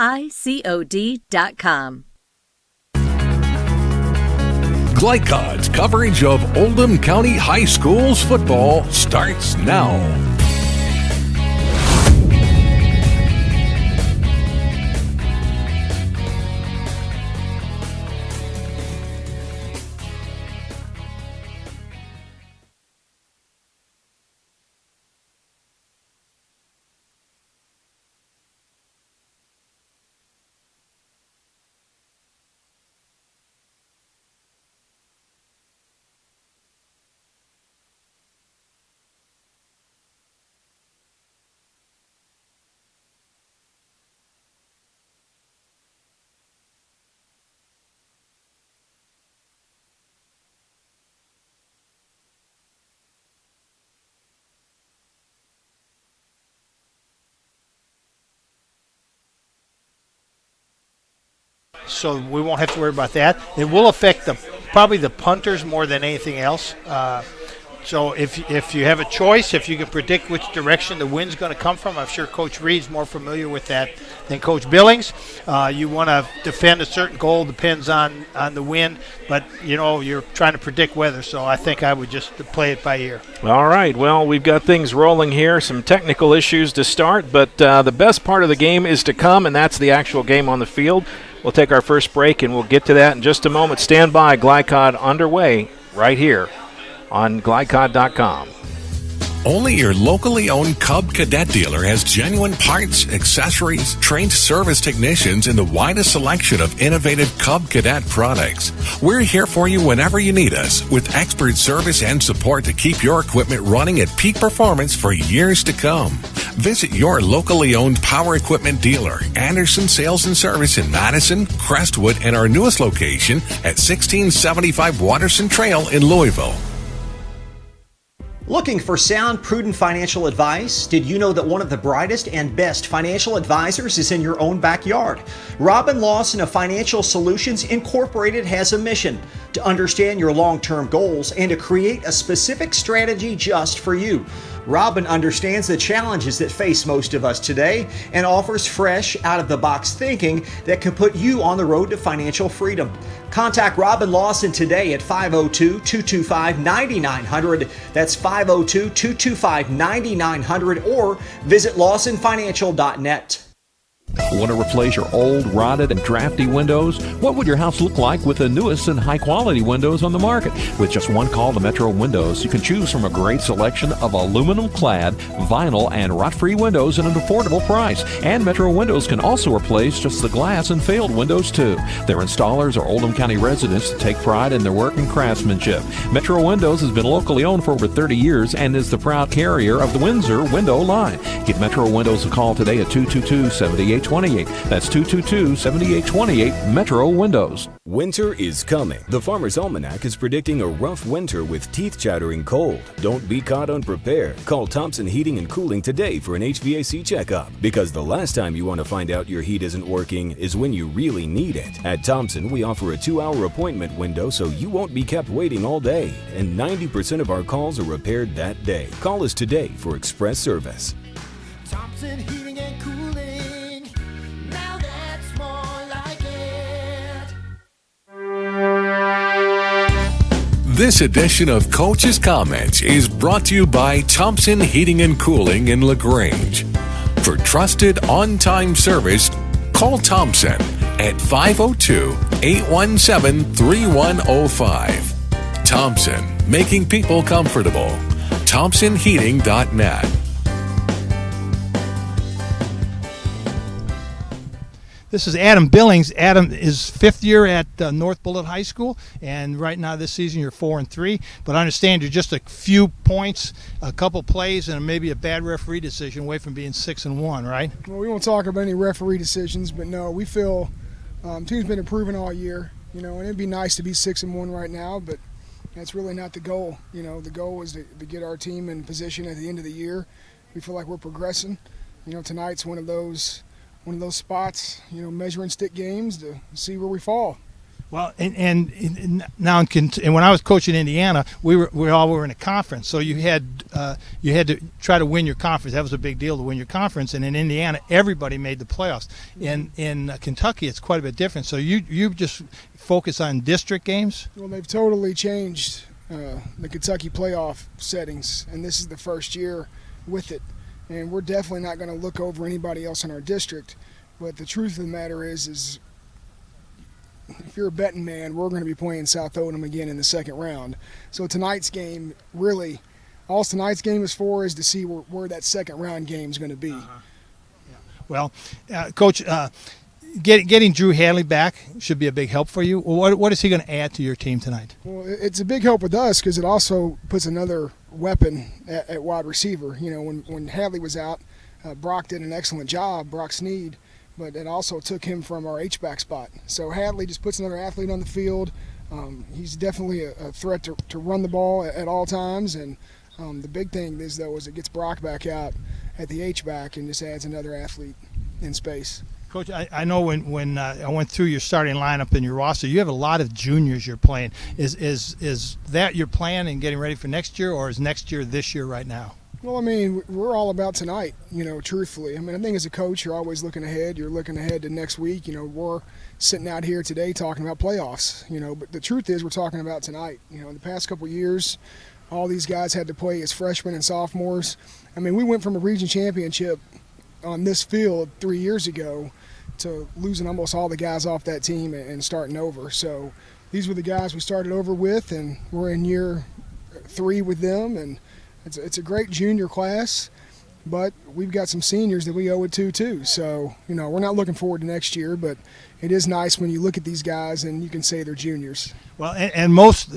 LICOD.com. Glycod's coverage of Oldham County High School's football starts now. So we won't have to worry about that. It will affect probably the punters more than anything else. So if you have a choice, if you can predict which direction the wind's going to come from, I'm sure Coach Reed's more familiar with that than Coach Billings. You want to defend a certain goal, depends on the wind, but you're trying to predict weather, so I think I would just play it by ear. All right, well, we've got things rolling here, some technical issues to start, but the best part of the game is to come, and that's the actual game on the field. We'll take our first break, and we'll get to that in just a moment. Stand by. Glycod underway right here on Glycod.com. Only your locally owned Cub Cadet dealer has genuine parts, accessories, trained service technicians, and the widest selection of innovative Cub Cadet products. We're here for you whenever you need us, with expert service and support to keep your equipment running at peak performance for years to come. Visit your locally owned power equipment dealer, Anderson Sales and Service in Madison, Crestwood, and our newest location at 1675 Waterson Trail in Louisville. Looking for sound, prudent financial advice? Did you know that one of the brightest and best financial advisors is in your own backyard? Robin Lawson of Financial Solutions Incorporated has a mission to understand your long-term goals and to create a specific strategy just for you. Robin understands the challenges that face most of us today and offers fresh, out-of-the-box thinking that can put you on the road to financial freedom. Contact Robin Lawson today at 502-225-9900. That's 502-225-9900 or visit lawsonfinancial.net. Want to replace your old, rotted, and drafty windows? What would your house look like with the newest and high-quality windows on the market? With just one call to Metro Windows, you can choose from a great selection of aluminum-clad, vinyl, and rot-free windows at an affordable price. And Metro Windows can also replace just the glass and failed windows, too. Their installers are Oldham County residents that take pride in their work and craftsmanship. Metro Windows has been locally owned for over 30 years and is the proud carrier of the Windsor window line. Give Metro Windows a call today at 222-7828. That's 222-7828 Metro Windows. Winter is coming. The Farmer's Almanac is predicting a rough winter with teeth-chattering cold. Don't be caught unprepared. Call Thompson Heating and Cooling today for an HVAC checkup, because the last time you want to find out your heat isn't working is when you really need it. At Thompson, we offer a 2-hour appointment window so you won't be kept waiting all day, and 90% of our calls are repaired that day. Call us today for express service. Thompson Heating and Cooling. Now that's more like it. This edition of Coach's Comments is brought to you by Thompson Heating and Cooling in LaGrange. For trusted on-time service, call Thompson at 502-817-3105. Thompson, making people comfortable. ThompsonHeating.net. This is Adam Billings. Adam is fifth year at North Bullitt High School, and right now this season you're 4-3. But I understand you're just a few points, a couple plays, and maybe a bad referee decision away from being 6-1, right? Well, we won't talk about any referee decisions, but no, we feel team's been improving all year, and it'd be nice to be 6-1 right now, but that's really not the goal. The goal is to get our team in position at the end of the year. We feel like we're progressing. Tonight's one of those spots, measuring stick games to see where we fall. Well, and now and when I was coaching Indiana, we all were in a conference, so you had to try to win your conference. That was a big deal to win your conference. And in Indiana, everybody made the playoffs. In Kentucky, it's quite a bit different. So you just focus on district games. Well, they've totally changed the Kentucky playoff settings, and this is the first year with it. And we're definitely not going to look over anybody else in our district. But the truth of the matter is if you're a betting man, we're going to be playing South Oldham again in the second round. So tonight's game, really, all tonight's game is for is to see where that second round game is going to be. Uh-huh. Yeah. Well, Coach, getting Drew Hadley back should be a big help for you. What is he going to add to your team tonight? Well, it's a big help with us because it also puts another weapon at wide receiver. You know, when Hadley was out, Brock did an excellent job, Brock Sneed, but it also took him from our H-back spot. So Hadley just puts another athlete on the field. He's definitely a threat to run the ball at all times. And the big thing is it gets Brock back out at the H-back and just adds another athlete in space. Coach, I know when I went through your starting lineup and your roster, you have a lot of juniors you're playing. Is that your plan in getting ready for next year, or is next year this year right now? Well, I mean, we're all about tonight, you know, truthfully. I mean, I think as a coach, you're always looking ahead. You're looking ahead to next week. You know, we're sitting out here today talking about playoffs, you know, but the truth is we're talking about tonight. You know, in the past couple of years, all these guys had to play as freshmen and sophomores. I mean, we went from a region championship on this field 3 years ago to losing almost all the guys off that team and starting over. So these were the guys we started over with, and we're in year 3 with them, and it's a great junior class, but we've got some seniors that we owe it to too. So, you know, we're not looking forward to next year, but it is nice when you look at these guys and you can say they're juniors. Well, and most,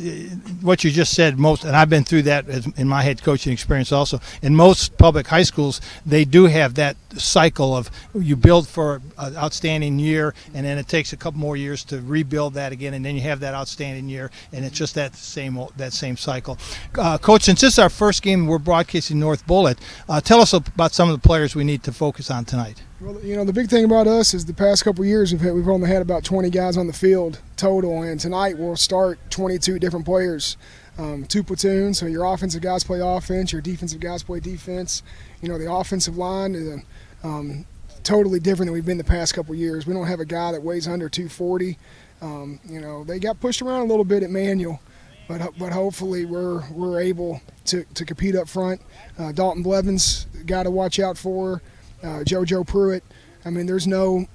what you just said, and I've been through that in my head coaching experience also, in most public high schools, they do have that cycle of you build for an outstanding year, and then it takes a couple more years to rebuild that again, and then you have that outstanding year, and it's just that same cycle. Coach, since this is our first game, we're broadcasting North Bullitt. Tell us about some of the players we need to focus on tonight. Well, you know, the big thing about us is the past couple of years we've only had about 20 guys on the field total, and tonight we'll start 22 different players, 2 platoons. So your offensive guys play offense, your defensive guys play defense. You know, the offensive line is totally different than we've been the past couple of years. We don't have a guy that weighs under 240. You know, they got pushed around a little bit at Manual, but hopefully we're able to compete up front. Dalton Blevins, got to watch out for. JoJo Pruitt. I mean, there's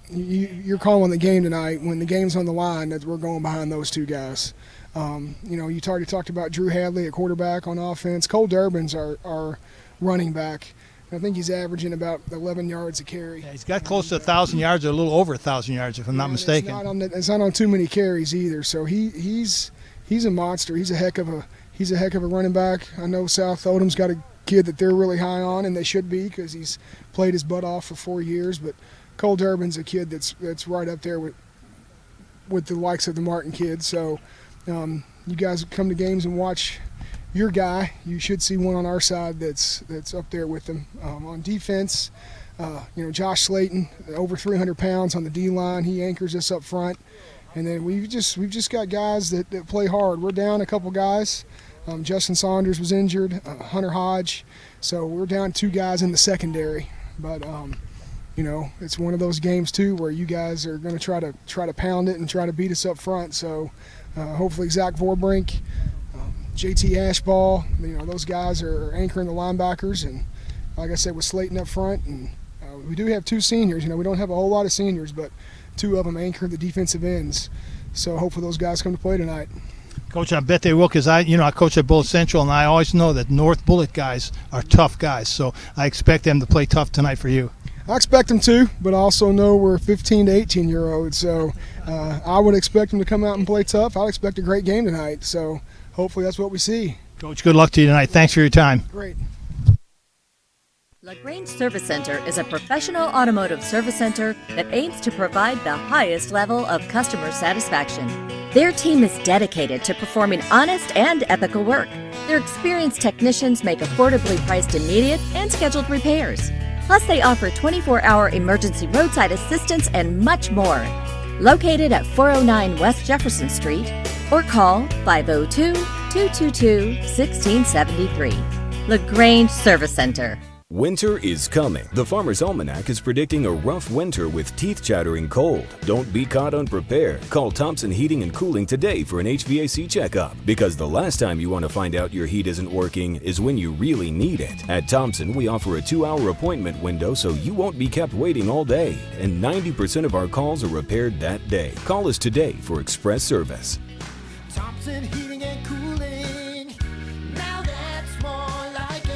you're calling the game tonight. When the game's on the line, that we're going behind those 2 guys. You know, you already talked about Drew Hadley at quarterback on offense. Cole Durbin's our running back. I think he's averaging about 11 yards a carry. Yeah, he's got close to 1,000 yards, or a little over 1,000 yards, if I'm not mistaken. It's not on too many carries either. So he's a monster. He's a heck of a running back. I know South Oldham's got a kid that they're really high on, and they should be because he's played his butt off for 4 years. But Cole Durbin's a kid that's right up there with the likes of the Martin kids. So you guys come to games and watch your guy. You should see one on our side that's up there with them. On defense, you know, Josh Slayton, over 300 pounds on the D-line. He anchors us up front. And then we've just got guys that play hard. We're down a couple guys. Justin Saunders was injured, Hunter Hodge, so we're down 2 guys in the secondary. But you know, it's one of those games too where you guys are going to try to pound it and try to beat us up front. So hopefully Zach Vorbrink, JT Ashball, you know, those guys are anchoring the linebackers, and like I said, with Slayton up front, and we do have 2 seniors. You know, we don't have a whole lot of seniors, but 2 of them anchor the defensive ends. So hopefully those guys come to play tonight. Coach, I bet they will, because I coach at Bullitt Central, and I always know that North Bullitt guys are tough guys. So I expect them to play tough tonight for you. I expect them to, but I also know we're 15 to 18-year-olds. So I would expect them to come out and play tough. I'd expect a great game tonight. So hopefully that's what we see. Coach, good luck to you tonight. Thanks for your time. Great. LaGrange Service Center is a professional automotive service center that aims to provide the highest level of customer satisfaction. Their team is dedicated to performing honest and ethical work. Their experienced technicians make affordably priced immediate and scheduled repairs. Plus, they offer 24-hour emergency roadside assistance and much more. located at 409 West Jefferson Street, or call 502-222-1673. LaGrange Service Center. Winter is coming. The Farmer's Almanac is predicting a rough winter with teeth-chattering cold. Don't be caught unprepared. Call Thompson Heating and Cooling today for an HVAC checkup, because the last time you want to find out your heat isn't working is when you really need it. At Thompson, we offer a 2-hour appointment window so you won't be kept waiting all day, and 90% of our calls are repaired that day. Call us today for express service. Thompson Heating and Cooling. Now that's more like it.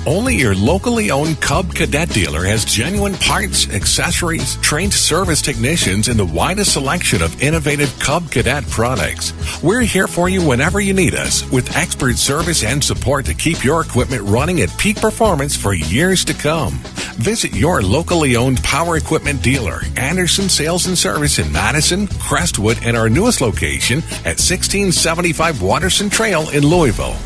Only your locally owned Cub Cadet dealer has genuine parts, accessories, trained service technicians, and the widest selection of innovative Cub Cadet products. We're here for you whenever you need us, with expert service and support to keep your equipment running at peak performance for years to come. Visit your locally owned power equipment dealer, Anderson Sales and Service in Madison, Crestwood, and our newest location at 1675 Waterson Trail in Louisville.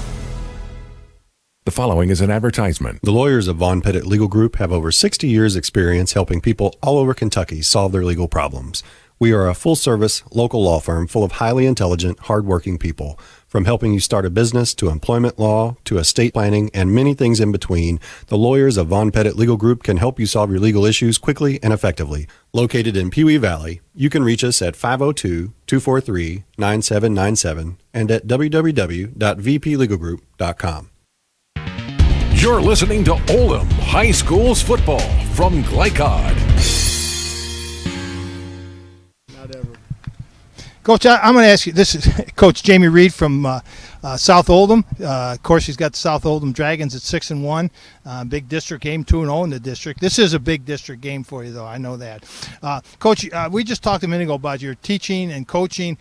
The following is an advertisement. The lawyers of Von Pettit Legal Group have over 60 years' experience helping people all over Kentucky solve their legal problems. We are a full-service, local law firm full of highly intelligent, hard-working people. From helping you start a business to employment law to estate planning and many things in between, the lawyers of Von Pettit Legal Group can help you solve your legal issues quickly and effectively. Located in Pewee Valley, you can reach us at 502-243-9797 and at www.vplegalgroup.com. You're listening to Oldham High School's football from Glycod. Coach, I'm going to ask you, this is Coach Jamie Reed from South Oldham. Of course, he's got the South Oldham Dragons at 6-1. Big district game, 2-0 in the district. This is a big district game for you, though. I know that. Coach, we just talked a minute ago about your teaching and coaching.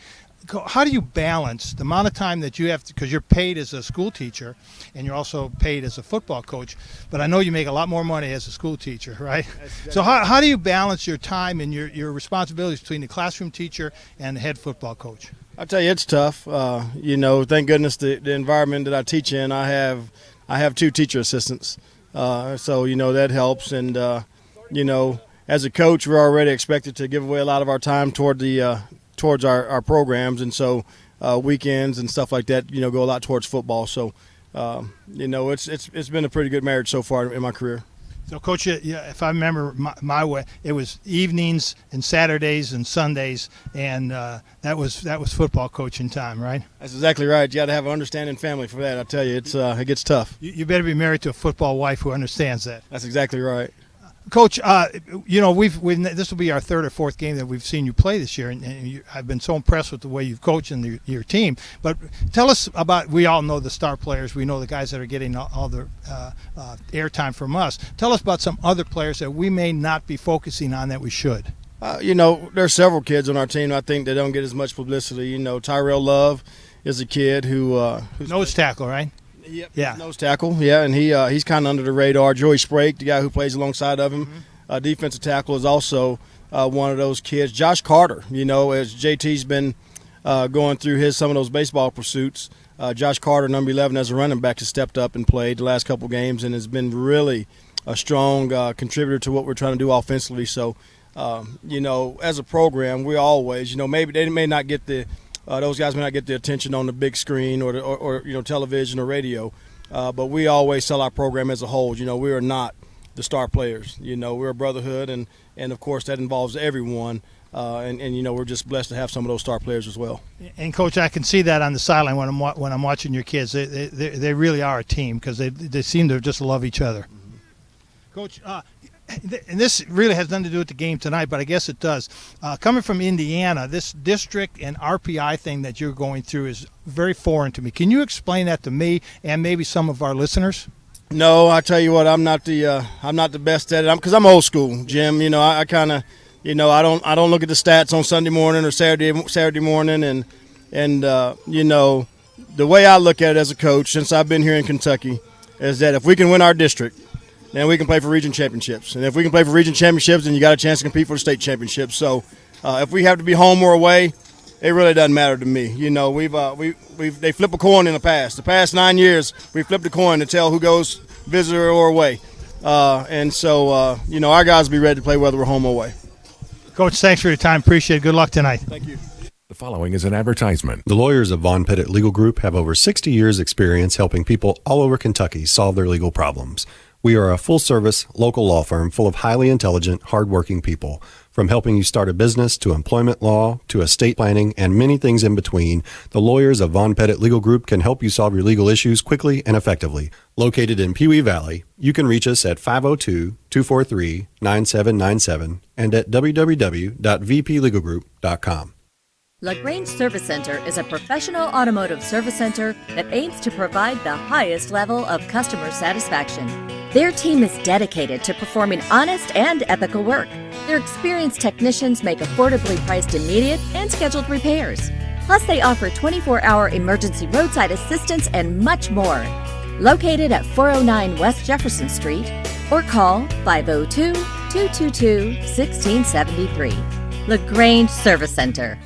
How do you balance the amount of time that you have to, because you're paid as a school teacher and you're also paid as a football coach, but I know you make a lot more money as a school teacher, right? So how do you balance your time and your responsibilities between the classroom teacher and the head football coach? I tell you, it's tough. Thank goodness the environment that I teach in, I have 2 teacher assistants, so that helps. And as a coach, we're already expected to give away a lot of our time towards our programs, and so weekends and stuff like that, go a lot towards football. So, it's been a pretty good marriage so far in my career. So, Coach, if I remember my way, it was evenings and Saturdays and Sundays, and that was football coaching time, right? That's exactly right. You got to have an understanding family for that. I tell you, it gets tough. You better be married to a football wife who understands that. That's exactly right. Coach, this will be our 3rd or 4th game that we've seen you play this year, and I've been so impressed with the way you've coached and your team. But tell us about, we all know the star players. We know the guys that are getting all the airtime from us. Tell us about some other players that we may not be focusing on that we should. There's several kids on our team I think that don't get as much publicity. Tyrell Love is a kid who's nose tackle, right? Yep, yeah, nose tackle. Yeah, and he's kind of under the radar. Joey Sprague, the guy who plays alongside of him, defensive tackle, is also one of those kids. Josh Carter, as JT's been going through some of those baseball pursuits, Josh Carter, number 11, as a running back, has stepped up and played the last couple games and has been really a strong contributor to what we're trying to do offensively. So, as a program, we always, maybe they may not get those guys may not get the attention on the big screen or television or radio, but we always sell our program as a whole. We are not the star players. We're a brotherhood, and of course that involves everyone. And we're just blessed to have some of those star players as well. And Coach, I can see that on the sideline when I'm watching your kids. They really are a team because they seem to just love each other. Mm-hmm. Coach, and this really has nothing to do with the game tonight, but I guess it does. Coming from Indiana, this district and RPI thing that you're going through is very foreign to me. Can you explain that to me and maybe some of our listeners? No, I tell you what, I'm not the best at it. Because I'm old school, Jim. I kind of, I don't look at the stats on Sunday morning or Saturday morning, and the way I look at it as a coach since I've been here in Kentucky is that if we can win our district, then we can play for region championships. And if we can play for region championships, then you got a chance to compete for the state championships. So if we have to be home or away, it really doesn't matter to me. They flip a coin in the past. The past 9 years, we flipped a coin to tell who goes visitor or away. And so our guys will be ready to play whether we're home or away. Coach, thanks for your time. Appreciate it. Good luck tonight. Thank you. The following is an advertisement. The lawyers of Von Pettit Legal Group have over 60 years experience helping people all over Kentucky solve their legal problems. We are a full-service, local law firm full of highly intelligent, hardworking people. From helping you start a business to employment law to estate planning and many things in between, the lawyers of Von Pettit Legal Group can help you solve your legal issues quickly and effectively. Located in Pewee Valley, you can reach us at 502-243-9797 and at www.vplegalgroup.com. LaGrange Service Center is a professional automotive service center that aims to provide the highest level of customer satisfaction. Their team is dedicated to performing honest and ethical work. Their experienced technicians make affordably priced immediate and scheduled repairs. Plus, they offer 24-hour emergency roadside assistance and much more. Located at 409 West Jefferson Street or call 502-222-1673. LaGrange Service Center.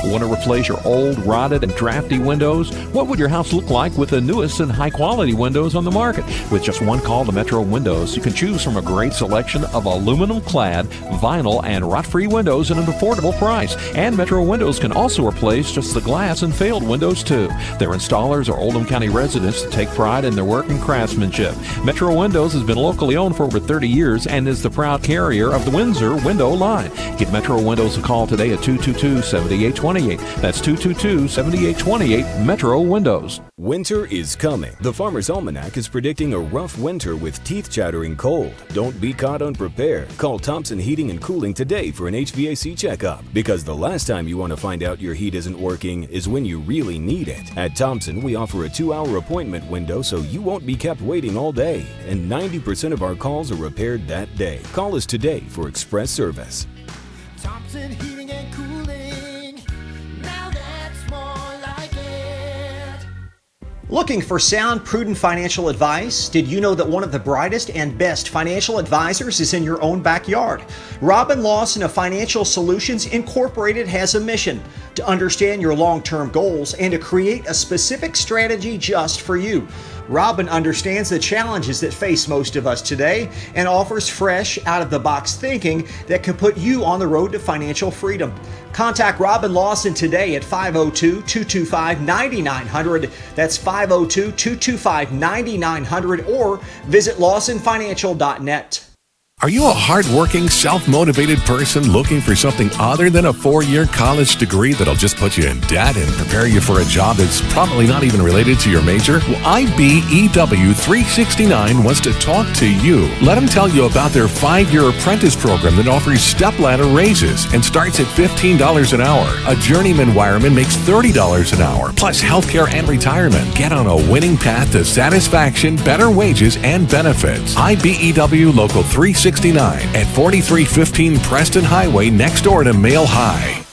Want to replace your old, rotted, and drafty windows? What would your house look like with the newest and high-quality windows on the market? With just one call to Metro Windows, you can choose from a great selection of aluminum-clad, vinyl, and rot-free windows at an affordable price. And Metro Windows can also replace just the glass and failed windows, too. Their installers are Oldham County residents that take pride in their work and craftsmanship. Metro Windows has been locally owned for over 30 years and is the proud carrier of the Windsor window line. Give Metro Windows a call today at 222-7828. That's 222-7828 Metro Windows. Winter is coming. The Farmer's Almanac is predicting a rough winter with teeth-chattering cold. Don't be caught unprepared. Call Thompson Heating and Cooling today for an HVAC checkup, because the last time you want to find out your heat isn't working is when you really need it. At Thompson, we offer a 2-hour appointment window so you won't be kept waiting all day, and 90% of our calls are repaired that day. Call us today for express service. Thompson Heating and Cooling. Now that's more like it. Looking for sound, prudent financial advice? Did you know that one of the brightest and best financial advisors is in your own backyard? Robin Lawson of Financial Solutions Incorporated has a mission to understand your long-term goals and to create a specific strategy just for you. Robin understands the challenges that face most of us today and offers fresh, out-of-the-box thinking that can put you on the road to financial freedom. Contact Robin Lawson today at 502-225-9900. That's 502-225-9900, or visit lawsonfinancial.net. Are you a hardworking, self-motivated person looking for something other than a 4-year college degree that'll just put you in debt and prepare you for a job that's probably not even related to your major? Well, IBEW 369 wants to talk to you. Let them tell you about their 5-year apprentice program that offers step-ladder raises and starts at $15 an hour. A journeyman wireman makes $30 an hour, plus healthcare and retirement. Get on a winning path to satisfaction, better wages, and benefits. IBEW Local 369 at 4315 Preston Highway, next door to Mail High.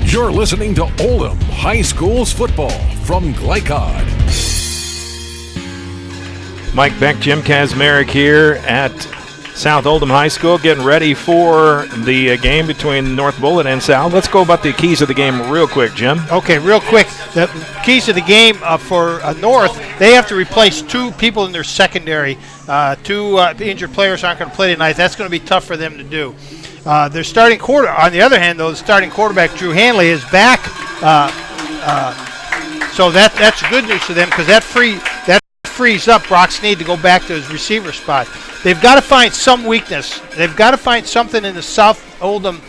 You're listening to Oldham High School's football from Glycod. Mike Beck, Jim Kazmarek here at South Oldham High School, getting ready for the game between North Bullitt and South. Let's go about the keys of the game real quick, Jim. Okay, real quick. The keys of the game for North, they have to replace 2 people in their secondary. 2 injured players aren't going to play tonight. That's going to be tough for them to do. Their starting on the other hand, though, the starting quarterback, Drew Hanley, is back. So that's good news for them, because that frees up Brock Snead to go back to his receiver spot. They've got to find some weakness. They've got to find something in the South Oldham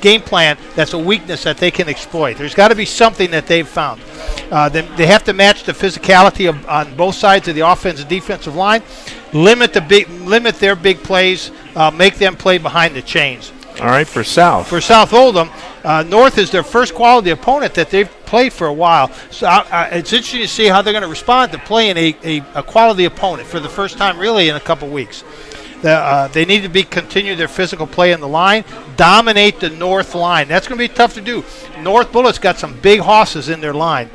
game plan that's a weakness that they can exploit. There's got to be something that they've found. They have to match the physicality on both sides of the offensive and defensive line, limit their big plays, make them play behind the chains. All right, for South. For South Oldham, North is their first quality opponent that they've played for a while. So it's interesting to see how they're going to respond to playing a quality opponent for the first time really in a couple weeks. They need to continue their physical play in the line, dominate the North line. That's going to be tough to do. North Bullitt's got some big hosses in their line.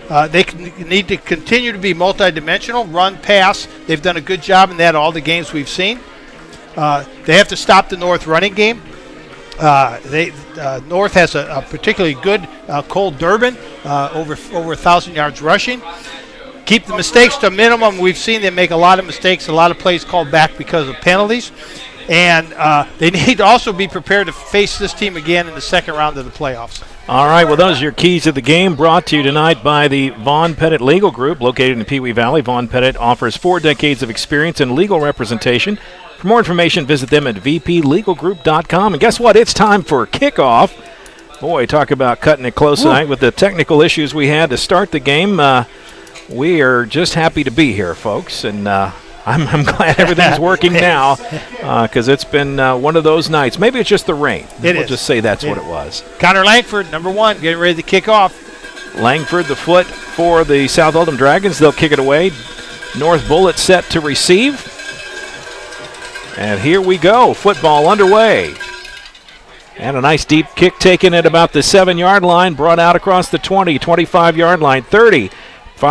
They need to continue to be multidimensional, run, pass. They've done a good job in that all the games we've seen. They have to stop the North running game. North has a particularly good Cole Durbin, over 1,000 yards rushing. Keep the mistakes to a minimum. We've seen them make a lot of mistakes, a lot of plays called back because of penalties. and they need to also be prepared to face this team again in the second round of the playoffs. All right, well, those are your keys of the game, brought to you tonight by the Vaughn Pettit Legal Group, located in the Pee Wee Valley. Vaughn Pettit offers 4 decades of experience in legal representation. For more information, visit them at vplegalgroup.com. And guess what? It's time for kickoff. Boy, talk about cutting it close tonight with the technical issues we had to start the game. We are just happy to be here, folks, and I'm glad everything's working now, because it's been one of those nights. Maybe it's just the rain. We'll just say that's what it was. Connor Langford, number 1, getting ready to kick off. Langford, the foot for the South Oldham Dragons. They'll kick it away. North Bullitt set to receive. And here we go. Football underway. And a nice deep kick taken at about the 7-yard line, brought out across the 20, 25-yard line, 30.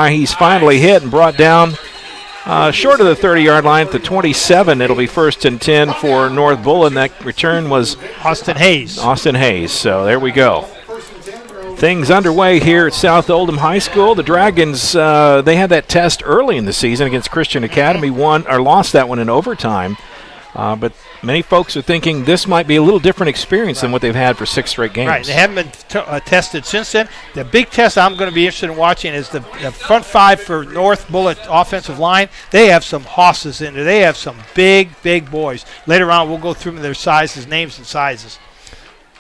He's finally hit and brought down short of the 30-yard line at the 27. It'll be 1st and 10 for North Bullitt, and that return was Austin Hayes. So there we go. Things underway here at South Oldham High School. The Dragons, they had that test early in the season against Christian Academy, lost that one in overtime. But many folks are thinking this might be a little different experience than what they've had for 6 straight games. Right, they haven't been tested since then. The big test I'm going to be interested in watching is the front 5 for North Bullitt offensive line. They have some hosses in there. They have some big, big boys. Later on, we'll go through their sizes, names and sizes.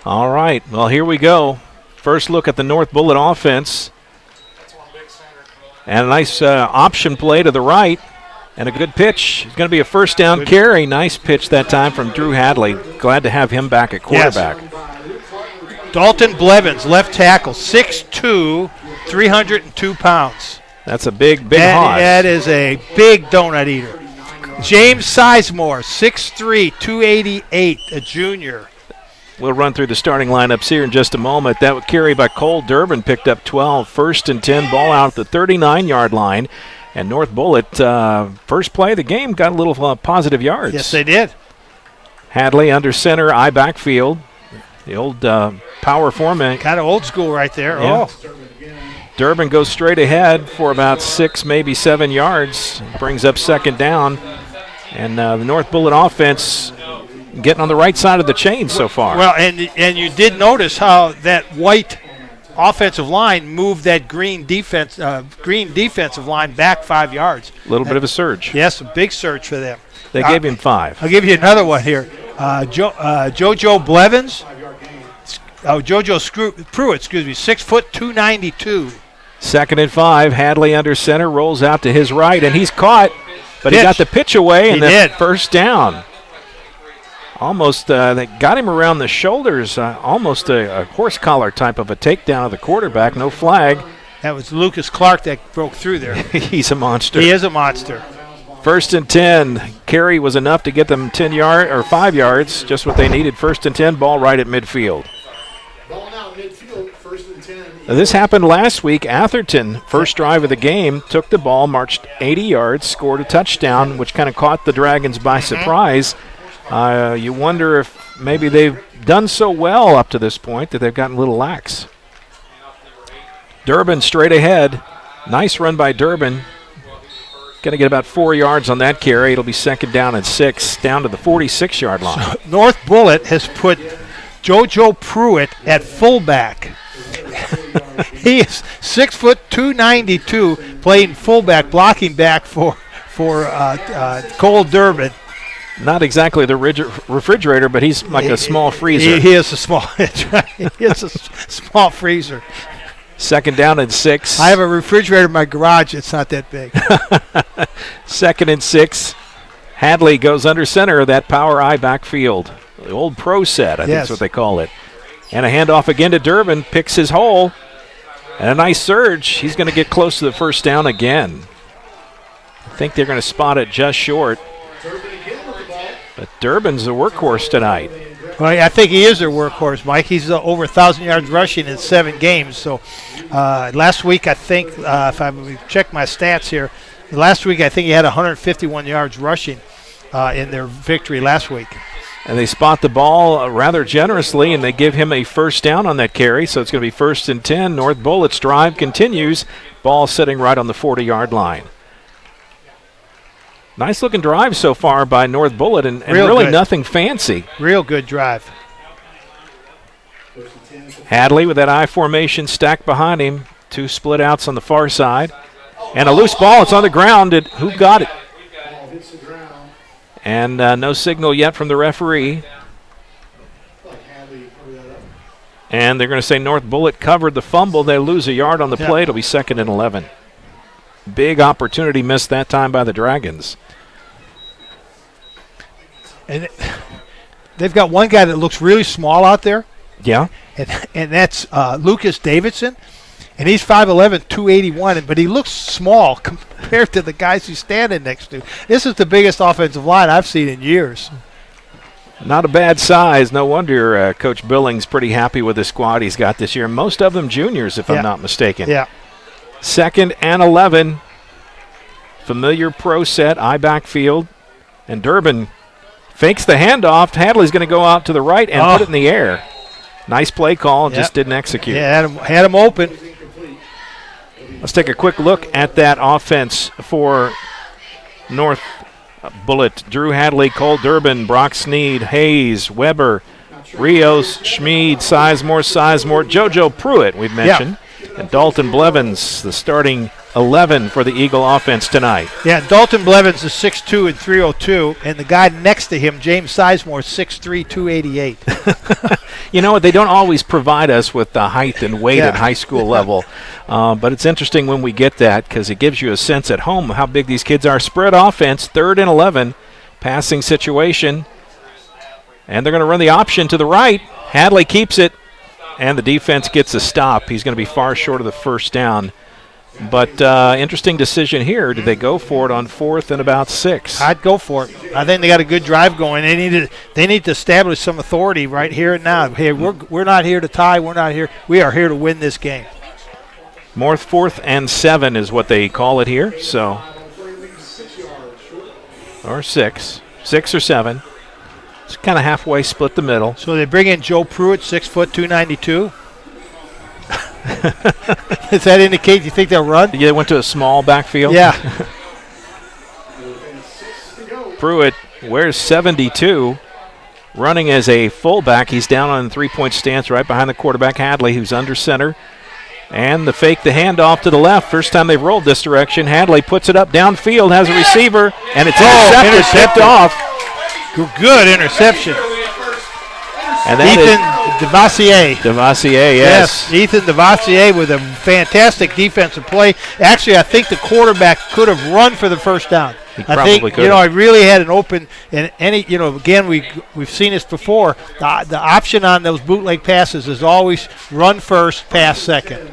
All right, well, here we go. First look at the North Bullitt offense. And a nice option play to the right. And a good pitch. It's going to be a first down carry. Nice pitch that time from Drew Hadley. Glad to have him back at quarterback. Yes. Dalton Blevins, left tackle, 6'2", 302 pounds. That's a big hog. That is a big donut eater. James Sizemore, 6'3", 288, a junior. We'll run through the starting lineups here in just a moment. That would carry by Cole Durbin, picked up 12. 1st and 10, ball out at the 39-yard line. And North Bullitt, first play of the game, got a little positive yards. Yes, they did. Hadley under center, I backfield. The old power format. Kind of old school right there. Yeah. Oh. Durbin goes straight ahead for about 6, maybe 7 yards. Brings up 2nd down. And the North Bullitt offense getting on the right side of the chain so far. Well, and you did notice how that white offensive line moved that green defensive line back 5 yards. A little bit of a surge. Yes, a big surge for them. They gave him 5. I'll give you another one here. JoJo Blevins. JoJo Pruitt, 6 foot 292. 2nd and 5. Hadley under center, rolls out to his right, and he's caught, but he got the pitch away, and then first down. Almost, they got him around the shoulders, almost a horse collar type of a takedown of the quarterback. No flag. That was Lucas Clark that broke through there. He's a monster. He is a monster. 1st and 10. Carry was enough to get them 5 yards, just what they needed. 1st and 10, ball right at midfield. Ball now midfield, 1st and 10. This happened last week. Atherton, first drive of the game, took the ball, marched 80 yards, scored a touchdown, which kind of caught the Dragons by surprise. You wonder if maybe they've done so well up to this point that they've gotten a little lax. Durbin straight ahead. Nice run by Durbin. Going to get about 4 yards on that carry. It'll be 2nd down and 6, down to the 46-yard line. So North Bullitt has put JoJo Pruitt at fullback. He is 6 foot 292, playing fullback, blocking back for Cole Durbin. Not exactly the refrigerator, but he's like a small freezer. He is a small. He is a small freezer. 2nd down and 6. I have a refrigerator in my garage. It's not that big. 2nd and 6. Hadley goes under center of that power I backfield. The old pro set, I think that's what they call it. And a handoff again to Durbin. Picks his hole. And a nice surge. He's going to get close to the first down again. I think they're going to spot it just short. But Durbin's a workhorse tonight. Well, I think he is their workhorse, Mike. He's over 1,000 yards rushing in 7 games. So last week, I think, if I check my stats here, last week I think he had 151 yards rushing in their victory last week. And they spot the ball rather generously, and they give him a first down on that carry. So it's going to be 1st and 10. North Bullitt's drive continues. Ball sitting right on the 40-yard line. Nice looking drive so far by North Bullitt, and Real really good. nothing fancy. Real good drive. Hadley with that I formation stacked behind him. 2 split outs on the far side. And a loose ball. It's on the ground. Who got it? And no signal yet from the referee. And they're going to say North Bullitt covered the fumble. They lose a yard on the play. It'll be 2nd and 11. Big opportunity missed that time by the Dragons. And they've got one guy that looks really small out there. Yeah. And that's Lucas Davidson. And he's 5'11", 281, but he looks small compared to the guys he's standing next to. This is the biggest offensive line I've seen in years. Not a bad size. No wonder Coach Billings pretty happy with the squad he's got this year. Most of them juniors, if I'm not mistaken. Yeah. 2nd and 11. Familiar pro set, I backfield. And Durbin fakes the handoff. Hadley's going to go out to the right and put it in the air. Nice play call, just didn't execute. Yeah, had him open. Let's take a quick look at that offense for North Bullitt. Drew Hadley, Cole Durbin, Brock Sneed, Hayes, Weber, Rios, Schmid, Sizemore, JoJo Pruitt, we've mentioned. And Dalton Blevins, the starting 11 for the Eagle offense tonight. Yeah, Dalton Blevins is 6'2" and 302, and the guy next to him, James Sizemore, 6'3", 288. You know what? They don't always provide us with the height and weight at high school level, but it's interesting when we get that because it gives you a sense at home how big these kids are. Spread offense, 3rd and 11, passing situation, and they're going to run the option to the right. Hadley keeps it, and the defense gets a stop. He's going to be far short of the first down. But interesting decision here. Did they go for it on 4th and about 6? I'd go for it. I think they got a good drive going. They need to establish some authority right here and now. Hey, we're not here to tie. We're not here. We are here to win this game. More 4th and 7 is what they call it here. So, or 6 or 7. It's kind of halfway, split the middle. So they bring in Joe Pruitt, 6 foot 292. Does that indicate you think they'll run? Yeah, they went to a small backfield. Yeah. Pruitt wears 72, running as a fullback. He's down on the 3-point stance right behind the quarterback, Hadley, who's under center. And the fake, the handoff to the left. First time they've rolled this direction. Hadley puts it up downfield, has a receiver, and it's intercepted, tipped off. Good interception. And Ethan Devassier. Devassier, yes. Ethan Devassier with a fantastic defensive play. Actually, I think the quarterback could have run for the first down. He probably could. I really had an open, and again, we've seen this before. The option on those bootleg passes is always run first, pass second.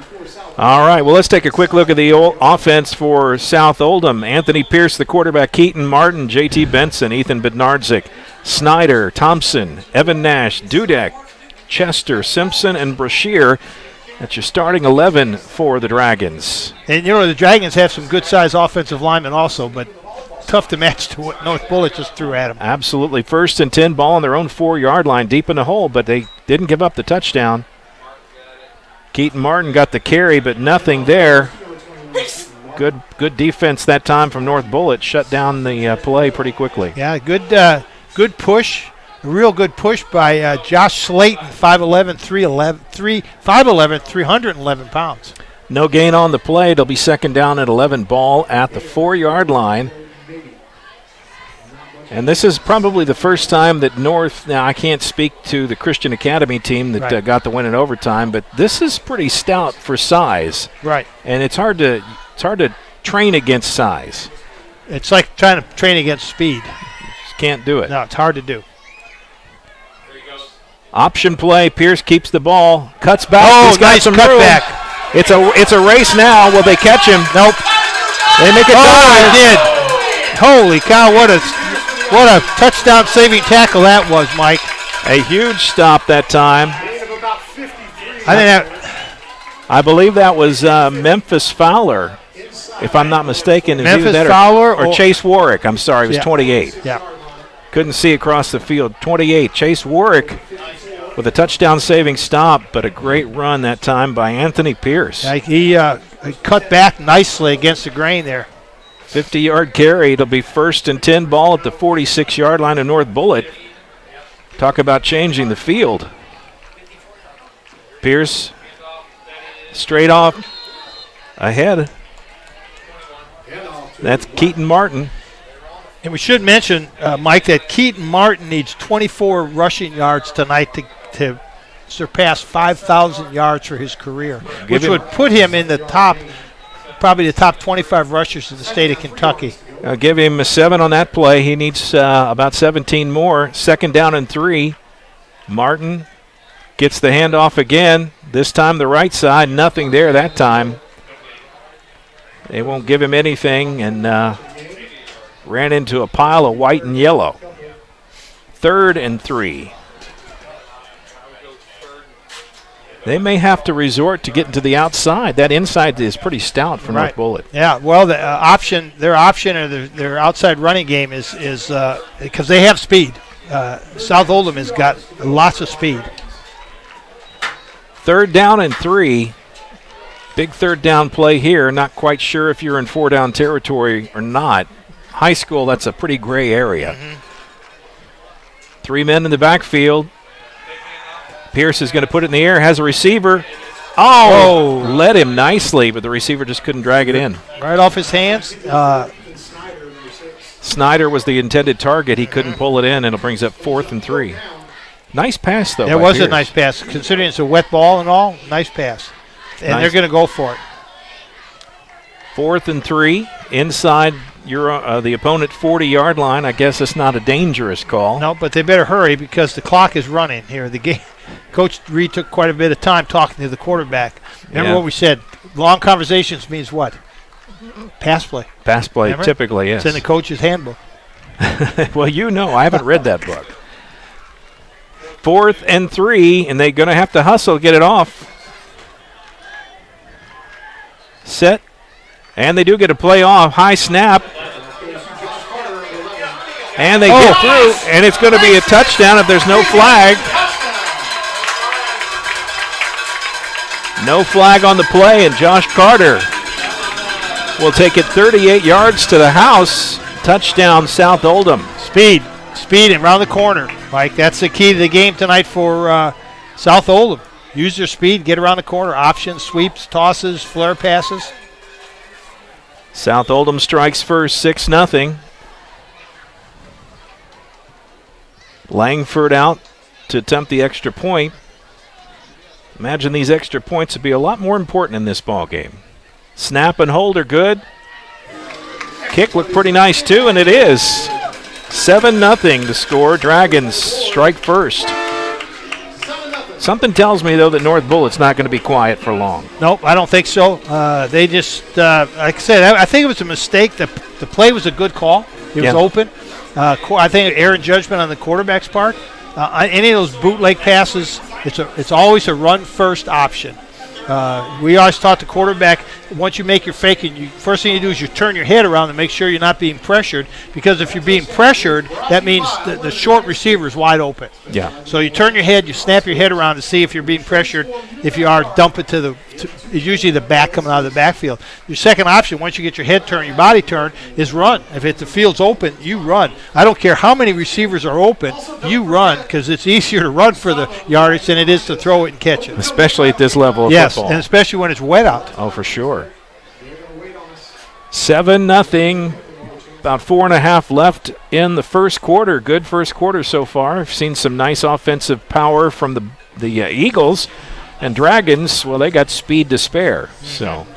All right, well, let's take a quick look at the offense for South Oldham. Anthony Pierce, the quarterback, Keaton Martin, J.T. Benson, Ethan Bednarczyk, Snyder, Thompson, Evan Nash, Dudek, Chester, Simpson, and Brashear. That's your starting 11 for the Dragons. And, the Dragons have some good-sized offensive linemen also, but tough to match to what North Bullitt just threw at them. Absolutely. 1st and 10, ball on their own 4-yard line, deep in the hole, but they didn't give up the touchdown. Keaton Martin got the carry, but nothing there. Good defense that time from North Bullitt. Shut down the play pretty quickly. Yeah, good push. A real good push by Josh Slayton, 5'11", 311 pounds. No gain on the play. It'll be 2nd down at 11, ball at the 4-yard line. And this is probably the first time that North, now I can't speak to the Christian Academy team that got the win in overtime, but this is pretty stout for size. Right. And it's hard to train against size. It's like trying to train against speed. Just can't do it. No, it's hard to do. Option play, Pierce keeps the ball, cuts back. Oh, He's got nice some cutback. It's a race now. Will they catch him? Nope. They make a dive. They did. Holy cow, what a touchdown-saving tackle that was, Mike. A huge stop that time. I believe that was Memphis Fowler, if I'm not mistaken. Memphis Fowler or Chase Warwick. I'm sorry, it was 28. Yeah. Couldn't see across the field. 28. Chase Warwick with a touchdown-saving stop, but a great run that time by Anthony Pierce. He cut back nicely against the grain there. 50-yard carry. It'll be 1st and 10 ball at the 46-yard line of North Bullitt. Talk about changing the field. Pierce straight off ahead. That's Keaton Martin. And we should mention, Mike, that Keaton Martin needs 24 rushing yards tonight to surpass 5,000 yards for his career, which would put him in the top, probably the top 25 rushers in the state of Kentucky. I'll give him a 7 on that play. He needs about 17 more. 2nd down and 3. Martin gets the handoff again. This time the right side. Nothing there that time. They won't give him anything, and ran into a pile of white and yellow. 3rd and 3. They may have to resort to getting to the outside. That inside is pretty stout for North Bullitt. Yeah, well, the their option or their outside running game is because they have speed. South Oldham has got lots of speed. 3rd down and 3. Big 3rd down play here. Not quite sure if you're in 4-down territory or not. High school, that's a pretty gray area. 3 men in the backfield. Pierce is going to put it in the air, has a receiver. Oh, led him nicely, but the receiver just couldn't drag it in. Right off his hands. Snyder was the intended target. He couldn't pull it in, and it brings up 4th and 3. Nice pass, though. There was a nice pass. Considering it's a wet ball and all, nice pass. And they're going to go for it. 4th and 3, inside the opponent 40-yard line. I guess it's not a dangerous call. No, but they better hurry because the clock is running here. The game. Coach Reed took quite a bit of time talking to the quarterback. Remember what we said? Long conversations means what? Pass play. Pass play, Remember? typically, yes. It's in the coach's handbook. Well, I haven't read that book. 4th and 3, and they're going to have to hustle to get it off. Set. And they do get a play off. High snap. And they get through. And it's going to be a touchdown if there's no flag. No flag on the play, and Josh Carter will take it 38 yards to the house. Touchdown, South Oldham. Speed and around the corner. Mike, that's the key to the game tonight for South Oldham. Use their speed, get around the corner. Options, sweeps, tosses, flare passes. South Oldham strikes first, 6-0. Langford out to attempt the extra point. Imagine these extra points would be a lot more important in this ball game. Snap and hold are good. Kick looked pretty nice too, and it is. 7-0 to score. Dragons strike first. Something tells me, though, that North Bullitt's not going to be quiet for long. Nope, I don't think so. They just, like I said, I think it was a mistake. The play was a good call. It was open. I think error in judgment on the quarterback's part. Any of those bootleg passes, it's always a run-first option. We always taught the quarterback, once you make your fake, first thing you do is you turn your head around and make sure you're not being pressured, because if you're being pressured, that means the short receiver is wide open. Yeah. So you turn your head, you snap your head around to see if you're being pressured. If you are, dump it to it's usually the back coming out of the backfield. Your second option, once you get your head turned, your body turned, is run. If the field's open, you run. I don't care how many receivers are open, you run, because it's easier to run for the yardage than it is to throw it and catch it. Especially at this level of football. And especially when it's wet out. Oh, for sure. 7-0. About 4.5 left in the first quarter. Good first quarter so far. I've seen some nice offensive power from the Eagles. And Dragons, well, they got speed to spare. So,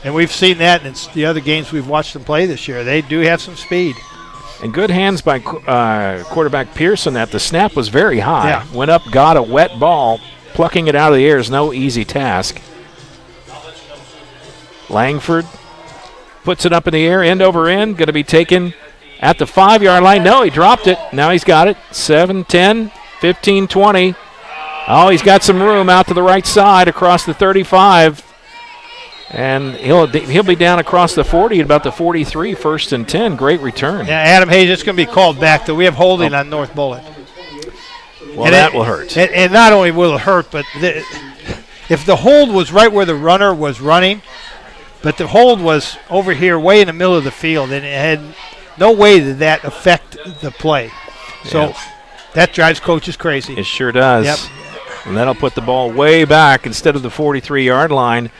and we've seen that in the other games we've watched them play this year. They do have some speed. And good hands by quarterback Pearson. The snap was very high. Yeah. Went up, got a wet ball. Plucking it out of the air is no easy task. Langford puts it up in the air, end over end. Going to be taken at the 5-yard line. No, he dropped it. Now he's got it. 7, 10, 15, 20. Oh, he's got some room out to the right side across the 35. And he'll be down across the 40 at about the 43, 1st and 10. Great return. Yeah, Adam Hayes, it's going to be called back, though. We have holding on North Bullitt. Well, that will hurt. And not only will it hurt, but if the hold was right where the runner was running, But the hold was over here way in the middle of the field, and it had no way did that affect the play. So that drives coaches crazy. It sure does. Yep. And that'll put the ball way back instead of the 43-yard line.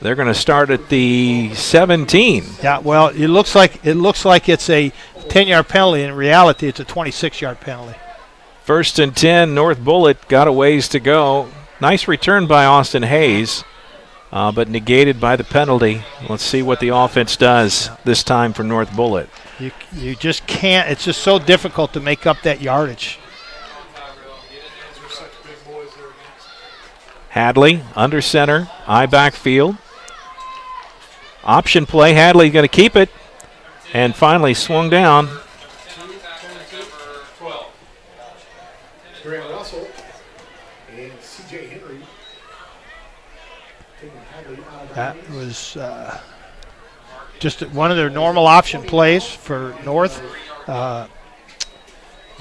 They're going to start at the 17. Yeah, well, it looks like it's a 10-yard penalty. In reality, it's a 26-yard penalty. 1st and 10, North Bullitt got a ways to go. Nice return by Austin Hayes, but negated by the penalty. Let's see what the offense does this time for North Bullitt. You just can't. It's just so difficult to make up that yardage. Hadley under center, eye backfield. Option play, Hadley going to keep it, and finally swung down. Grant Russell and C.J. Henry taking Hadley out of That was just one of their normal option plays for North.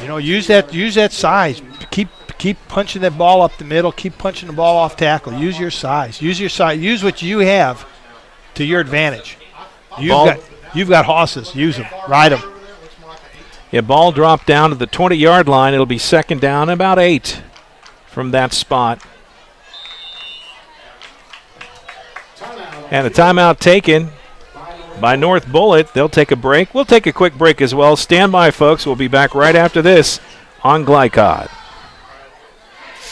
Use that size. Keep punching that ball up the middle. Keep punching the ball off tackle. Use your size. Use what you have to your advantage. You've got horses. Use them. Ride them. Yeah, ball dropped down to the 20-yard line. It'll be 2nd down, about 8 from that spot. And a timeout taken by North Bullitt. They'll take a break. We'll take a quick break as well. Stand by, folks. We'll be back right after this on Glycod.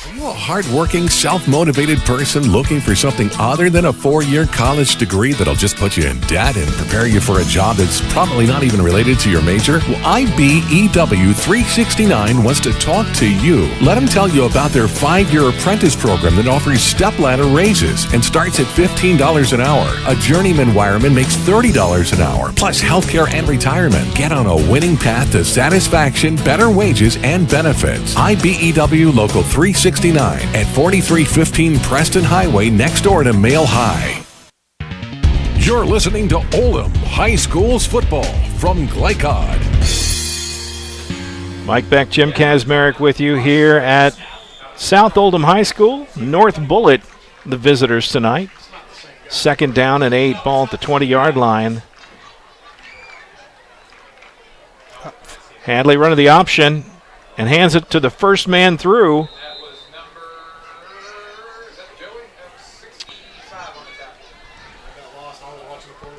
Are you a hardworking, self-motivated person looking for something other than a 4-year college degree that'll just put you in debt and prepare you for a job that's probably not even related to your major? Well, IBEW 369 wants to talk to you. Let them tell you about their 5-year apprentice program that offers step-ladder raises and starts at $15 an hour. A journeyman wireman makes $30 an hour, plus healthcare and retirement. Get on a winning path to satisfaction, better wages, and benefits. IBEW Local 369 at 4315 Preston Highway next door to Mail High. You're listening to Oldham High School's football from Glycod. Mike Beck, Jim Kazmarek with you here at South Oldham High School. North Bullitt, the visitors tonight. 2nd down and 8, ball at the 20-yard line. Hadley running the option and hands it to the first man through.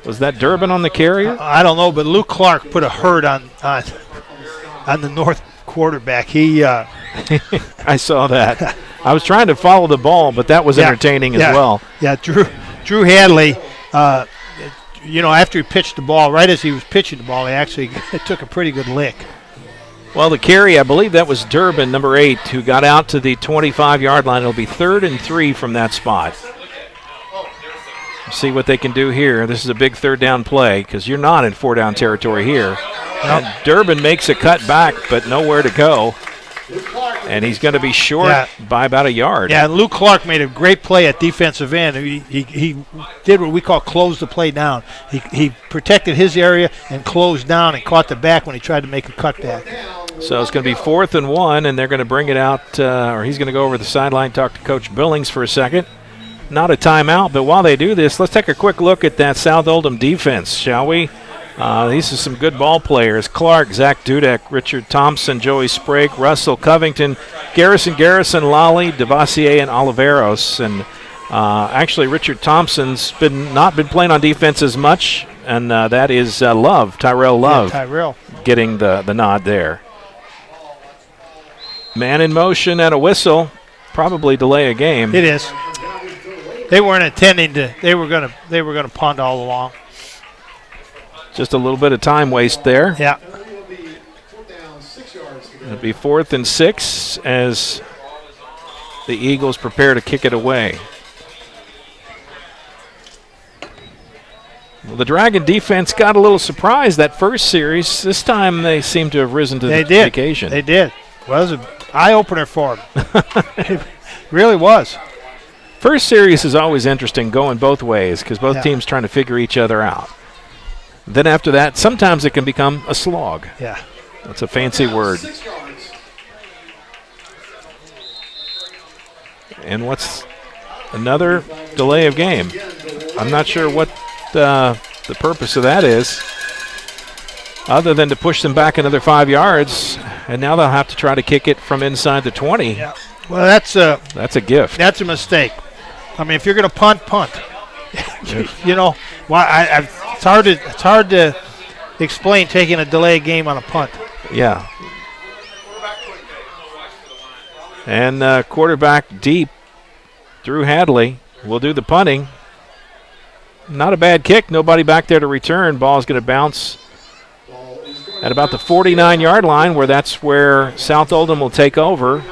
Was that Durbin on the carrier? I don't know, but Luke Clark put a hurt on the North quarterback. He I saw that. I was trying to follow the ball, but that was entertaining as well. Yeah, Drew Hadley, after he pitched the ball, right as he was pitching the ball, he actually took a pretty good lick. Well, the carry, I believe that was Durbin, number 8, who got out to the 25-yard line. It'll be 3rd and 3 from that spot. See what they can do here. This is a big 3rd down play because you're not in 4-down territory here. Nope. And Durbin makes a cut back, but nowhere to go. And he's going to be short by about a yard. Yeah, and Luke Clark made a great play at defensive end. He did what we call close the play down. He protected his area and closed down and caught the back when he tried to make a cutback. So it's going to be 4th and 1, and they're going to bring it out, or he's going to go over the sideline, talk to Coach Billings for a second. Not a timeout, but while they do this, let's take a quick look at that South Oldham defense, shall we? These are some good ball players. Clark, Zach Dudek, Richard Thompson, Joey Sprague, Russell Covington, Garrison, Lally, Devassier, and Oliveros. And actually, Richard Thompson's not been playing on defense as much, and that is Tyrell Love, getting the nod there. Man in motion and a whistle, probably delay a game. It is. They weren't intending to. They were gonna punt all along. Just a little bit of time waste there. Yeah. It'll be 4th and 6 as the Eagles prepare to kick it away. Well, the Dragon defense got a little surprised that first series. This time they seem to have risen to the occasion. They did. Well, it was an eye-opener for them. It really was. First series is always interesting going both ways because both teams trying to figure each other out. Then after that, sometimes it can become a slog. Yeah. That's a fancy word. And what's another delay of game? I'm not sure what the purpose of that is, other than to push them back another 5 yards, and now they'll have to try to kick it from inside the 20. Yeah. Well, that's a gift. That's a mistake. I mean, if you're going to punt. You know, it's hard to explain taking a delay game on a punt. Yeah. And quarterback deep, Drew Hadley will do the punting. Not a bad kick. Nobody back there to return. Ball is going to bounce at about the 49-yard line, that's where South Oldham will take over.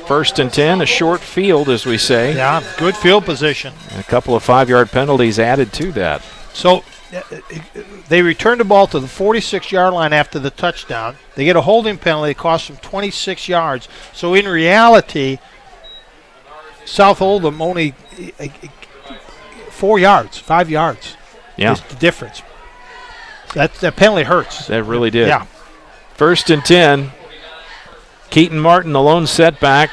1st and 10, a short field, as we say. Yeah, good field position. And a couple of 5-yard penalties added to that. So they return the ball to the 46-yard line after the touchdown. They get a holding penalty. It costs them 26 yards. So in reality, South Oldham only 4 yards, 5 yards. Yeah. Is the difference. That penalty hurts. That really did. Yeah. 1st and 10. Keaton Martin, the lone setback,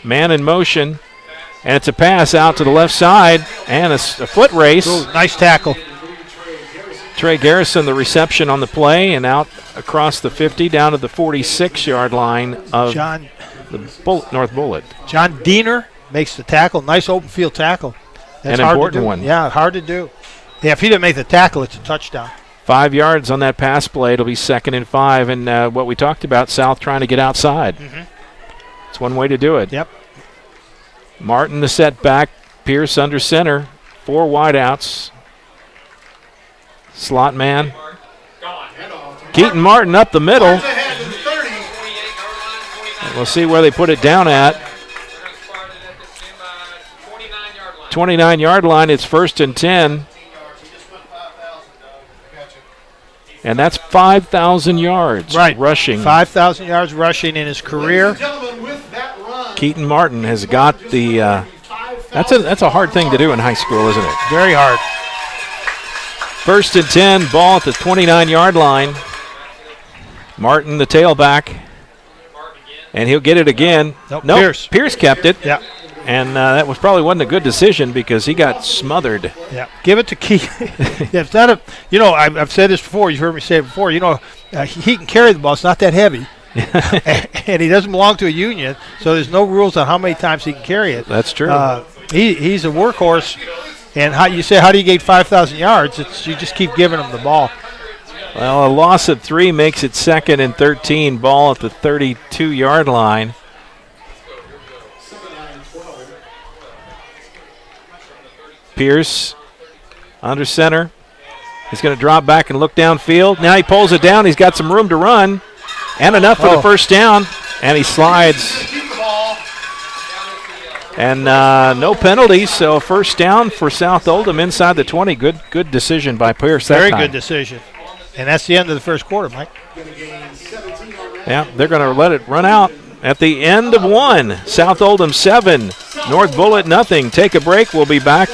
man in motion, and it's a pass out to the left side, and a foot race. Ooh, nice tackle. Trey Garrison, the reception on the play, and out across the 50 down to the 46-yard line of North Bullitt. John Diener makes the tackle. Nice open field tackle. That's an hard important to do. one. Yeah, hard to do. Yeah, if he didn't make the tackle, it's a touchdown. 5 yards on that pass play. It'll be 2nd and 5. And what we talked about, South trying to get outside. Mm-hmm. It's one way to do it. Yep. Martin the setback. Pierce under center. 4 wideouts. Slot man. Keaton Martin up the middle. We'll see where they put it down at. 29-yard line. It's 1st and 10. And that's 5,000 yards rushing. 5,000 yards rushing in his career. Keaton Martin has got the that's a hard thing to do in high school, isn't it? Very hard. 1st and 10, ball at the 29-yard line. Martin, the tailback. And he'll get it again. Nope, Pierce kept it. Yeah. And that wasn't a good decision because he got smothered. Yeah, give it to Keaton. It's not I've said this before. You've heard me say it before. He can carry the ball. It's not that heavy. And he doesn't belong to a union, so there's no rules on how many times he can carry it. That's true. He's a workhorse. And how do you get 5,000 yards? You just keep giving him the ball. Well, a loss of 3 makes it 2nd and 13. Ball at the 32-yard line. Pierce under center. He's going to drop back and look downfield. Now he pulls it down. He's got some room to run and enough for the first down. And he slides. And no penalties, so first down for South Oldham inside the 20. Good decision by Pierce that time. Very good decision. And that's the end of the first quarter, Mike. Yeah, they're going to let it run out at the end of 1. South Oldham 7, North Bullitt nothing. Take a break. We'll be back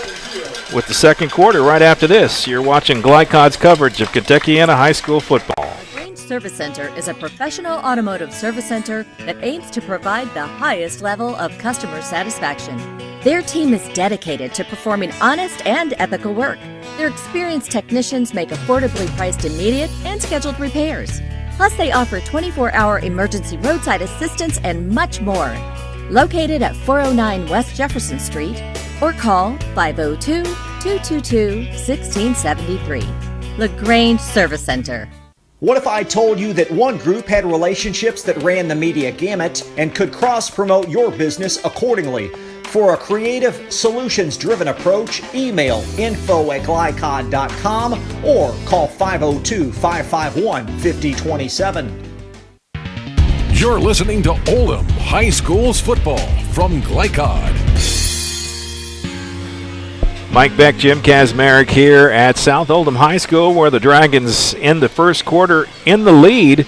with the second quarter right after this. You're watching Glycod's coverage of Kentuckiana high school football. Service Center is a professional automotive service center that aims to provide the highest level of customer satisfaction. Their team is dedicated to performing honest and ethical work. Their experienced technicians make affordably priced immediate and scheduled repairs. Plus, they offer 24-hour emergency roadside assistance and much more. Located at 409 West Jefferson Street or call 502-222-1673. LaGrange Service Center. What if I told you that one group had relationships that ran the media gamut and could cross-promote your business accordingly? For a creative, solutions-driven approach, email info@glycod.com or call 502-551-5027. You're listening to Oldham High School's football from Glycod. Mike Beck, Jim Kazmarek here at South Oldham High School, where the Dragons end the first quarter in the lead.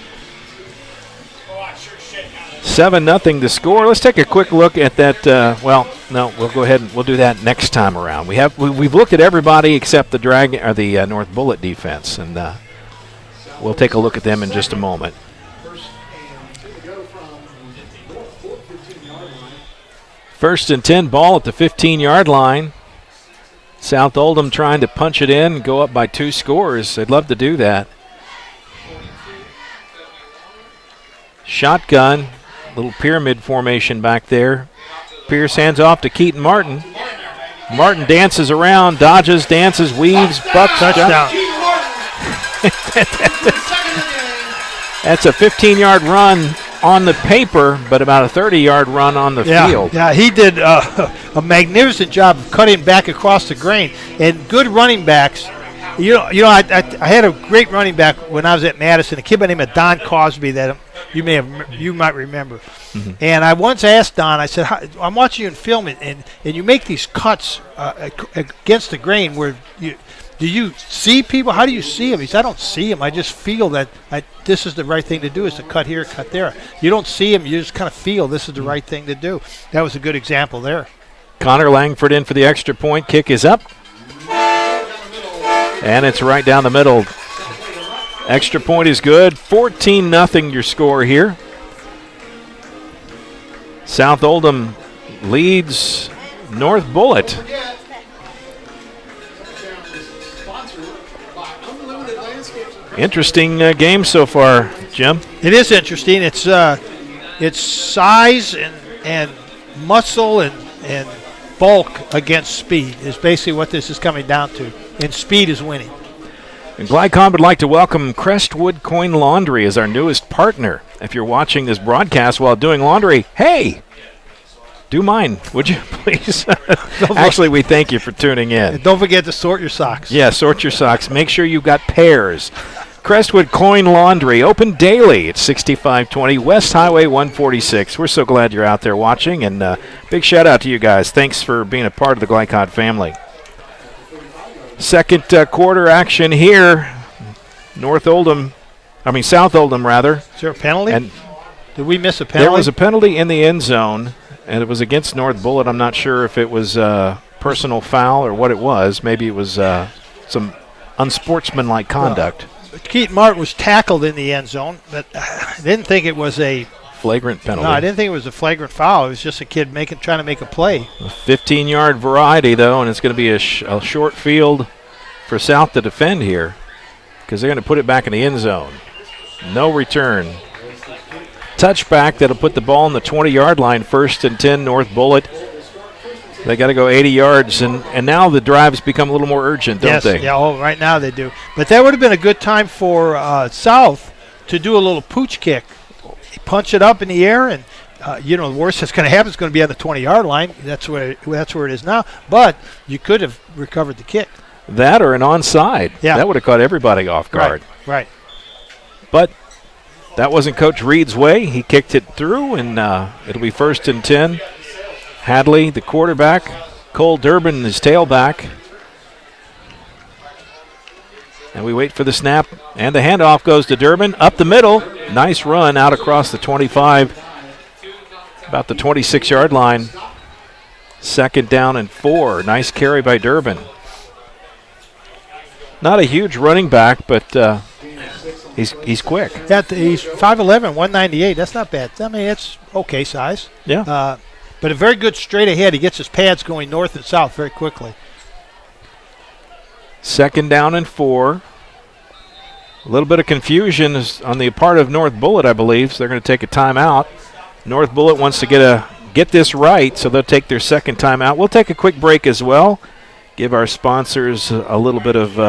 7-0 to score. Let's take a quick look at that. We'll go ahead and we'll do that next time around. We've looked at everybody except the the North Bullitt defense, and we'll take a look at them in just a moment. First and 10, ball at the 15-yard line. South Oldham trying to punch it in and go up by 2 scores. They'd love to do that. Shotgun, little pyramid formation back there. Pierce hands off to Keaton Martin. Martin dances around, dodges, dances, weaves, bucks. Touchdown. That's a 15-yard run on the paper, but about a 30-yard run on the field. Yeah, he did a magnificent job of cutting back across the grain. And good running backs. I had a great running back when I was at Madison, a kid by the name of Don Cosby that you might remember. Mm-hmm. And I once asked Don, I said, I'm watching you in film, and you make these cuts against the grain where do you see people? How do you see them? He said, I don't see them. I just feel that this is the right thing to do, is to cut here, cut there. You don't see them. You just kind of feel this is the right thing to do. That was a good example there. Connor Langford in for the extra point. Kick is up. And it's right down the middle. Extra point is good. 14-0 your score here. South Oldham leads North Bullitt. Interesting game so far, Jim. It is interesting. It's size and muscle and bulk against speed is basically what this is coming down to. And speed is winning. And Glycom would like to welcome Crestwood Coin Laundry as our newest partner. If you're watching this broadcast while doing laundry, hey, do mine, would you please? Actually, we thank you for tuning in. And don't forget to sort your socks. Yeah, sort your socks. Make sure you've got pairs. Crestwood Coin Laundry, open daily at 6520 West Highway 146. We're so glad you're out there watching, and big shout out to you guys. Thanks for being a part of the Glycod family. Second quarter action here. South Oldham rather. Is there a penalty? And did we miss a penalty? There was a penalty in the end zone, and it was against North Bullitt. I'm not sure if it was a personal foul or what it was. Maybe it was some unsportsmanlike conduct. Keaton Martin was tackled in the end zone, but I didn't think it was a flagrant penalty. No, I didn't think it was a flagrant foul. It was just a kid trying to make a play. A 15-yard variety, though, and it's going to be a short field for South to defend here because they're going to put it back in the end zone. No return. Touchback that'll put the ball on the 20-yard line, 1st and 10, North Bullitt. They got to go 80 yards, and now the drives become a little more urgent, don't they? Yeah, right now they do. But that would have been a good time for South to do a little pooch kick. Punch it up in the air, and the worst that's going to happen is going to be on the 20-yard line. That's where it is now. But you could have recovered the kick. That or an onside. Yeah. That would have caught everybody off guard. Right. But that wasn't Coach Reed's way. He kicked it through, and it'll be 1st and 10. Hadley, the quarterback. Cole Durbin, his tailback. And we wait for the snap, and the handoff goes to Durbin. Up the middle. Nice run out across the 25, about the 26-yard line. 2nd down and 4. Nice carry by Durbin. Not a huge running back, but he's quick. He's 5'11", 198. That's not bad. I mean, it's okay size. Yeah. But a very good straight ahead. He gets his pads going north and south very quickly. 2nd down and 4. A little bit of confusion is on the part of North Bullitt, I believe, so they're going to take a timeout. North Bullitt wants to get this right, so they'll take their 2nd timeout. We'll take a quick break as well. Give our sponsors a little bit of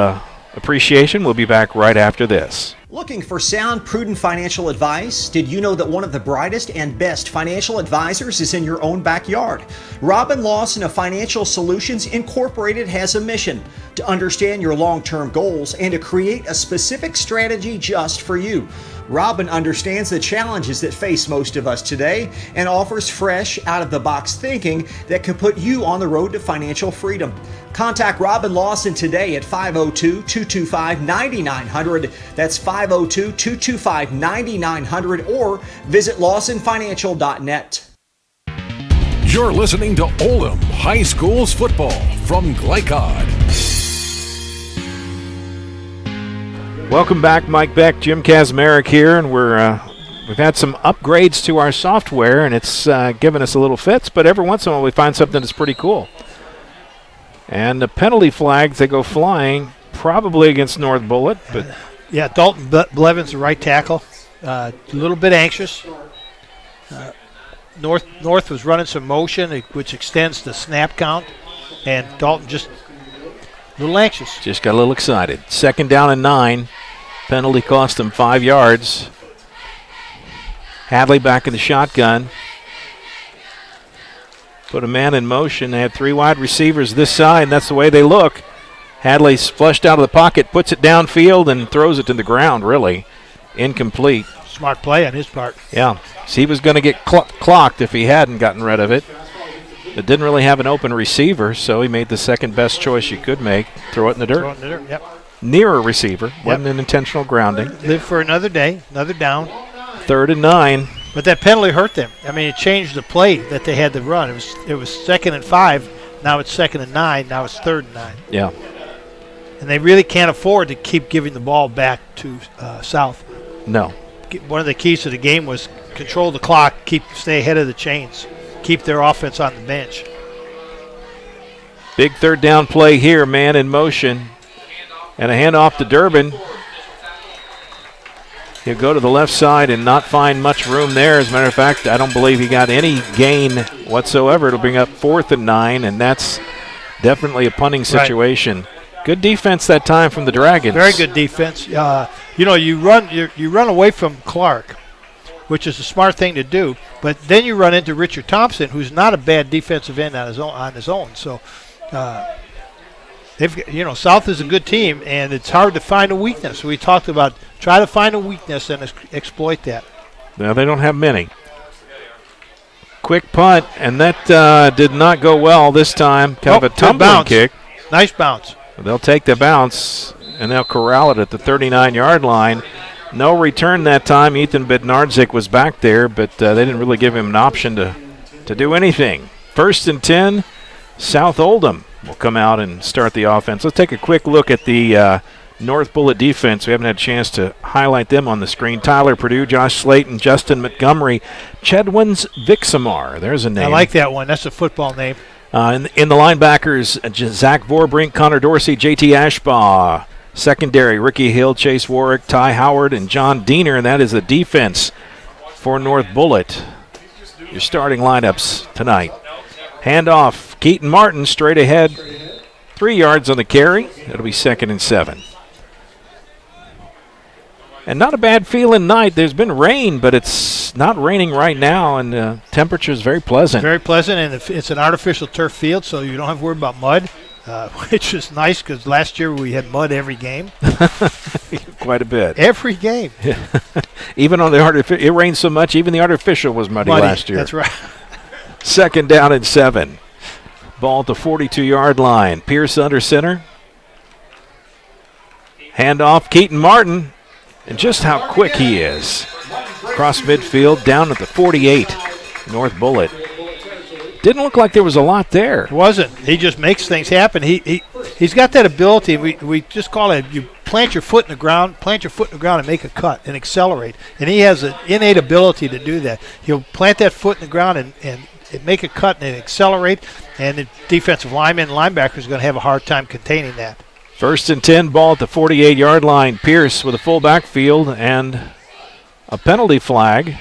appreciation. We'll be back right after this. Looking for sound, prudent financial advice? Did you know that one of the brightest and best financial advisors is in your own backyard? Robin Lawson of Financial Solutions Incorporated has a mission to understand your long-term goals and to create a specific strategy just for you. Robin understands the challenges that face most of us today and offers fresh, out-of-the-box thinking that can put you on the road to financial freedom. Contact Robin Lawson today at 502-225-9900. That's 502-225-9900 or visit lawsonfinancial.net. You're listening to Oldham High School's football from Glycod. Welcome back, Mike Beck, Jim Kazmarek here, and we've had some upgrades to our software, and it's given us a little fits, but every once in a while we find something that's pretty cool. And the penalty flags, they go flying, probably against North Bullitt. But yeah, Dalton Blevins, the right tackle, a little bit anxious. North was running some motion, which extends the snap count, and Dalton just a little anxious. Just got a little excited. 2nd down and 9. Penalty cost them 5 yards. Hadley back in the shotgun. Put a man in motion. They have 3 wide receivers this side, and that's the way they look. Hadley's flushed out of the pocket, puts it downfield, and throws it to the ground, really. Incomplete. Smart play on his part. Yeah. So he was going to get clocked if he hadn't gotten rid of it. But didn't really have an open receiver, so he made the second best choice you could make. Throw it in the dirt. Throw it in the dirt, yep. Near a receiver. Yep. Wasn't an intentional grounding. Live for another day, another down. 3rd and 9. But that penalty hurt them. I mean, it changed the play that they had to run. It was 2nd and 5. Now it's 2nd and 9. Now it's 3rd and 9. Yeah. And they really can't afford to keep giving the ball back to South. No. One of the keys to the game was control the clock, stay ahead of the chains, keep their offense on the bench. Big 3rd down play here, man in motion. And a handoff to Durbin. He'll go to the left side and not find much room there. As a matter of fact, I don't believe he got any gain whatsoever. It'll bring up 4th and 9, and that's definitely a punting situation. Right. Good defense that time from the Dragons. Very good defense. You run away from Clark, which is a smart thing to do, but then you run into Richard Thompson, who's not a bad defensive end on his own. So, South is a good team, and it's hard to find a weakness. We talked about try to find a weakness and exploit that. Now they don't have many. Quick punt, and that did not go well this time. Kind of a tumbling kick. Nice bounce. They'll take the bounce, and they'll corral it at the 39-yard line. No return that time. Ethan Bednarczyk was back there, but they didn't really give him an option to do anything. 1st and 10, South Oldham will come out and start the offense. Let's take a quick look at the North Bullitt defense. We haven't had a chance to highlight them on the screen. Tyler Purdue, Josh Slayton, Justin Montgomery, Chedwins Vixamar. There's a name. I like that one. That's a football name. In the linebackers, Zach Vorbrink, Connor Dorsey, JT Ashbaugh. Secondary, Ricky Hill, Chase Warwick, Ty Howard, and John Diener. And that is the defense for North Bullitt. Your starting lineups tonight. Handoff, Keaton Martin straight ahead. 3 yards on the carry. It'll be 2nd and 7. And not a bad feeling night. There's been rain, but it's not raining right now, and the temperature is very pleasant. Very pleasant, and it's an artificial turf field, so you don't have to worry about mud, which is nice because last year we had mud every game. Quite a bit. Every game. Even on the artificial, it rained so much, even the artificial was muddy last year. That's right. 2nd down and 7. Ball at the 42-yard line. Pierce under center. Handoff, Keaton Martin. And just how quick he is. Across midfield, down at the 48. North Bullitt. Didn't look like there was a lot there. It wasn't. He just makes things happen. He's got that ability. We just call it, you plant your foot in the ground and make a cut and accelerate. And he has an innate ability to do that. He'll plant that foot in the ground and make a cut and accelerate, and the defensive lineman and linebacker is going to have a hard time containing that. 1st and 10, ball at the 48-yard line. Pierce with a full backfield and a penalty flag.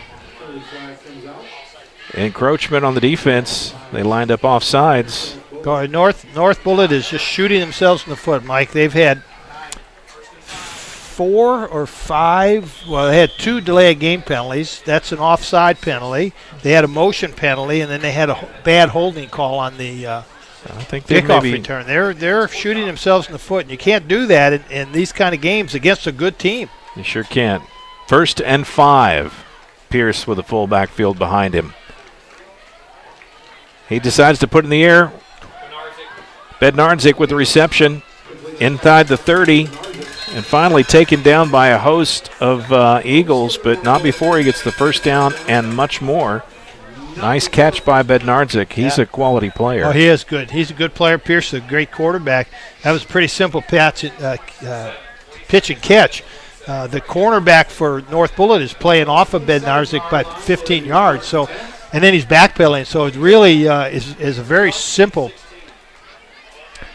Encroachment on the defense. They lined up off sides. North Bullitt is just shooting themselves in the foot, Mike. They've had 4 or 5. Well, they had 2 delay of game penalties. That's an offside penalty. They had a motion penalty, and then they had a bad holding call on the I think kickoff return. They're shooting themselves in the foot, and you can't do that in these kind of games against a good team. You sure can't. 1st and 5. Pierce with a full backfield behind him. He decides to put in the air. Bednarczyk with the reception inside the 30, and finally taken down by a host of Eagles, but not before he gets the 1st down and much more. Nice catch by Bednarczyk. He's a quality player. Oh, he is good. He's a good player. Pierce is a great quarterback. That was a pretty simple pitch and catch. The cornerback for North Bullitt is playing off of Bednarczyk by 15 yards. So, and then he's backpedaling. So it really is a very simple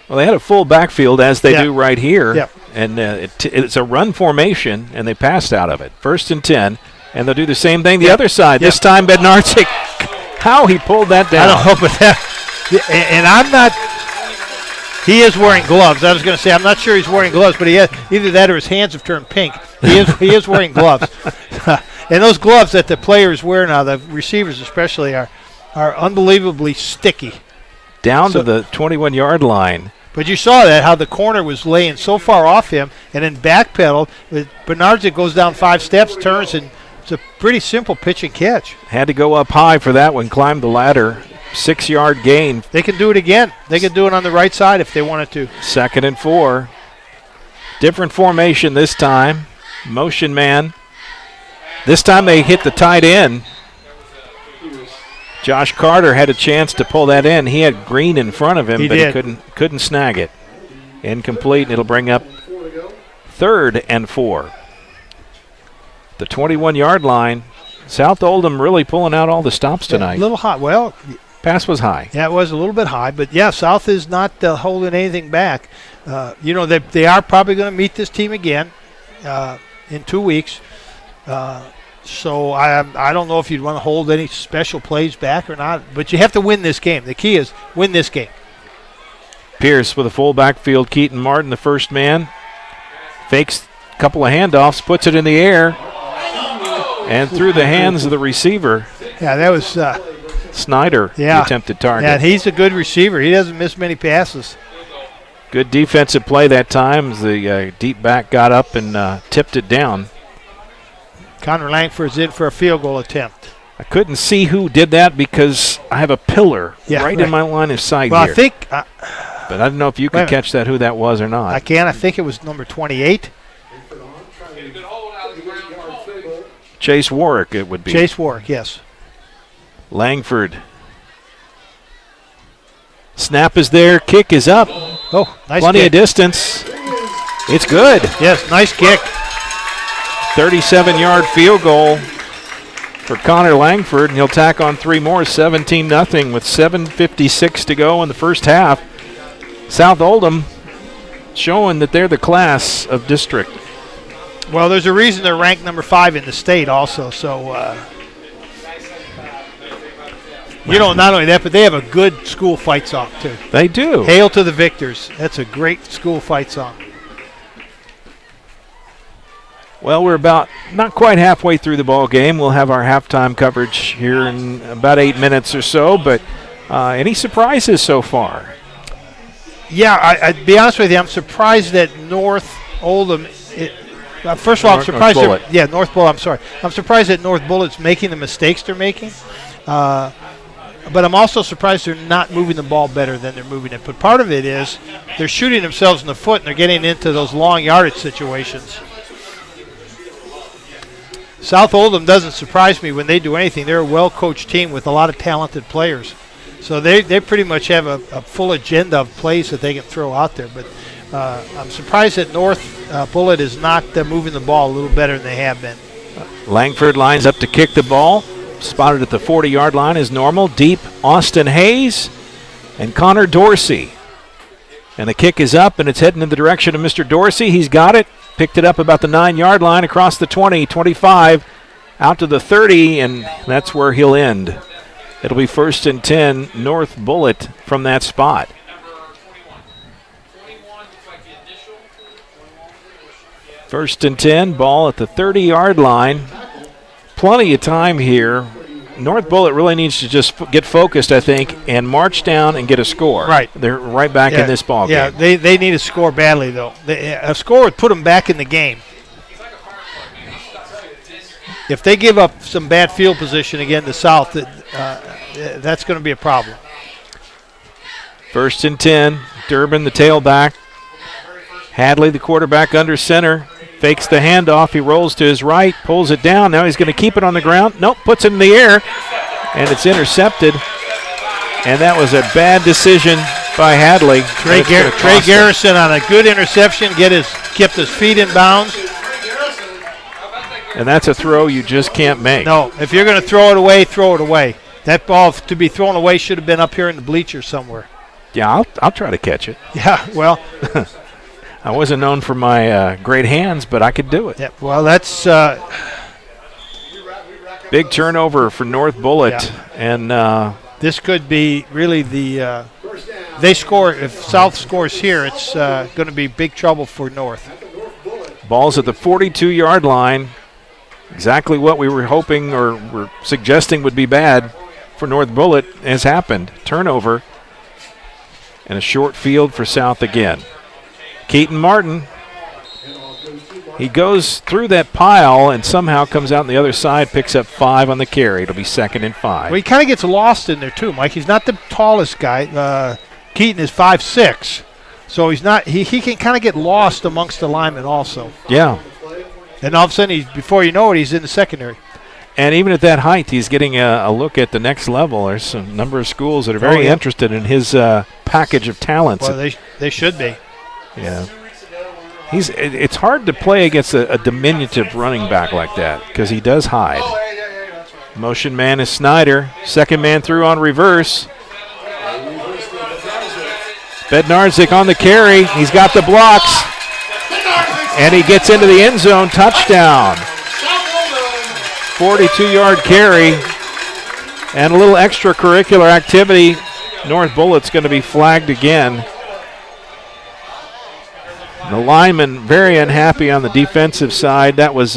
Well, they had a full backfield, as they Yeah. do right here. Yeah. And it's a run formation, and they passed out of it. 1st and 10, and they'll do the same thing the other side. This time, Bednarczyk, how he pulled that down. I don't know, but and I'm not. He is wearing gloves. I was going to say I'm not sure he's wearing gloves, but either that or his hands have turned pink. He is wearing gloves, and those gloves that the players wear now, the receivers especially, are unbelievably sticky. Down to the 21-yard line. But you saw that, how the corner was laying so far off him, and then backpedaled. Bednarczyk goes down 5 steps, turns, and it's a pretty simple pitch and catch. Had to go up high for that one, climbed the ladder. 6-yard gain. They can do it again. They can do it on the right side if they wanted to. 2nd and 4. Different formation this time. Motion man. This time they hit the tight end. Josh Carter had a chance to pull that in. He had Green in front of him, but he couldn't snag it. Incomplete, and it'll bring up 3rd and 4. The 21-yard line. South Oldham really pulling out all the stops tonight. A little hot. Well, pass was high. Yeah, it was a little bit high, but South is not holding anything back. They are probably going to meet this team again in 2 weeks. So I don't know if you'd want to hold any special plays back or not, but you have to win this game. The key is win this game. Pierce with a full backfield. Keaton Martin, the first man. Fakes a couple of handoffs, puts it in the air, and through the hands of the receiver. Yeah, that was Snyder, the attempted target. Yeah, and he's a good receiver. He doesn't miss many passes. Good defensive play that time as the deep back got up and tipped it down. Connor Langford's in for a field goal attempt. I couldn't see who did that because I have a pillar right in my line of sight here. Well, I think. But I don't know if you could catch that, who that was or not. I can. I think it was number 28. Chase Warwick, it would be. Chase Warwick, yes. Langford. Snap is there. Kick is up. Oh, nice Plenty kick. of distance. It's good. Yes, nice kick. 37-yard field goal for Connor Langford, and he'll tack on 3 more, 17-0 with 7:56 to go in the first half. South Oldham showing that they're the class of district. Well, there's a reason they're ranked number 5 in the state also. So, not only that, but they have a good school fight song, too. They do. Hail to the victors. That's a great school fight song. Well, we're about not quite halfway through the ball game. We'll have our halftime coverage here in about 8 minutes or so, but any surprises so far? Yeah, I'd be honest with you, I'm surprised that North Oldham first of all, I'm surprised. North Bullitt. I'm sorry. I'm surprised that North Bullitt's making the mistakes they're making. But I'm also surprised they're not moving the ball better than they're moving it. But part of it is they're shooting themselves in the foot and they're getting into those long yardage situations. South Oldham doesn't surprise me when they do anything. They're a well-coached team with a lot of talented players. So they pretty much have a full agenda of plays that they can throw out there. But I'm surprised that North Bullitt is not moving the ball a little better than they have been. Langford lines up to kick the ball. Spotted at the 40-yard line is normal. Deep, Austin Hayes and Connor Dorsey. And the kick is up, and it's heading in the direction of Mr. Dorsey. He's got it. Picked it up about the 9-yard line, across the 20, 25, out to the 30, and that's where he'll end. It'll be 1st and 10, North Bullitt from that spot. First and 10, ball at the 30-yard line. Plenty of time here. North Bullitt really needs to just get focused, I think, and march down and get a score. Right. They're right back in this ball game. Yeah, they need a score badly, though. A score would put them back in the game. If they give up some bad field position again to South, that's going to be a problem. 1st and 10, Durbin, the tailback. Hadley, the quarterback, under center. Fakes the handoff. He rolls to his right, pulls it down. Now he's going to keep it on the ground. Nope, puts it in the air, and it's intercepted. And that was a bad decision by Hadley. Trey Garrison on a good interception, kept his feet in bounds. And that's a throw you just can't make. No, if you're going to throw it away, throw it away. That ball to be thrown away should have been up here in the bleachers somewhere. Yeah, I'll try to catch it. Yeah, well. I wasn't known for my great hands, but I could do it. Yeah, well, that's big turnover for North Bullitt, and this could be really the they score. If South scores here, it's going to be big trouble for North. Ball's at the 42-yard line. Exactly what we were hoping or were suggesting would be bad for North Bullitt has happened. Turnover and a short field for South again. Keaton Martin, he goes through that pile and somehow comes out on the other side, picks up 5 on the carry. It'll be 2nd and 5. Well, he kind of gets lost in there too, Mike. He's not the tallest guy. Keaton is 5'6", so he's not. He can kind of get lost amongst the linemen also. Yeah. And all of a sudden, before you know it, he's in the secondary. And even at that height, he's getting a look at the next level. There's a number of schools that are very interested in his package of talents. Well, they should be. Yeah. It's hard to play against a diminutive running back like that because he does hide. Motion man is Snyder. Second man through on reverse. Bednarczyk on the carry. He's got the blocks. And he gets into the end zone. Touchdown. 42-yard carry. And a little extracurricular activity. North Bullitt's going to be flagged again. The lineman very unhappy on the defensive side. That was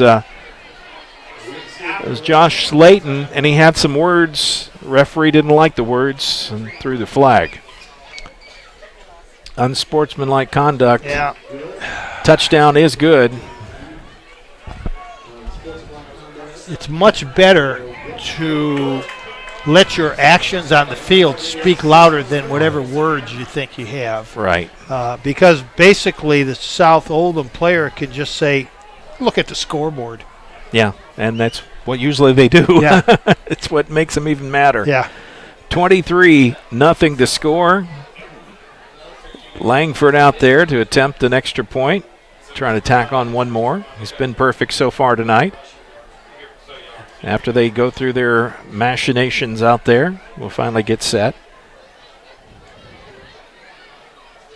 Josh Slayton, and he had some words. Referee didn't like the words and threw the flag. Unsportsmanlike conduct. Yeah. Touchdown is good. It's much better to let your actions on the field speak louder than whatever words you think you have. Right. Because basically the South Oldham player can just say, look at the scoreboard. Yeah, and that's what usually they do. Yeah. It's what makes them even matter. Yeah. 23-0 to score. Langford out there to attempt an extra point, trying to tack on one more. He's been perfect so far tonight. After they go through their machinations out there, we'll finally get set.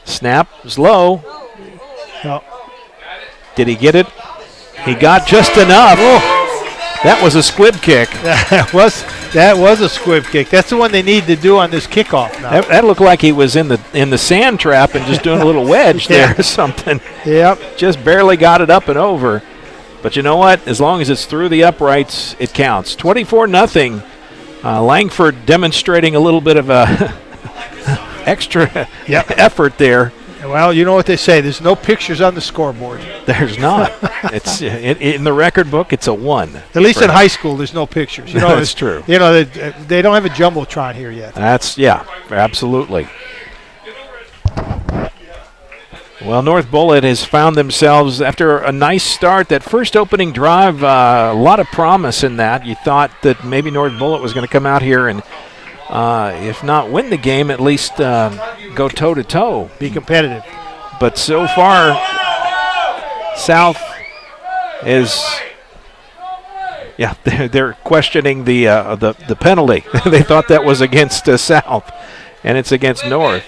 Snap is low. No. Did he get it? He got just enough. That was a squib kick. That was a squib kick. That's the one they need to do on this kickoff now. That looked like he was in the sand trap and just doing a little wedge there or something. Yep. Just barely got it up and over. But you know what? As long as it's through the uprights, it counts. 24-0. Langford demonstrating a little bit of a extra effort there. Well, you know what they say. There's no pictures on the scoreboard. There's not. It's in the record book. It's a 1. At least in high school, there's no pictures. You know, that's true. You know, they don't have a jumbotron here yet. Absolutely. Well, North Bullitt has found themselves, after a nice start, that first opening drive, a lot of promise in that. You thought that maybe North Bullitt was going to come out here and, if not win the game, at least go toe-to-toe. Be competitive. But so far, South is, they're questioning the penalty. They thought that was against South, and it's against North.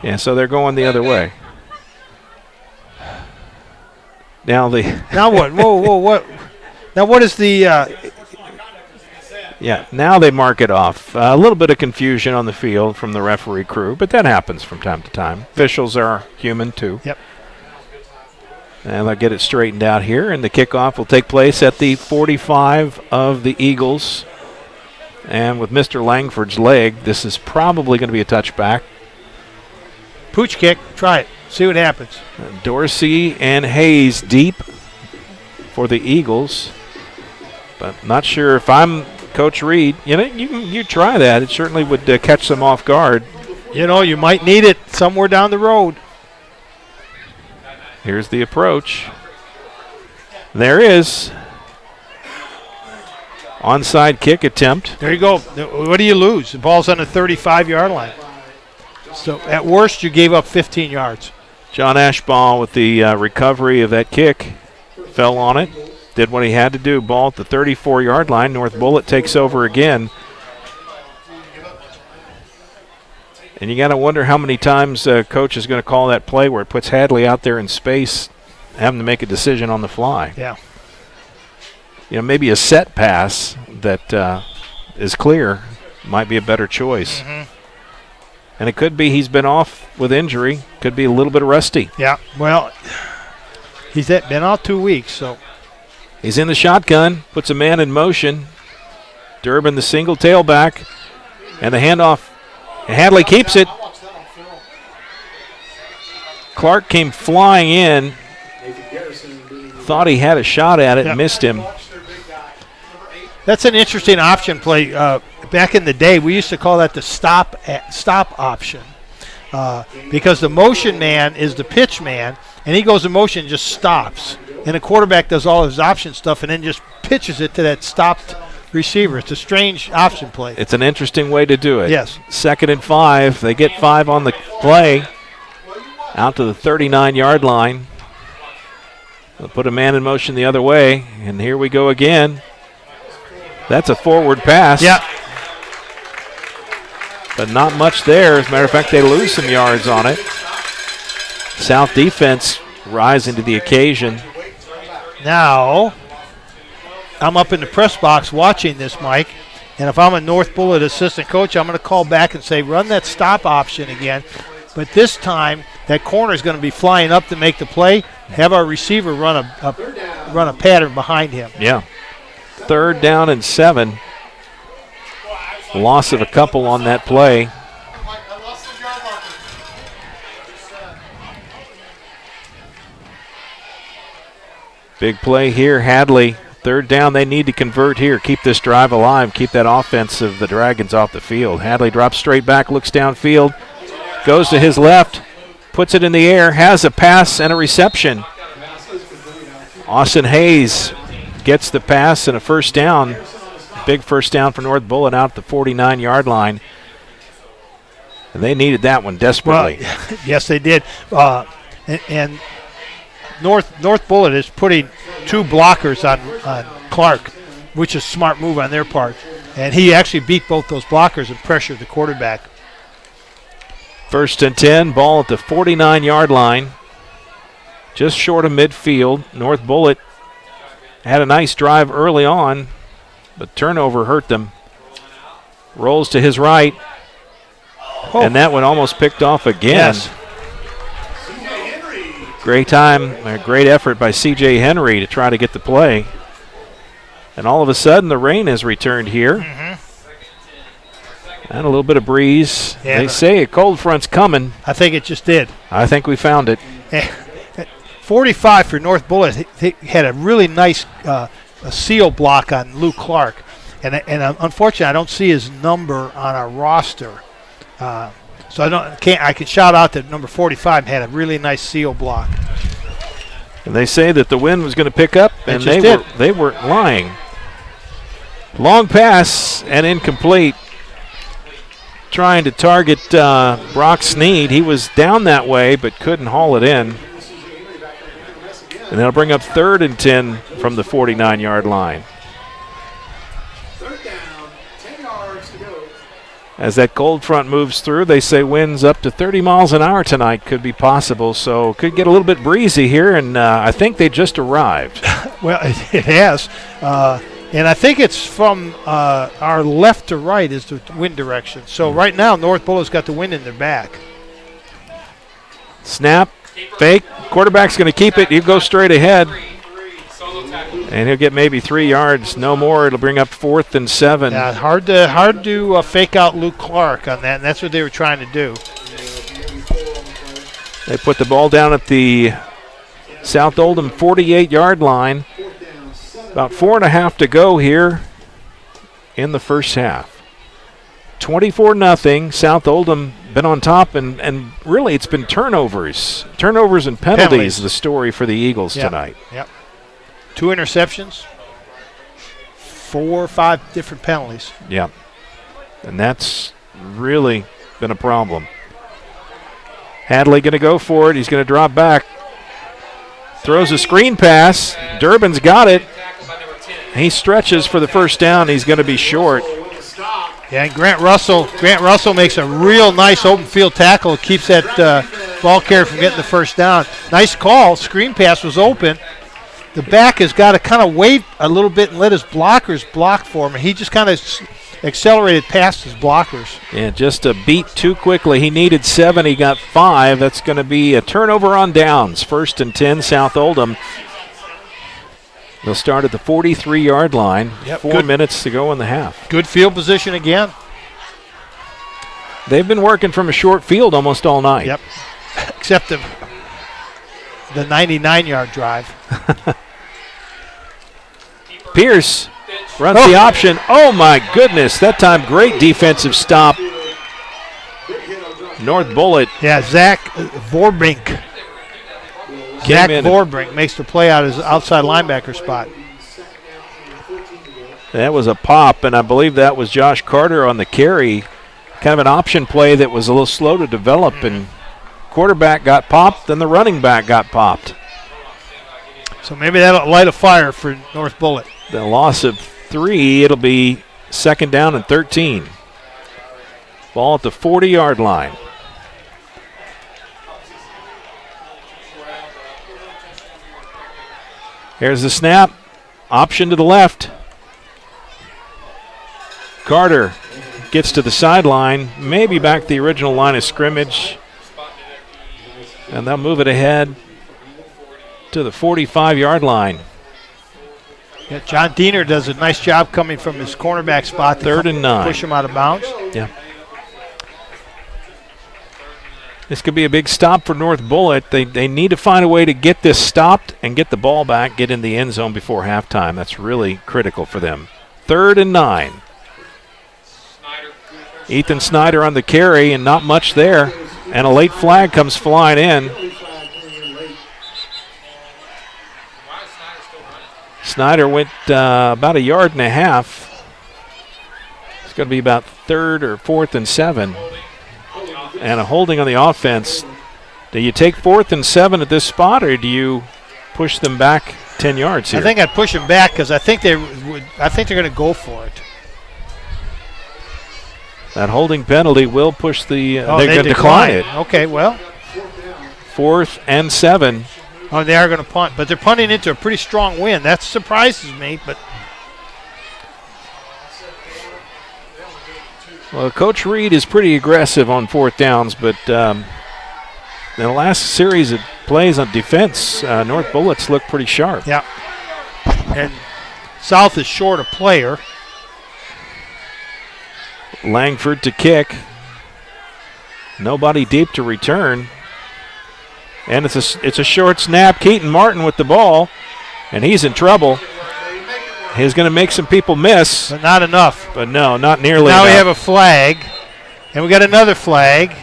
Yeah, so they're going the other way. Now what? Whoa! What? Now what is the? Now they mark it off. A little bit of confusion on the field from the referee crew, but that happens from time to time. Officials are human too. Yep. And they'll get it straightened out here, and the kickoff will take place at the 45 of the Eagles. And with Mr. Langford's leg, this is probably going to be a touchback. Pooch kick. Try it. See what happens. Dorsey and Hayes deep for the Eagles. But not sure if I'm Coach Reed. You know, you try that. It certainly would catch them off guard. You know, you might need it somewhere down the road. Here's the approach. There is. Onside kick attempt. There you go. What do you lose? The ball's on the 35-yard line. So at worst, you gave up 15 yards. John Ashball with the recovery of that kick. Fell on it. Did what he had to do. Ball at the 34-yard line. North Bullitt takes over again. And you got to wonder how many times coach is going to call that play where it puts Hadley out there in space, having to make a decision on the fly. Yeah. Maybe a set pass that is clear might be a better choice. Mm-hmm. And it could be he's been off with injury. Could be a little bit rusty. Yeah, well, he's been out 2 weeks, so. He's in the shotgun, puts a man in motion. Durbin, the single tailback, and the handoff. Hadley keeps it. Clark came flying in. Thought he had a shot at it, missed him. That's an interesting option play. Back in the day, we used to call that the stop option because the motion man is the pitch man, and he goes in motion and just stops. And the quarterback does all his option stuff and then just pitches it to that stopped receiver. It's a strange option play. It's an interesting way to do it. Yes. 2nd and 5. They get 5 on the play. Out to the 39-yard line. They'll put a man in motion the other way, and here we go again. That's a forward pass. Yeah. But not much there. As a matter of fact, they lose some yards on it. South defense rising to the occasion. Now, I'm up in the press box watching this, Mike, and if I'm a North Bullitt assistant coach, I'm going to call back and say, run that stop option again. But this time, that corner is going to be flying up to make the play. Have our receiver run a pattern behind him. Yeah. 3rd down and 7. Loss of a couple on that play. Big play here, Hadley. 3rd down, they need to convert here. Keep this drive alive. Keep that offense of the Dragons off the field. Hadley drops straight back, looks downfield. Goes to his left, puts it in the air, has a pass and a reception. Austin Hayes gets the pass and a first down. Big first down for North Bullitt out at the 49-yard line. And they needed that one desperately. Well, yes, they did. And North Bullitt is putting 2 blockers on Clark, which is a smart move on their part. And he actually beat both those blockers and pressured the quarterback. 1st and 10, ball at the 49-yard line. Just short of midfield. North Bullitt had a nice drive early on, but turnover hurt them. Rolls to his right, and that one almost picked off again. Yes. Great time, a great effort by C.J. Henry to try to get the play. And all of a sudden, the rain has returned here. Mm-hmm. And a little bit of breeze. Yeah, they say a cold front's coming. I think it just did. I think we found it. 45 for North Bullitt. He had a really nice a seal block on Luke Clark. And unfortunately, I don't see his number on our roster. So I can shout out that number 45 had a really nice seal block. And they say that the wind was going to pick up, and they weren't lying. Long pass and incomplete. Trying to target Brock Sneed. He was down that way but couldn't haul it in. And they'll bring up 3rd and 10 from the 49-yard line. 3rd down, 10 yards to go. As that cold front moves through, they say winds up to 30 miles an hour tonight could be possible. So could get a little bit breezy here, and I think they just arrived. Well, it has. And I think it's from our left to right is the wind direction. So right now, North Bullitt's got the wind in their back. Snap, fake. Quarterback's going to keep it. You go straight ahead. And he'll get maybe 3 yards, no more. It'll bring up 4th and 7. Yeah, hard to fake out Luke Clark on that, and that's what they were trying to do. They put the ball down at the South Oldham 48-yard line. About 4.5 to go here in the first half. 24-0. South Oldham been on top, and really it's been turnovers. Turnovers and penalties, the story for the Eagles tonight. Yep. 2 interceptions, 4 or 5 different penalties. Yeah. And that's really been a problem. Hadley going to go for it. He's going to drop back. Throws a screen pass. Durbin's got it. He stretches for the first down. He's going to be short. Yeah, and Grant Russell makes a real nice open field tackle. Keeps that ball carrier from getting the first down. Nice call. Screen pass was open. The back has got to kind of wait a little bit and let his blockers block for him. And he just kind of accelerated past his blockers. Yeah, just a beat too quickly. He needed 7. He got 5. That's going to be a turnover on downs. 1st and 10, South Oldham. They'll start at the 43-yard line. Yep, 4 minutes to go in the half. Good field position again. They've been working from a short field almost all night. Yep, except the 99-yard drive. Pierce runs the option. Oh, my goodness. That time, great defensive stop. North Bullitt. Yeah, Zach Vorbrink. Zach Vorbrink makes the play out of his outside linebacker spot. That was a pop, and I believe that was Josh Carter on the carry. Kind of an option play that was a little slow to develop, and quarterback got popped, then the running back got popped. So maybe that'll light a fire for North Bullitt. The loss of 3, it'll be 2nd down and 13. Ball at the 40-yard line. Here's the snap. Option to the left. Carter gets to the sideline, maybe back to the original line of scrimmage. And they'll move it ahead to the 45-yard line. Yeah, John Diener does a nice job coming from his cornerback spot. 3rd and 9. Push him out of bounds. Yeah. This could be a big stop for North Bullitt. They need to find a way to get this stopped and get the ball back, get in the end zone before halftime. That's really critical for them. 3rd and 9. Ethan Snyder on the carry, and not much there. And a late flag comes flying in. Snyder went about 1.5 yards. It's going to be about 3rd or 4th and 7. And a holding on the offense. Do you take 4th and 7 at this spot, or do you push them back 10 yards here? I think I'd push them back because I think they're going to go for it. That holding penalty will push the. They're going to decline it. Okay, well. 4th and 7. Oh, they are going to punt, but they're punting into a pretty strong wind. That surprises me, but. Well, Coach Reed is pretty aggressive on 4th downs, but in the last series of plays on defense, North Bullets look pretty sharp. Yeah. And South is short a player. Langford to kick. Nobody deep to return. And it's a short snap. Keaton Martin with the ball, and he's in trouble. He's going to make some people miss. But not enough. But no, not nearly now enough. We have a flag, and we got another flag.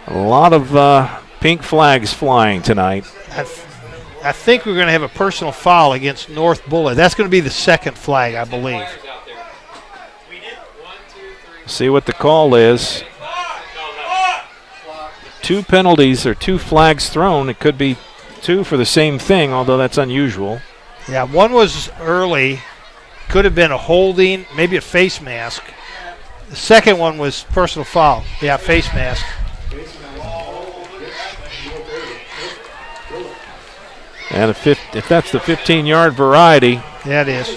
A lot of pink flags flying tonight. I think we're going to have a personal foul against North Bullitt. That's going to be the 2nd flag, I believe. See what the call is. 2 penalties or 2 flags thrown. It could be 2 for the same thing, although that's unusual. Yeah, one was early. Could have been a holding, maybe a face mask. The second one was personal foul. Yeah, face mask. And if that's the 15-yard variety. Yeah, it is.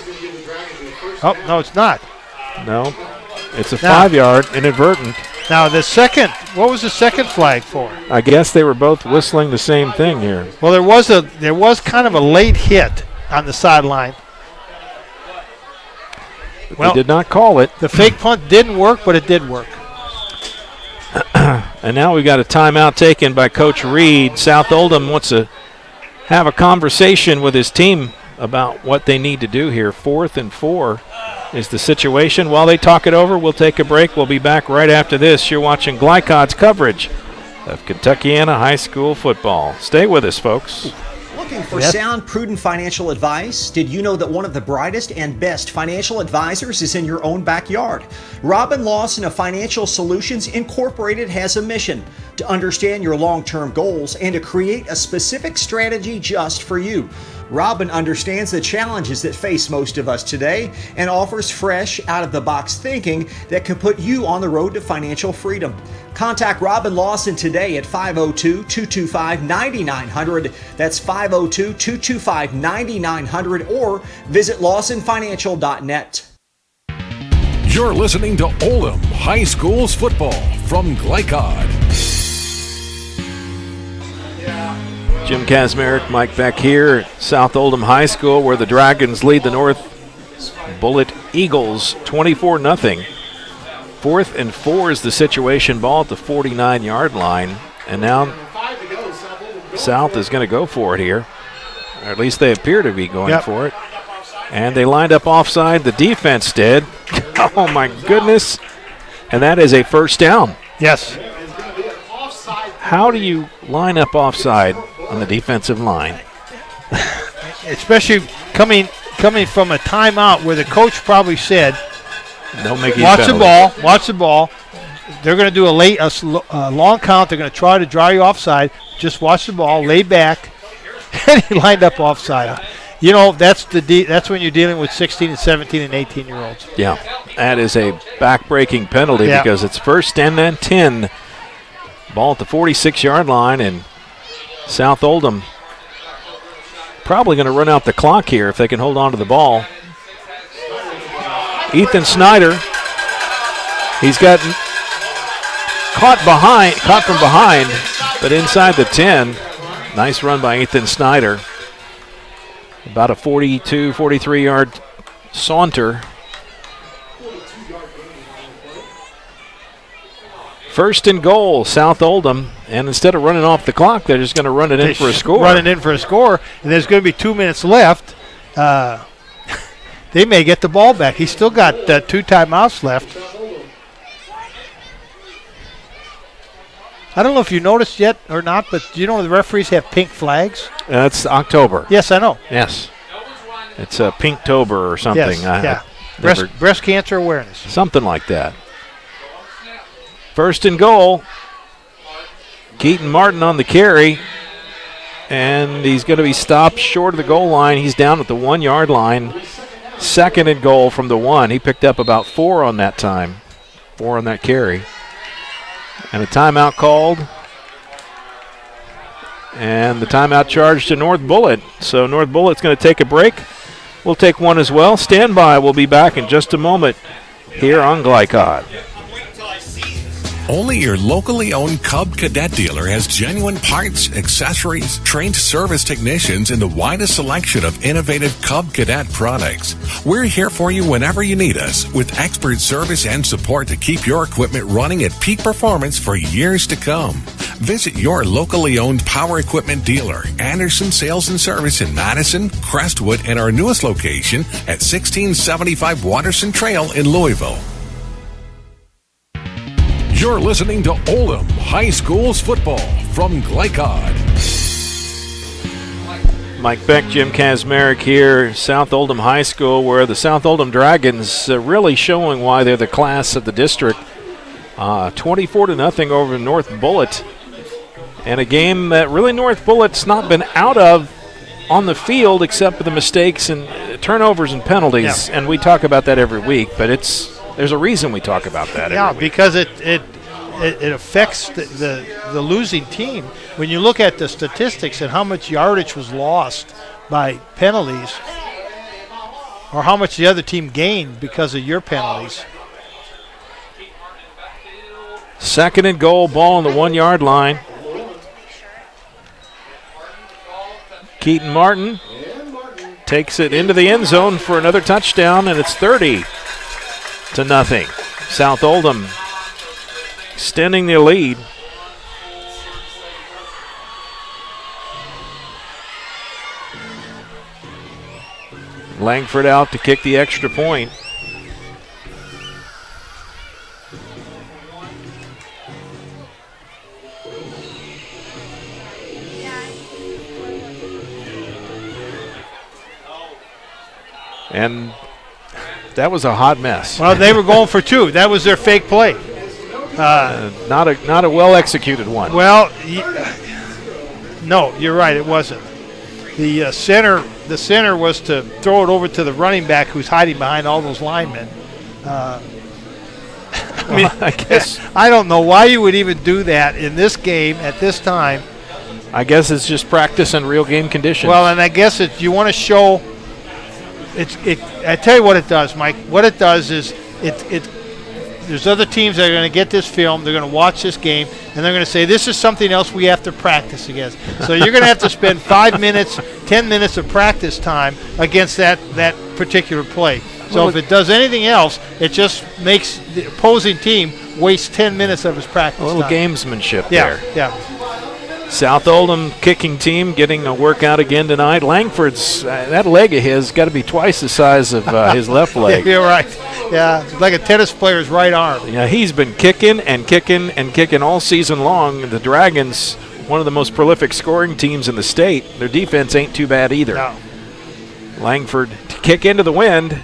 Oh, no, it's not. No, it's a 5-yard inadvertent. Now, what was the second flag for? I guess they were both whistling the same thing here. Well, there was kind of a late hit on the sideline. Well, they did not call it. The fake punt didn't work, but it did work. And now we've got a timeout taken by Coach Reed. South Oldham wants to have a conversation with his team about what they need to do here. 4th and 4 is the situation. While they talk it over, we'll take a break. We'll be back right after this. You're watching Glycod's coverage of Kentuckiana High School football. Stay with us, folks. Looking for sound, prudent financial advice? Did you know that one of the brightest and best financial advisors is in your own backyard? Robin Lawson of Financial Solutions Incorporated has a mission to understand your long-term goals and to create a specific strategy just for you. Robin understands the challenges that face most of us today and offers fresh, out-of-the-box thinking that can put you on the road to financial freedom. Contact Robin Lawson today at 502-225-9900. That's 502-225-9900, or visit lawsonfinancial.net. You're listening to Oldham High School's football from Glycod. Jim Kazmarek, Mike Beck here at South Oldham High School, where the Dragons lead the North Bullitt Eagles 24-0. 4th and 4 is the situation, ball at the 49-yard line. And now South is going to go for it here. Or at least they appear to be going for it. And they lined up offside. The defense did. Oh, my goodness. And that is a first down. Yes. How do you line up offside on the defensive line? Especially coming from a timeout where the coach probably said, "Don't make watch the ball. They're going to do a long count. They're going to try to draw you offside. Just watch the ball, lay back." And he lined up offside. You know, that's when you're dealing with 16 and 17 and 18-year-olds. Yeah, that is a back-breaking penalty because it's first and then 10. Ball at the 46-yard line, and South Oldham probably going to run out the clock here if they can hold on to the ball. Ethan Snyder, he's gotten caught from behind, but inside the 10. Nice run by Ethan Snyder. About a 42, 43-yard saunter. First and goal, South Oldham, and instead of running off the clock, they're just going to run it in for a score. Run it in for a score, and there's going to be 2 minutes left. They may get the ball back. He's still got 2 timeouts left. I don't know if you noticed yet or not, but do you know the referees have pink flags? That's October. Yes, I know. Yes. It's a Pinktober or something. Yes, breast cancer awareness. Something like that. First and goal. Keaton Martin on the carry. And he's going to be stopped short of the goal line. He's down at the 1-yard line. Second and goal from the 1. He picked up about 4 on that time. 4 on that carry. And a timeout called. And the timeout charged to North Bullitt. So North Bullitt's going to take a break. We'll take one as well. Stand by. We'll be back in just a moment here on Glycod. Only your locally owned Cub Cadet dealer has genuine parts, accessories, trained service technicians, and the widest selection of innovative Cub Cadet products. We're here for you whenever you need us, with expert service and support to keep your equipment running at peak performance for years to come. Visit your locally owned power equipment dealer, Anderson Sales and Service in Madison, Crestwood, and our newest location at 1675 Watterson Trail in Louisville. You're listening to Oldham High School's football from Glycod. Mike Beck, Jim Kazmarek here, South Oldham High School, where the South Oldham Dragons really showing why they're the class of the district. 24-0 over North Bullitt. And a game that really North Bullitt's not been out of on the field except for the mistakes and turnovers and penalties. Yeah. And we talk about that every week, but there's a reason we talk about that every week. Because it affects the losing team. When you look at the statistics and how much yardage was lost by penalties, or how much the other team gained because of your penalties. Second and goal, ball on the 1-yard line. Keaton Martin takes it into the end zone for another touchdown, and it's 30-0. South Oldham extending their lead. Langford out to kick the extra point. And that was a hot mess. Well, they were going for 2. That was their fake play. Not a well-executed one. Well, no, you're right. It wasn't. The center was to throw it over to the running back who's hiding behind all those linemen. I mean, I guess I don't know why you would even do that in this game at this time. I guess it's just practice in real game conditions. Well, and I guess you want to show. I tell you what it does, Mike. What it does is there's other teams that are going to get this film. They're going to watch this game, and they're going to say, this is something else we have to practice against. So you're going to have to spend 5 minutes, 10 minutes of practice time against that particular play. So if it does anything else, it just makes the opposing team waste 10 minutes of his practice a little time. gamesmanship there. Yeah. South Oldham kicking team getting a workout again tonight. Langford's, that leg of his got to be twice the size of his left leg. You're right. Yeah, it's like a tennis player's right arm. Yeah, he's been kicking and kicking and kicking all season long. The Dragons, one of the most prolific scoring teams in the state. Their defense ain't too bad either. No. Langford to kick into the wind.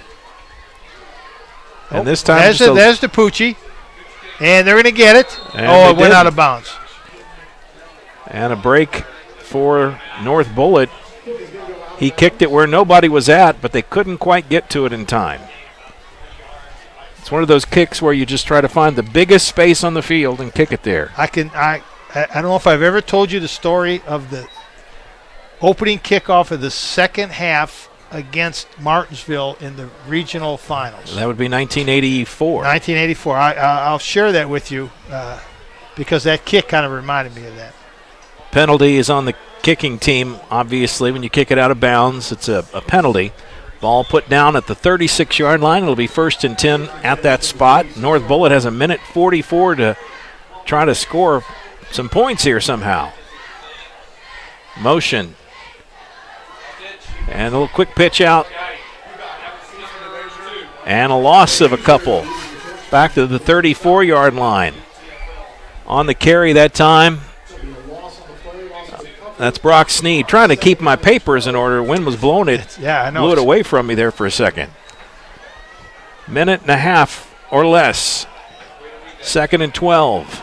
And this time there's the Poochie. And they're going to get it. It went out of bounds. And a break for North Bullitt. He kicked it where nobody was at, but they couldn't quite get to it in time. It's one of those kicks where you just try to find the biggest space on the field and kick it there. I don't know if I've ever told you the story of the opening kickoff of the second half against Martinsville in the regional finals. That would be 1984. 1984. I'll share that with you because that kick kind of reminded me of that. Penalty is on the kicking team, obviously. When you kick it out of bounds, it's a penalty. Ball put down at the 36-yard line. It'll be 1st and 10 at that spot. North Bullitt has a minute 44 to try to score some points here somehow. Motion. And a little quick pitch out. And a loss of a couple. Back to the 34-yard line. On the carry that time. That's Brock Sneed. Trying to keep my papers in order. Wind was blowing it. Yeah, I know. Blew it away from me there for a second. Minute and a half or less. 2nd and 12.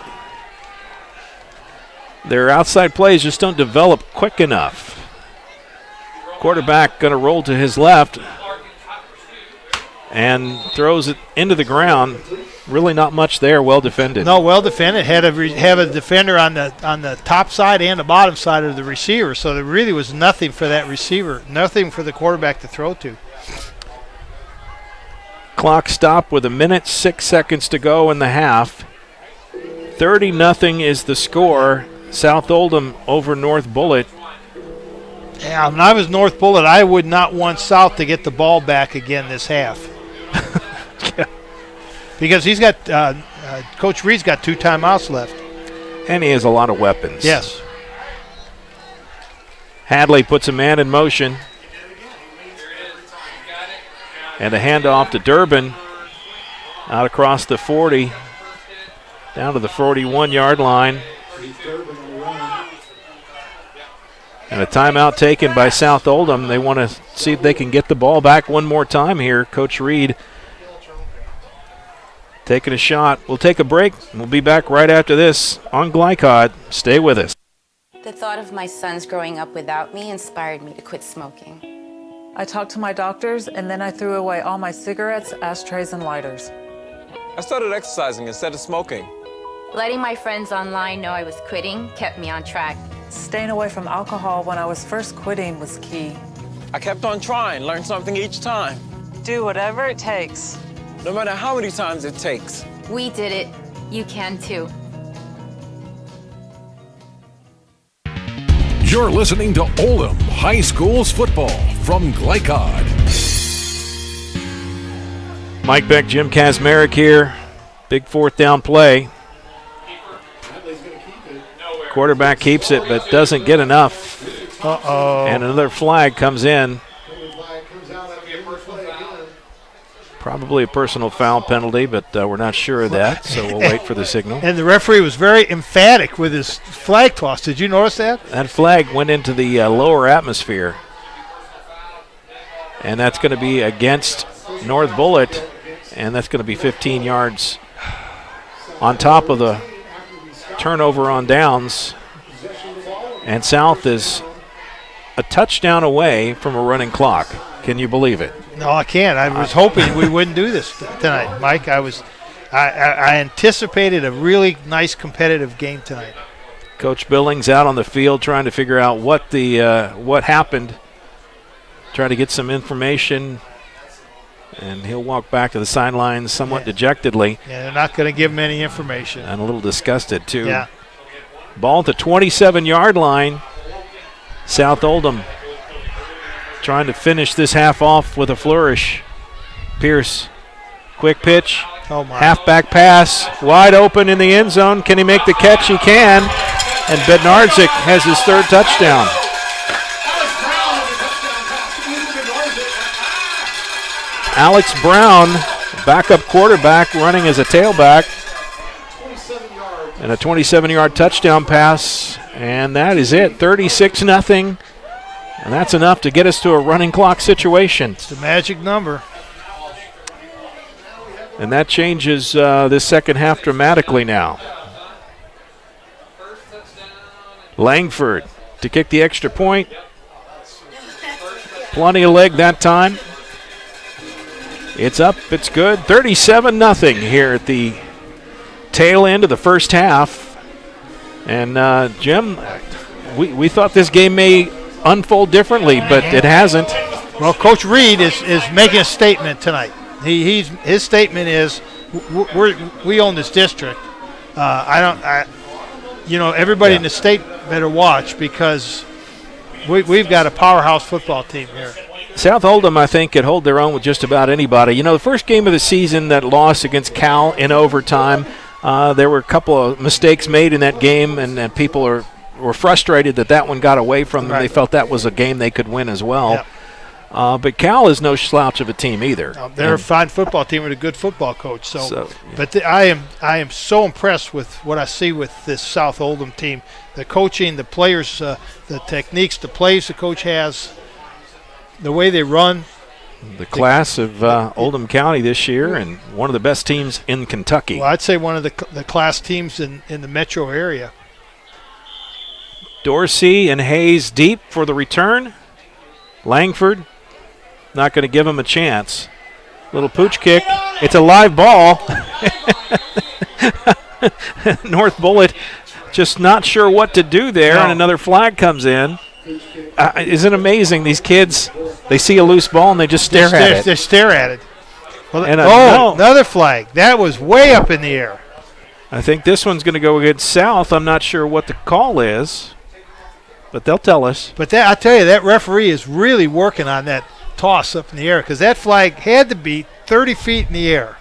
Their outside plays just don't develop quick enough. Quarterback going to roll to his left and throws it into the ground. Really not much there. Well defended. No, well defended. Had a defender on the top side and the bottom side of the receiver. So there really was nothing for that receiver, nothing for the quarterback to throw to. Clock stopped with 1 minute 6 seconds to go in the half. 30-0 is the score. South Oldham over North Bullitt. Yeah, when I was North Bullitt, I would not want South to get the ball back again this half. Yeah. Because he's got Coach Reed's got 2 timeouts left. And he has a lot of weapons. Yes. Hadley puts a man in motion. And a handoff to Durbin. Out across the 40. Down to the 41-yard line. And a timeout taken by South Oldham. They want to see if they can get the ball back one more time here. Coach Reed taking a shot. We'll take a break. We'll be back right after this on Glycod. Stay with us. The thought of my sons growing up without me inspired me to quit smoking. I talked to my doctors, and then I threw away all my cigarettes, ashtrays, and lighters. I started exercising instead of smoking. Letting my friends online know I was quitting kept me on track. Staying away from alcohol when I was first quitting was key. I kept on trying, learned something each time. Do whatever it takes. No matter how many times it takes. We did it. You can too. You're listening to Oldham High Schools football from Glycod. Mike Beck, Jim Kazmarek here. Big 4th down play. Quarterback keeps it, but doesn't get enough. Uh-oh. And another flag comes in. Probably a personal foul penalty, but we're not sure of that, so we'll wait for the signal. And the referee was very emphatic with his flag toss. Did you notice that? That flag went into the lower atmosphere. And that's going to be against North Bullitt, and that's going to be 15 yards on top of the turnover on downs. And South is a touchdown away from a running clock. Can you believe it? No, I can't. I was hoping we wouldn't do this tonight, Mike. I anticipated a really nice competitive game tonight. Coach Billings out on the field trying to figure out what happened, trying to get some information, and he'll walk back to the sidelines somewhat dejectedly. Yeah, they're not going to give him any information. And a little disgusted, too. Yeah. Ball at the 27-yard line. South Oldham trying to finish this half off with a flourish. Pierce, quick pitch. Oh my. Halfback pass, wide open in the end zone. Can he make the catch? He can. And Bednarczyk has his third touchdown. Alex Brown, backup quarterback, running as a tailback. And a 27-yard touchdown pass. And that is it, 36-0. And that's enough to get us to a running clock situation. It's the magic number. And that changes this second half dramatically now. Langford to kick the extra point. Plenty of leg that time. It's up, it's good. 37-0 here at the tail end of the first half. And Jim, we thought this game may unfold differently, but it hasn't. Well, Coach Reed is making a statement tonight. His statement is, we own this district. Everybody in the state better watch because we've got a powerhouse football team here. South Oldham, I think, could hold their own with just about anybody. You know, the first game of the season, that loss against Cal in overtime, there were a couple of mistakes made in that game, and people were frustrated that one got away from them. Right. They felt that was a game they could win as well. Yep. But Cal is no slouch of a team either. They're a fine football team with a good football coach. But I am so impressed with what I see with this South Oldham team. The coaching, the players, the techniques, the plays the coach has, the way they run. The class of Oldham County this year, and one of the best teams in Kentucky. Well, I'd say one of the class teams in the metro area. Dorsey and Hayes deep for the return. Langford not going to give him a chance. Little pooch kick. It's a live ball. North Bullitt just not sure what to do there, and another flag comes in. Isn't it amazing? These kids, they see a loose ball and they just stare at it. They stare at it. Well, and another flag. That was way up in the air. I think this one's going to go against South. I'm not sure what the call is, but they'll tell us. But I tell you, that referee is really working on that toss up in the air because that flag had to be 30 feet in the air.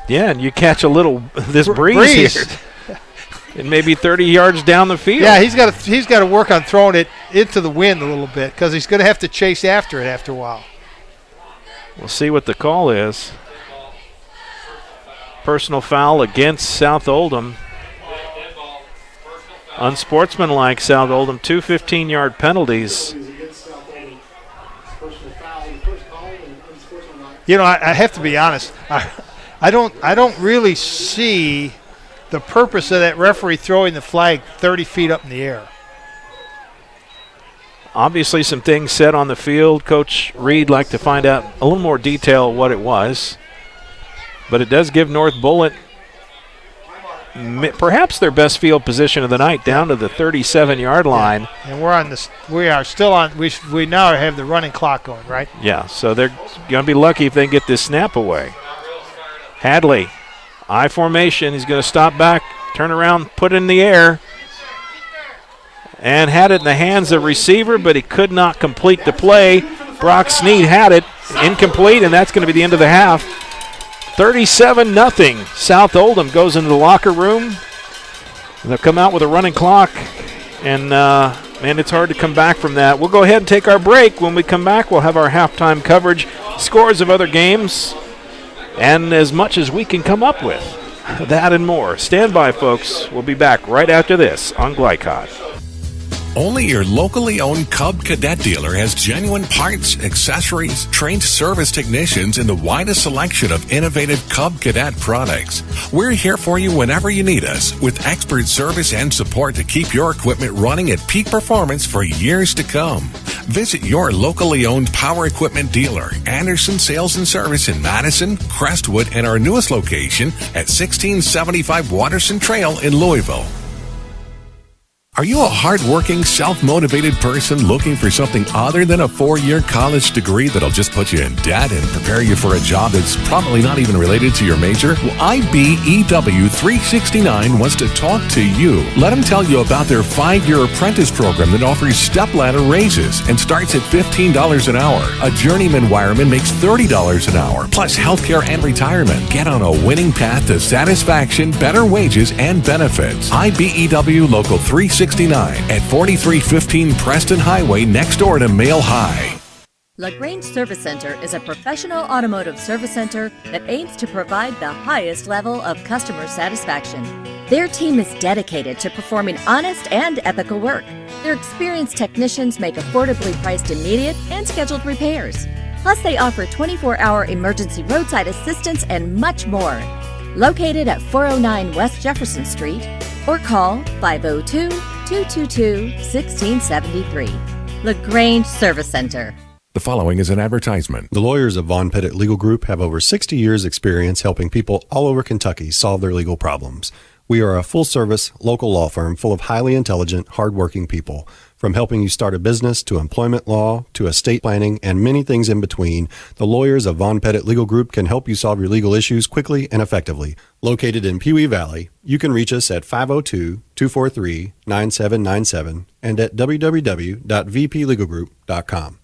Yeah, and you catch a little this breeze here. And maybe 30 yards down the field. Yeah, he's got to work on throwing it into the wind a little bit because he's going to have to chase after it after a while. We'll see what the call is. Personal foul against South Oldham. Unsportsmanlike South Oldham. 2 15-yard penalties. You know, I have to be honest. I don't really see the purpose of that referee throwing the flag 30 feet up in the air. Obviously some things said on the field. Coach Reed liked to find out a little more detail what it was. But it does give North Bullitt perhaps their best field position of the night, down to the 37-yard line. Yeah. And we are still on. We now have the running clock going, right? Yeah, so they're going to be lucky if they can get this snap away. Hadley, I formation. He's going to stop back, turn around, put it in the air, and had it in the hands of receiver, but he could not complete the play. Brock Sneed had it, incomplete, and that's going to be the end of the half. 37-0. South Oldham goes into the locker room. They'll come out with a running clock, and man, it's hard to come back from that. We'll go ahead and take our break. When we come back, we'll have our halftime coverage, scores of other games, and as much as we can come up with. That and more. Stand by, folks. We'll be back right after this on Glycod. Only your locally owned Cub Cadet dealer has genuine parts, accessories, trained service technicians, and the widest selection of innovative Cub Cadet products. We're here for you whenever you need us, with expert service and support to keep your equipment running at peak performance for years to come. Visit your locally owned power equipment dealer, Anderson Sales and Service in Madison, Crestwood, and our newest location at 1675 Waterson Trail in Louisville. Are you a hard-working, self-motivated person looking for something other than a 4-year college degree that'll just put you in debt and prepare you for a job that's probably not even related to your major? Well, IBEW 369 wants to talk to you. Let them tell you about their 5-year apprentice program that offers step-ladder raises and starts at $15 an hour. A journeyman wireman makes $30 an hour, plus healthcare and retirement. Get on a winning path to satisfaction, better wages, and benefits. IBEW Local 369 at 4315 Preston Highway next door to Mail High. LaGrange Service Center is a professional automotive service center that aims to provide the highest level of customer satisfaction. Their team is dedicated to performing honest and ethical work. Their experienced technicians make affordably priced immediate and scheduled repairs. Plus, they offer 24-hour emergency roadside assistance and much more. Located at 409 West Jefferson Street, or call 502-222-1673. LaGrange Service Center. The following is an advertisement. The lawyers of Von Pettit Legal Group have over 60 years' experience helping people all over Kentucky solve their legal problems. We are a full-service, local law firm full of highly intelligent, hardworking people. From helping you start a business to employment law to estate planning and many things in between, the lawyers of Von Pettit Legal Group can help you solve your legal issues quickly and effectively. Located in Pewee Valley, you can reach us at 502-243-9797 and at www.vplegalgroup.com.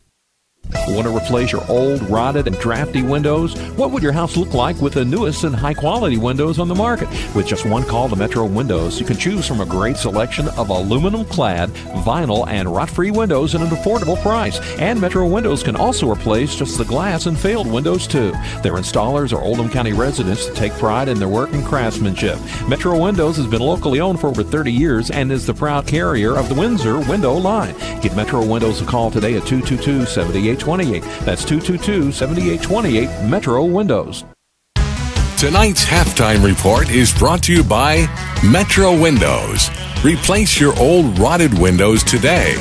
Want to replace your old, rotted, and drafty windows? What would your house look like with the newest and high-quality windows on the market? With just one call to Metro Windows, you can choose from a great selection of aluminum-clad, vinyl, and rot-free windows at an affordable price. And Metro Windows can also replace just the glass and failed windows, too. Their installers are Oldham County residents that take pride in their work and craftsmanship. Metro Windows has been locally owned for over 30 years and is the proud carrier of the Windsor window line. Give Metro Windows a call today at 222-7828. That's 222-7828 Metro Windows. Tonight's halftime report is brought to you by Metro Windows. Replace your old rotted windows today.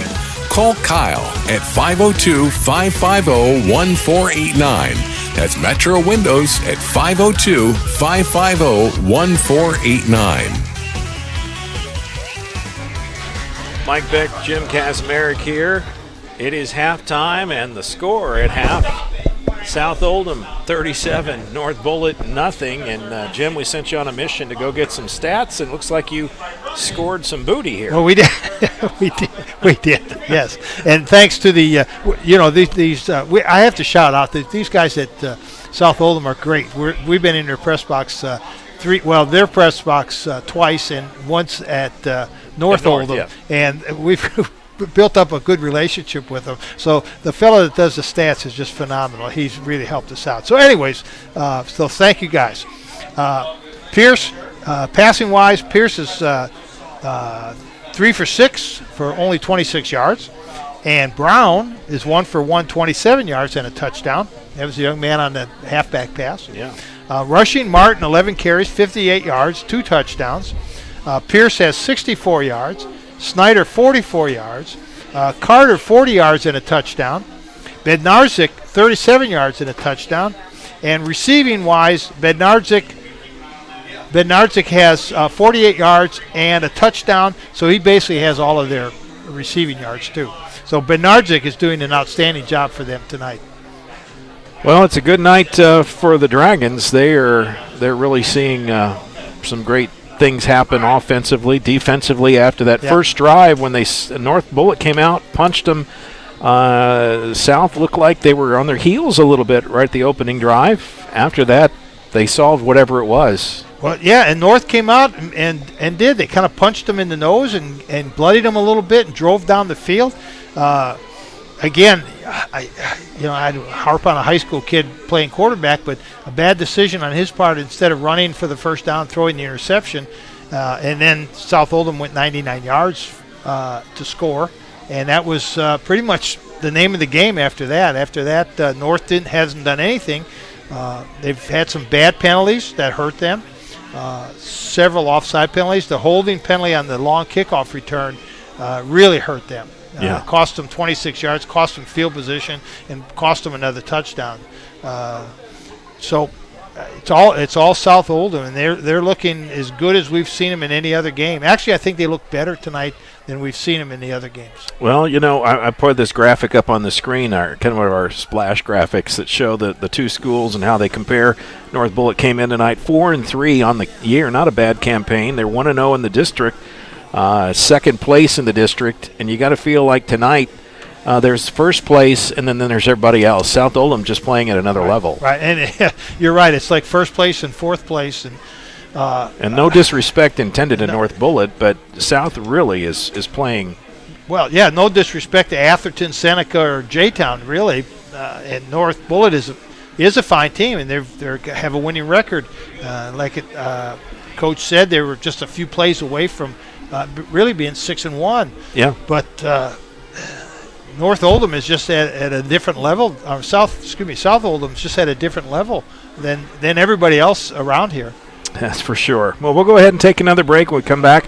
Call Kyle at 502-550-1489. That's Metro Windows at 502-550-1489. Mike Beck, Jim Kazmarek here. It is halftime, and the score at half, South Oldham 37, North Bullitt nothing. And Jim, we sent you on a mission to go get some stats, and it looks like you scored some booty here. Well, we did. we did. Yes, and thanks to the, I have to shout out that these guys at South Oldham are great. We've been in their press box their press box twice, and once at North Oldham, yeah. And we've built up a good relationship with him. So the fellow that does the stats is just phenomenal. He's really helped us out. So anyways, so thank you guys. Pierce, passing-wise, Pierce is 3 for 6 for only 26 yards. And Brown is 1 for 127 yards and a touchdown. That was the young man on the halfback pass. Yeah. Rushing, Martin, 11 carries, 58 yards, 2 touchdowns. Pierce has 64 yards. Snyder, 44 yards. Carter, 40 yards and a touchdown. Bednarczyk, 37 yards and a touchdown. And receiving-wise, Bednarczyk has 48 yards and a touchdown, so he basically has all of their receiving yards too. So Bednarczyk is doing an outstanding job for them tonight. Well, it's a good night for the Dragons. They're really seeing some great things happen offensively, defensively after that first drive when North Bullitt came out, punched them. South looked like they were on their heels a little bit right at the opening drive. After that, they solved whatever it was. Well, yeah, and North came out and did. They kind of punched them in the nose and bloodied them a little bit and drove down the field. Again, I'd harp on a high school kid playing quarterback, but a bad decision on his part instead of running for the first down, throwing the interception. And then South Oldham went 99 yards to score, and that was pretty much the name of the game after that. After that, North hasn't done anything. They've had some bad penalties that hurt them, several offside penalties. The holding penalty on the long kickoff return really hurt them. Cost them 26 yards, cost them field position, and cost them another touchdown. So it's all South Oldham, and they're looking as good as we've seen them in any other game. Actually, I think they look better tonight than we've seen them in the other games. Well, I put this graphic up on the screen, kind of our splash graphics that show the two schools and how they compare. North Bullitt came in tonight 4-3 on the year, not a bad campaign. They're 1-0 in the district, second place in the district, and you got to feel like tonight there's first place, and then there's everybody else. South Oldham just playing at another level. Right, and you're right. It's like first place and fourth place, and no disrespect intended to North Bullitt, but South really is playing. Well, yeah, no disrespect to Atherton, Seneca, or J-Town, really. And North Bullitt is a fine team, and they have a winning record. Coach said, they were just a few plays away from really being 6-1. Yeah, but. North Oldham is just at a different level. South Oldham's just at a different level than everybody else around here. That's for sure. Well, we'll go ahead and take another break. When we come back,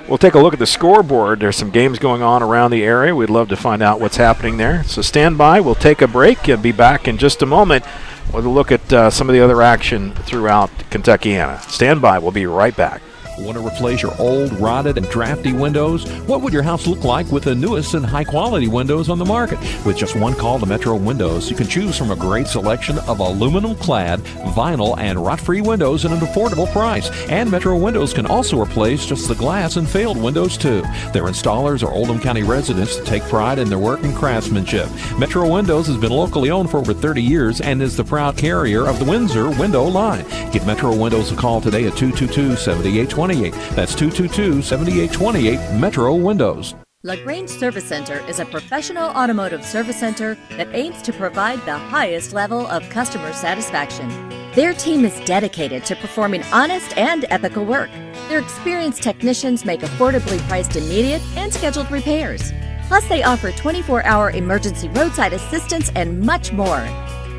we'll take a look at the scoreboard. There's some games going on around the area. We'd love to find out what's happening there. So stand by. We'll take a break and be back in just a moment with a look at some of the other action throughout Kentuckiana. Stand by. We'll be right back. Want to replace your old, rotted, and drafty windows? What would your house look like with the newest and high-quality windows on the market? With just one call to Metro Windows, you can choose from a great selection of aluminum-clad, vinyl, and rot-free windows at an affordable price. And Metro Windows can also replace just the glass and failed windows, too. Their installers are Oldham County residents that take pride in their work and craftsmanship. Metro Windows has been locally owned for over 30 years and is the proud carrier of the Windsor window line. Give Metro Windows a call today at 222-7828. That's 222-7828 Metro Windows. LaGrange Service Center is a professional automotive service center that aims to provide the highest level of customer satisfaction. Their team is dedicated to performing honest and ethical work. Their experienced technicians make affordably priced immediate and scheduled repairs. Plus, they offer 24-hour emergency roadside assistance and much more.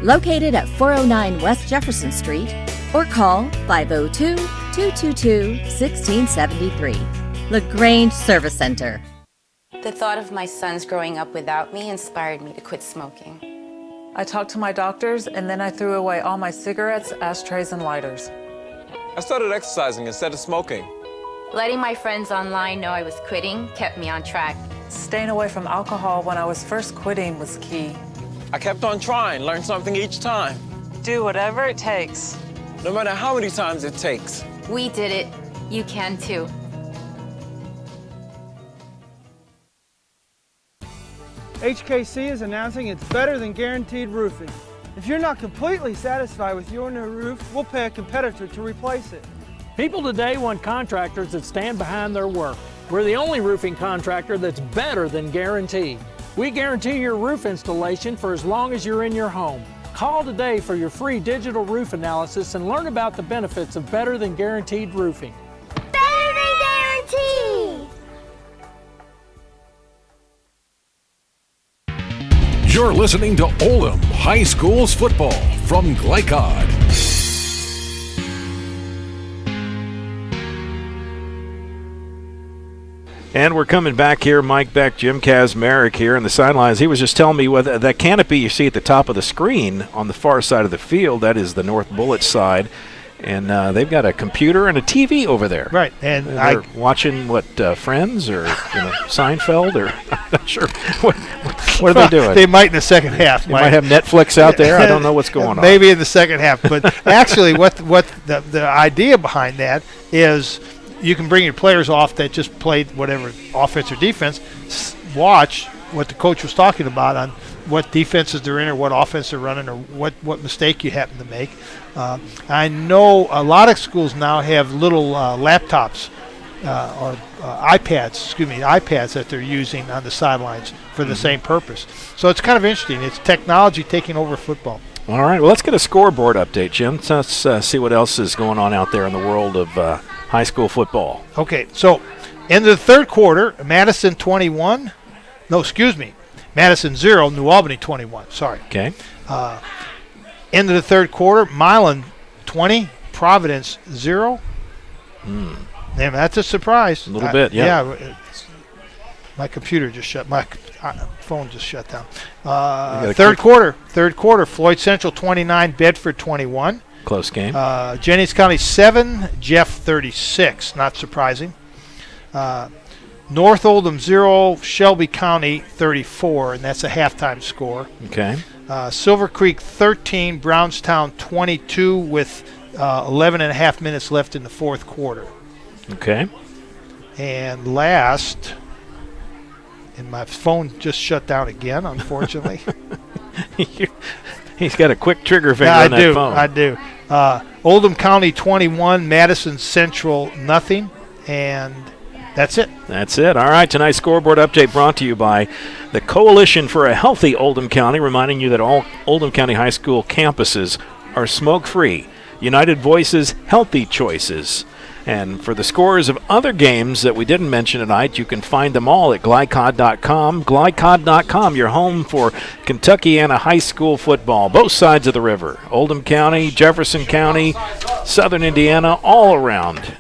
Located at 409 West Jefferson Street, or call 502-222-1673. LaGrange Service Center. The thought of my sons growing up without me inspired me to quit smoking. I talked to my doctors, and then I threw away all my cigarettes, ashtrays, and lighters. I started exercising instead of smoking. Letting my friends online know I was quitting kept me on track. Staying away from alcohol when I was first quitting was key. I kept on trying, learned something each time. Do whatever it takes. No matter how many times it takes. We did it. You can too. HKC is announcing it's better than guaranteed roofing. If you're not completely satisfied with your new roof, we'll pay a competitor to replace it. People today want contractors that stand behind their work. We're the only roofing contractor that's better than guaranteed. We guarantee your roof installation for as long as you're in your home. Call today for your free digital roof analysis and learn about the benefits of better than guaranteed roofing. Better than guaranteed! You're listening to Oldham High School's football from Glycod. And we're coming back here. Mike Beck, Jim Kazmarek here on the sidelines. He was just telling me whether that canopy you see at the top of the screen on the far side of the field, that is the North Bullitt side. And they've got a computer and a TV over there. Right. And they're watching, Friends or Seinfeld? Or I'm not sure. What are they doing? They might in the second half. They might have Netflix out there. I don't know what's going on. Maybe in the second half. But actually what the idea behind that is you can bring your players off that just played whatever offense or defense, watch what the coach was talking about on what defenses they're in or what offense they're running or what mistake you happen to make. I know a lot of schools now have little laptops or iPads that they're using on the sidelines for the same purpose. So it's kind of interesting. It's technology taking over football. All right, well, let's get a scoreboard update, Jim. Let's see what else is going on out there in the world of high school football. Okay, so End of the third quarter, Madison 21. No, excuse me. Madison 0, New Albany 21. Sorry. Okay. End of the third quarter, Milan 20, Providence 0. Man, that's a surprise. A little bit, yeah. Yeah. My computer just shut. My phone just shut down. Third quarter, Floyd Central 29, Bedford 21. Close game. Jennings County 7, Jeff 36. Not surprising. North Oldham 0, Shelby County 34, and that's a halftime score. Okay. Silver Creek 13, Brownstown 22 with 11 and a half minutes left in the fourth quarter. Okay. And last, and my phone just shut down again, unfortunately. He's got a quick trigger finger on that phone. I do. Oldham County 21, Madison Central nothing, and that's it. That's it. All right, tonight's scoreboard update brought to you by the Coalition for a Healthy Oldham County, reminding you that all Oldham County High School campuses are smoke-free. United Voices, Healthy Choices. And for the scores of other games that we didn't mention tonight, you can find them all at glycod.com. Glycod.com, your home for Kentuckiana high school football, both sides of the river. Oldham County, Jefferson County, Southern Indiana, all around.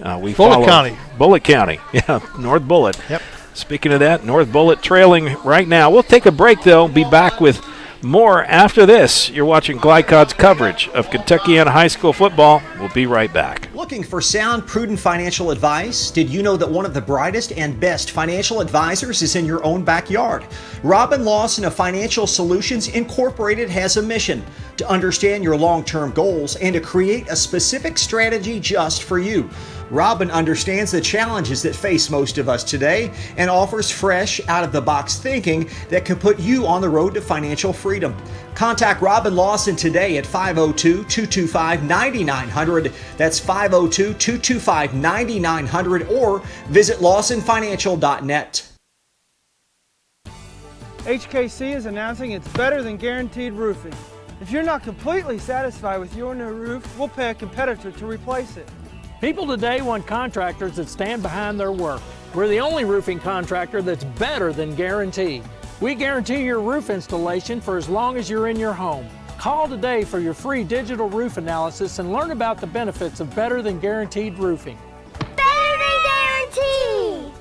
Bullitt County. Yeah, North Bullitt. Yep. Speaking of that, North Bullitt trailing right now. We'll take a break, though. Be back with more after this. You're watching Glycod's coverage of Kentuckiana high school football. We'll be right back. Looking for sound, prudent financial advice? Did you know that one of the brightest and best financial advisors is in your own backyard? Robin Lawson of Financial Solutions Incorporated has a mission to understand your long-term goals and to create a specific strategy just for you. Robin understands the challenges that face most of us today and offers fresh, out-of-the-box thinking that can put you on the road to financial freedom. Contact Robin Lawson today at 502-225-9900. That's 502-225-9900 or visit lawsonfinancial.net. HKC is announcing it's better than guaranteed roofing. If you're not completely satisfied with your new roof, we'll pay a competitor to replace it. People today want contractors that stand behind their work. We're the only roofing contractor that's better than guaranteed. We guarantee your roof installation for as long as you're in your home. Call today for your free digital roof analysis and learn about the benefits of better than guaranteed roofing. Better than guaranteed!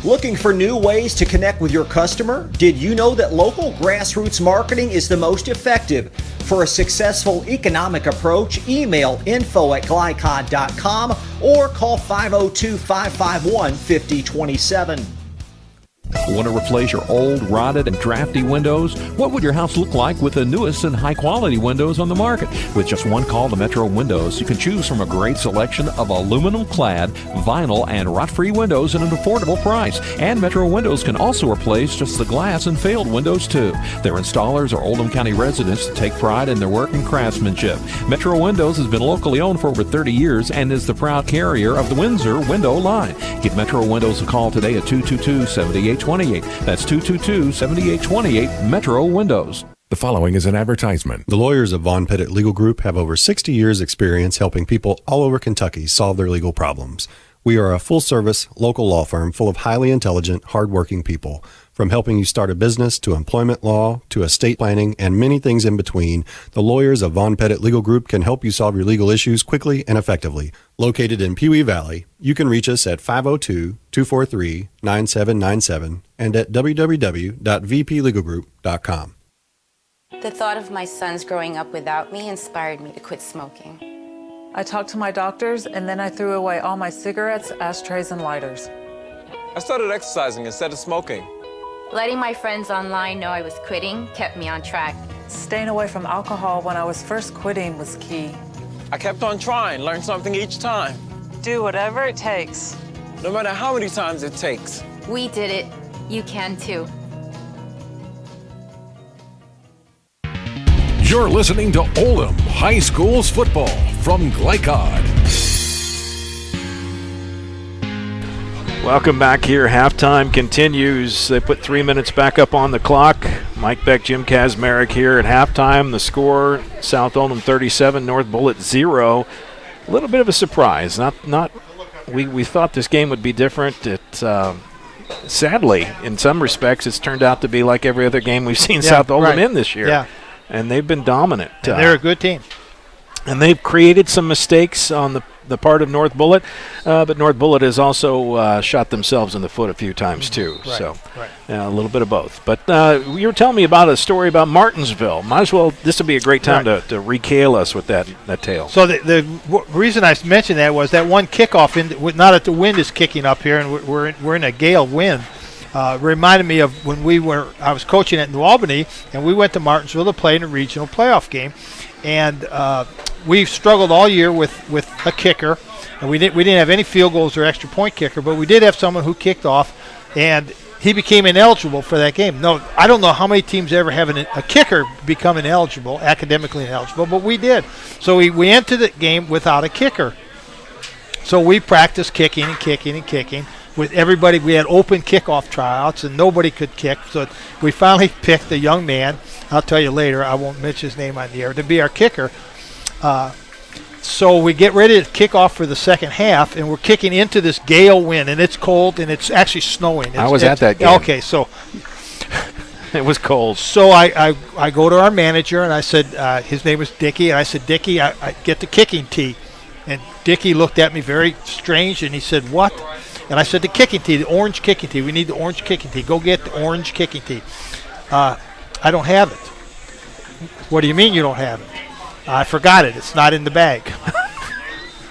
Looking for new ways to connect with your customer? Did you know that local grassroots marketing is the most effective? For a successful economic approach, email info@glycod.com or call 502-551-5027. Want to replace your old, rotted, and drafty windows? What would your house look like with the newest and high-quality windows on the market? With just one call to Metro Windows, you can choose from a great selection of aluminum-clad, vinyl, and rot-free windows at an affordable price. And Metro Windows can also replace just the glass and failed windows, too. Their installers are Oldham County residents that take pride in their work and craftsmanship. Metro Windows has been locally owned for over 30 years and is the proud carrier of the Windsor window line. Give Metro Windows a call today at 222-7828. That's 222-7828 Metro Windows. The following is an advertisement. The lawyers of Von Pettit Legal Group have over 60 years' experience helping people all over Kentucky solve their legal problems. We are a full-service, local law firm full of highly intelligent, hardworking people. From helping you start a business to employment law to estate planning and many things in between, the lawyers of Von Pettit Legal Group can help you solve your legal issues quickly and effectively. Located in Pewee Valley, you can reach us at 502-243-9797 and at www.vplegalgroup.com. The thought of my sons growing up without me inspired me to quit smoking. I talked to my doctors, and then I threw away all my cigarettes, ashtrays, and lighters. I started exercising instead of smoking. Letting my friends online know I was quitting kept me on track. Staying away from alcohol when I was first quitting was key. I kept on trying, learned something each time. Do whatever it takes. No matter how many times it takes. We did it. You can too. You're listening to Oldham High School's football from Glycod. Welcome back here. Halftime continues. They put 3 minutes back up on the clock. Mike Beck, Jim Kazmarek here at halftime. The score, South Oldham 37, North Bullitt 0. A little bit of a surprise. We thought this game would be different. Sadly, in some respects, it's turned out to be like every other game we've seen South Oldham in this year. Yeah. And they've been dominant. And they're a good team. And they've created some mistakes on the part of North Bullitt, but North Bullitt has also shot themselves in the foot a few times too. Right, so right. A little bit of both. But you were telling me about a story about Martinsville. Might as well. This would be a great time to regale us with that tale. So the reason I mentioned that was that one kickoff, now that the wind is kicking up here and we're in a gale wind, reminded me of when I was coaching at New Albany, and we went to Martinsville to play in a regional playoff game. And we've struggled all year with a kicker, and we didn't have any field goals or extra point kicker, but we did have someone who kicked off, and he became ineligible for that game. No, I don't know how many teams ever have a kicker become ineligible, academically ineligible, but we did. So we entered the game without a kicker. So we practiced kicking and kicking and kicking with everybody. We had open kickoff tryouts, and nobody could kick. So we finally picked a young man. I'll tell you later. I won't mention his name on the air, to be our kicker. So we get ready to kick off for the second half, and we're kicking into this gale wind, and it's cold, and it's actually snowing. I was at that game. Okay, so it was cold. So I go to our manager, and I said, his name was Dickie, and I said, Dickie, I get the kicking tee. And Dickie looked at me very strange, and he said, what? And I said, the kicking tee, the orange kicking tee. We need the orange kicking tee. Go get the orange kicking tee. I don't have it. What do you mean you don't have it? I forgot it. It's not in the bag.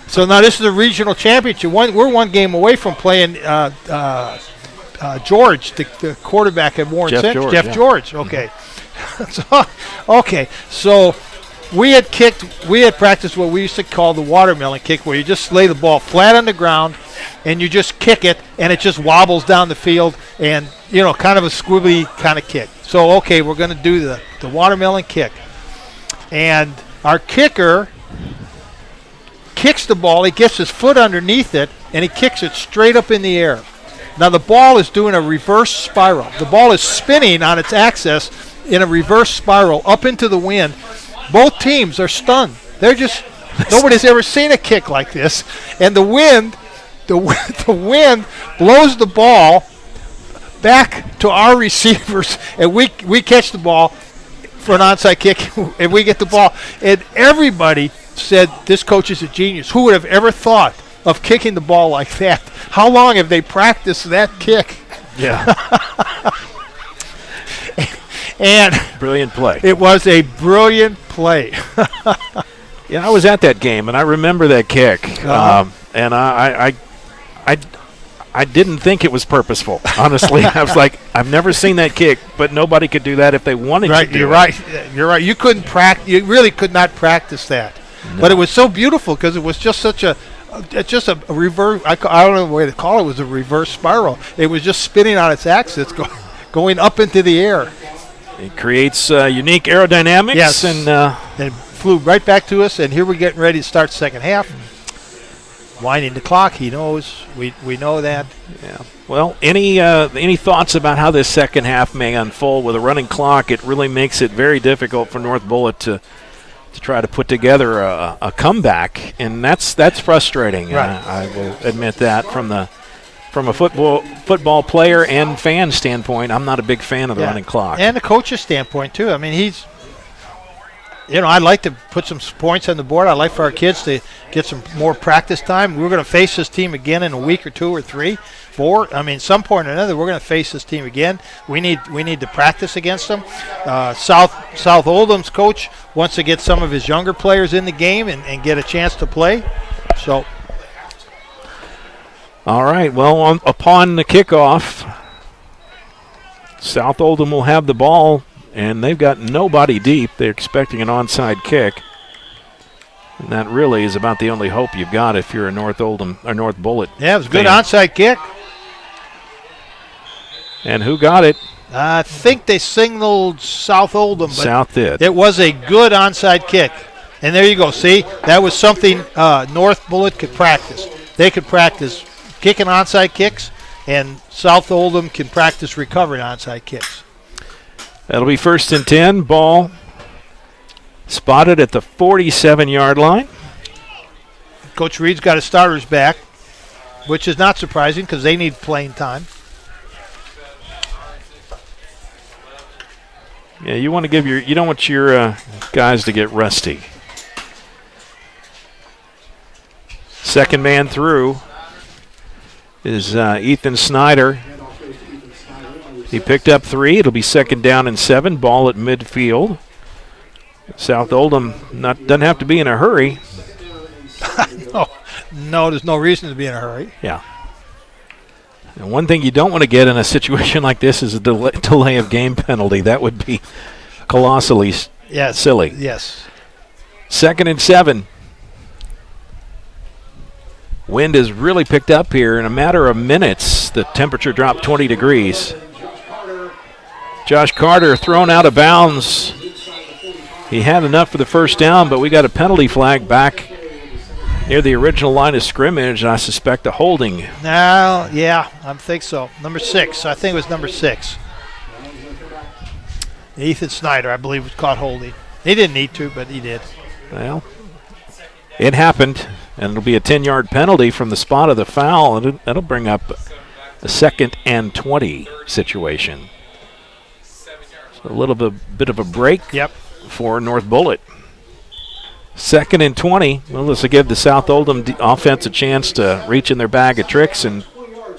So now this is a regional championship. We're one game away from playing George, the quarterback at Warren Central. Jeff George. Okay. So we had practiced what we used to call the watermelon kick, where you just lay the ball flat on the ground and you just kick it, and it just wobbles down the field, and kind of a squibbly kind of kick. So we're going to do the watermelon kick, and our kicker kicks the ball. He gets his foot underneath it, and he kicks it straight up in the air. Now the ball is doing a reverse spiral. The ball is spinning on its axis in a reverse spiral up into the wind. Both teams are stunned. They're just nobody's ever seen a kick like this, and the wind blows the ball back to our receivers, and we catch the ball for an onside kick, and we get the ball. And everybody said, this coach is a genius. Who would have ever thought of kicking the ball like that? How long have they practiced that kick? Yeah. And brilliant play. It was a brilliant play. Yeah, I was at that game, and I remember that kick. And I didn't think it was purposeful, honestly. I was like, I've never seen that kick, but nobody could do that if they wanted to do it. You're right. You couldn't practice. You really could not practice that. No. But it was so beautiful because it was just such a reverse. I don't know the way to call it. It was a reverse spiral. It was just spinning on its axis, going up into the air. It creates unique aerodynamics. Yes. And flew right back to us, and here we're getting ready to start the second half. Winding the clock, he knows. We know that. Yeah. Well, any thoughts about how this second half may unfold with a running clock? It really makes it very difficult for North Bullitt to try to put together a comeback, and that's frustrating. Right. I will admit that from a football player and fan standpoint, I'm not a big fan of the running clock. And the coach's standpoint too. I mean, I'd like to put some points on the board. I'd like for our kids to get some more practice time. We're going to face this team again in a week or 2 or 3, 4. I mean, some point or another, we're going to face this team again. We need to practice against them. South Oldham's coach wants to get some of his younger players in the game and get a chance to play. So, all right. Well, upon the kickoff, South Oldham will have the ball. And they've got nobody deep. They're expecting an onside kick. And that really is about the only hope you've got if you're a North Oldham or North Bullitt. Yeah, it was a good onside kick. And who got it? I think they signaled South Oldham. But South did. It was a good onside kick. And there you go. See, that was something North Bullitt could practice. They could practice kicking onside kicks, and South Oldham can practice recovering onside kicks. That'll be 1st and 10. Ball spotted at the 47-yard line. Coach Reed's got his starters back, which is not surprising because they need playing time. Yeah, you want to give you don't want your guys to get rusty. Second man through is Ethan Snyder. He picked up 3. It'll be second down and 7. Ball at midfield. South Oldham doesn't have to be in a hurry. No, there's no reason to be in a hurry. Yeah. And one thing you don't want to get in a situation like this is a delay of game penalty. That would be colossally silly. Yes. Second and 7. Wind has really picked up here. In a matter of minutes, the temperature dropped 20 degrees. Josh Carter thrown out of bounds. He had enough for the first down, but we got a penalty flag back near the original line of scrimmage, and I suspect a holding. No, yeah, I think so. Number 6. I think it was number 6. Ethan Snyder, I believe, was caught holding. He didn't need to, but he did. Well, it happened, and it'll be a 10-yard penalty from the spot of the foul, and that'll bring up a 2nd and 20 situation. So a little bit of a break for North Bullitt. 2nd and 20. Well, this will give the South Oldham offense a chance to reach in their bag of tricks and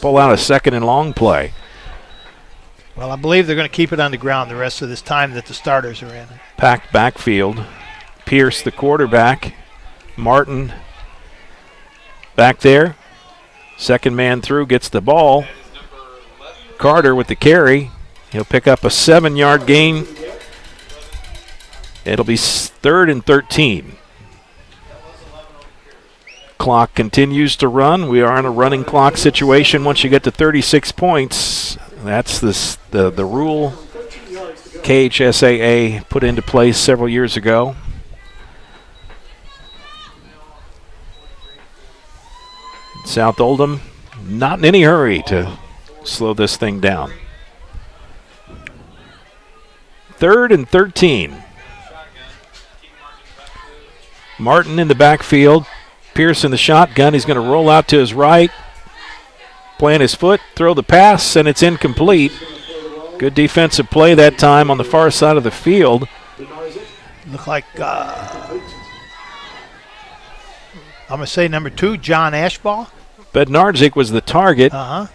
pull out a 2nd and long play. Well, I believe they're going to keep it on the ground the rest of this time that the starters are in. Packed backfield. Pierce, the quarterback. Martin back there. Second man through, gets the ball. Carter with the carry. He'll pick up a 7-yard gain. It'll be 3rd and 13. Clock continues to run. We are in a running clock situation. Once you get to 36 points, that's the rule KHSAA put into place several years ago. South Oldham not in any hurry to slow this thing down. 3rd and 13. Martin in the backfield. Pierce in the shotgun. He's going to roll out to his right. Plant his foot, throw the pass, and it's incomplete. Good defensive play that time on the far side of the field. Look like, I'm going to say number 2, John Ashbaugh. Bednarczyk was the target,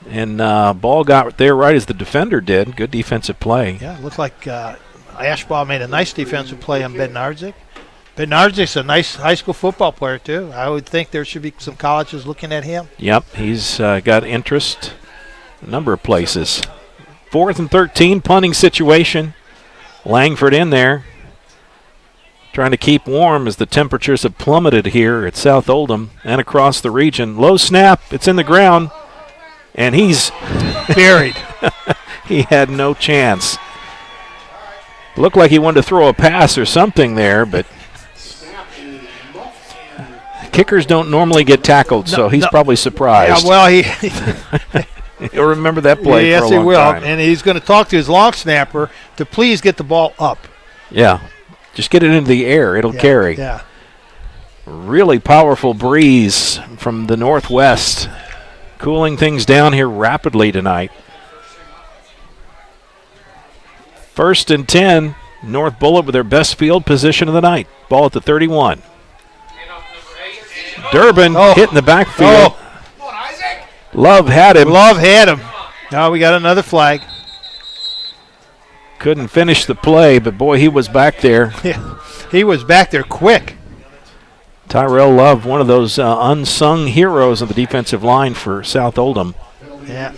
and ball got there right as the defender did. Good defensive play. Yeah, it looked like Ashbaugh made a nice defensive play on Bednarczyk. Bednarczyk's a nice high school football player, too. I would think there should be some colleges looking at him. Yep, he's got interest a number of places. 4th and 13, punting situation. Langford in there, trying to keep warm as the temperatures have plummeted here at South Oldham and across the region. Low snap, it's in the ground, and he's buried. He had no chance. Looked like he wanted to throw a pass or something there, but kickers don't normally get tackled, so he's probably surprised. Yeah, well, he'll remember that play yes, for a long he will. time. And he's going to talk to his long snapper to please get the ball up. Yeah, just get it into the air. It'll carry. Yeah. Really powerful breeze from the northwest, cooling things down here rapidly tonight. 1st and 10, North Bullitt with their best field position of the night. Ball at the 31. Durbin hit in the backfield. Love had him. Now we got another flag. Couldn't finish the play, but boy, he was back there. Yeah, he was back there quick. Tyrell Love, one of those unsung heroes of the defensive line for South Oldham. Yeah.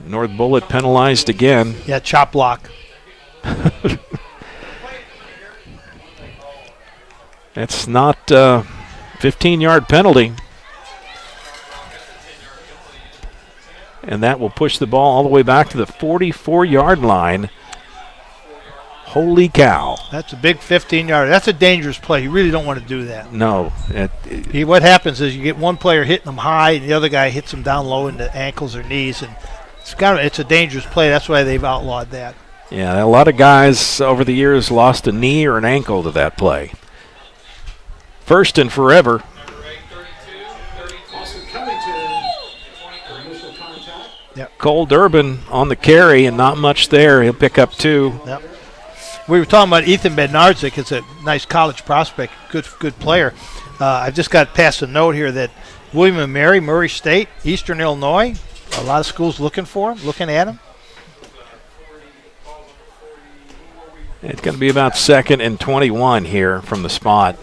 North Bullitt penalized again. Yeah, chop block. That's not a 15-yard penalty. And that will push the ball all the way back to the 44-yard line. Holy cow. That's a big 15-yarder. That's a dangerous play. You really don't want to do that. No. What happens is you get one player hitting them high and the other guy hits them down low in the ankles or knees. And it's a dangerous play. That's why they've outlawed that. Yeah, a lot of guys over the years lost a knee or an ankle to that play. First and forever. Yep. Cole Durbin on the carry and not much there. He'll pick up 2. Yep. We were talking about Ethan Bednarczyk. It's a nice college prospect, good player. I've just got past a note here that William & Mary, Murray State, Eastern Illinois, a lot of schools looking for him, looking at him. It's going to be about 2nd and 21 here from the spot.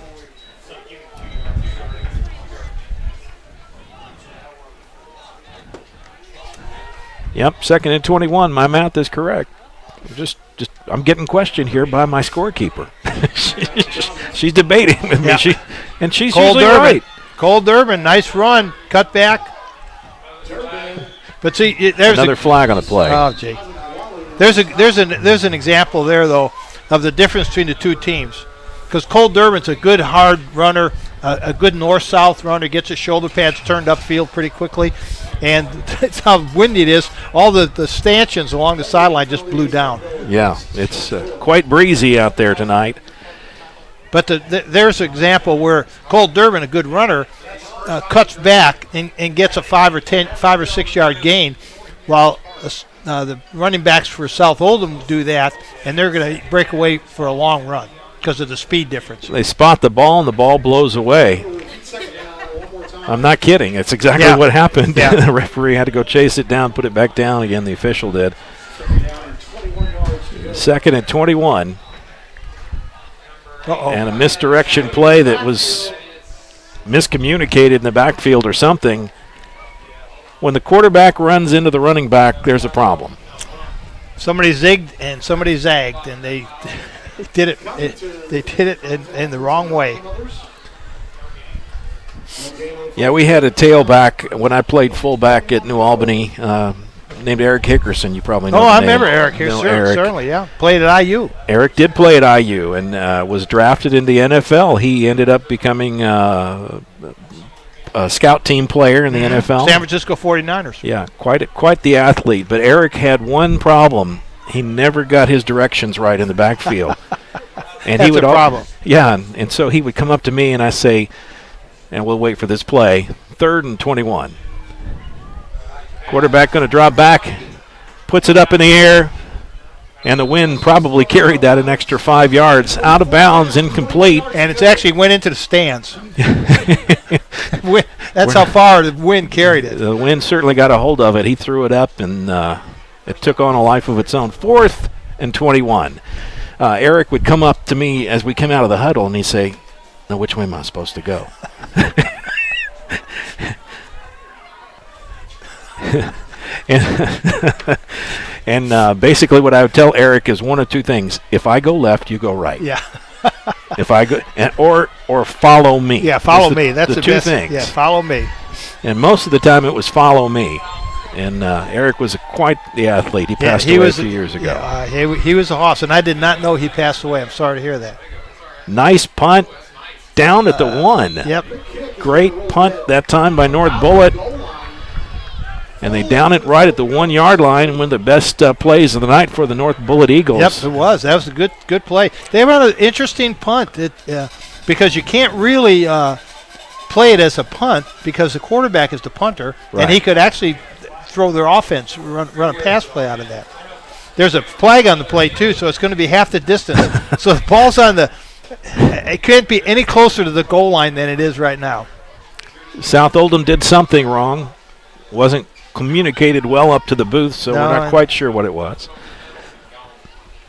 Yep, 2nd and 21. My math is correct. I'm getting questioned here by my scorekeeper. She's debating with me. She's Cole usually Durbin. right. Cole Durbin, nice run, cut back. But see, there's another flag on the play. Oh, gee. There's an example there though of the difference between the two teams, because Cole Durbin's a good hard runner, a good north-south runner, gets his shoulder pads turned upfield pretty quickly, and that's how windy it is. All the stanchions along the sideline just blew down. Yeah, it's quite breezy out there tonight. But there's an example where Cole Durbin, a good runner, cuts back and gets a 5 or 6 yard gain, while the running backs for South Oldham do that, and they're going to break away for a long run because of the speed difference. They spot the ball, and the ball blows away. I'm not kidding. It's exactly what happened. Yeah. The referee had to go chase it down, put it back down again. The official did. 2nd and 21. Uh-oh. And a misdirection play that was miscommunicated in the backfield or something. When the quarterback runs into the running back, there's a problem. Somebody zigged and somebody zagged, and they did it. They did it in the wrong way. Yeah, we had a tailback when I played fullback at New Albany, named Eric Hickerson. You probably know. Oh, the I name. remember Eric here. Certainly, yeah. Played at IU. Eric did play at IU and was drafted in the NFL. He ended up becoming a scout team player in the NFL. San Francisco 49ers. Yeah, quite the athlete. But Eric had one problem. He never got his directions right in the backfield. And That's a problem. Yeah, and so he would come up to me and I say, and we'll wait for this play, 3rd and 21. Quarterback going to drop back, puts it up in the air, and the wind probably carried that an extra 5 yards. Out of bounds, incomplete. And it actually went into the stands. That's how far the wind carried it. The wind certainly got a hold of it. He threw it up, and it took on a life of its own. 4th and 21. Eric would come up to me as we came out of the huddle, and he'd say, "Now, which way am I supposed to go?" and basically what I would tell Eric is one of two things. If I go left, you go right. Yeah. If I go or follow me. Yeah, follow me. That's the two best things. Yeah, follow me. And most of the time it was follow me. And Eric was quite the athlete. He passed away a few years ago. Yeah, he was a hoss, and I did not know he passed away. I'm sorry to hear that. Nice punt down at the 1. Yep. Great punt that time by North Bullitt. And they down it right at the 1 yard line, and one of the best plays of the night for the North Bullitt Eagles. Yep, it was. That was a good play. They ran an interesting punt because you can't really play it as a punt because the quarterback is the punter, right. And he could actually throw their offense, run a pass play out of that. There's a flag on the play, too, so it's going to be half the distance. So the ball's on it can't be any closer to the goal line than it is right now. South Oldham did something wrong. Wasn't communicated well up to the booth, so we're not quite sure what it was.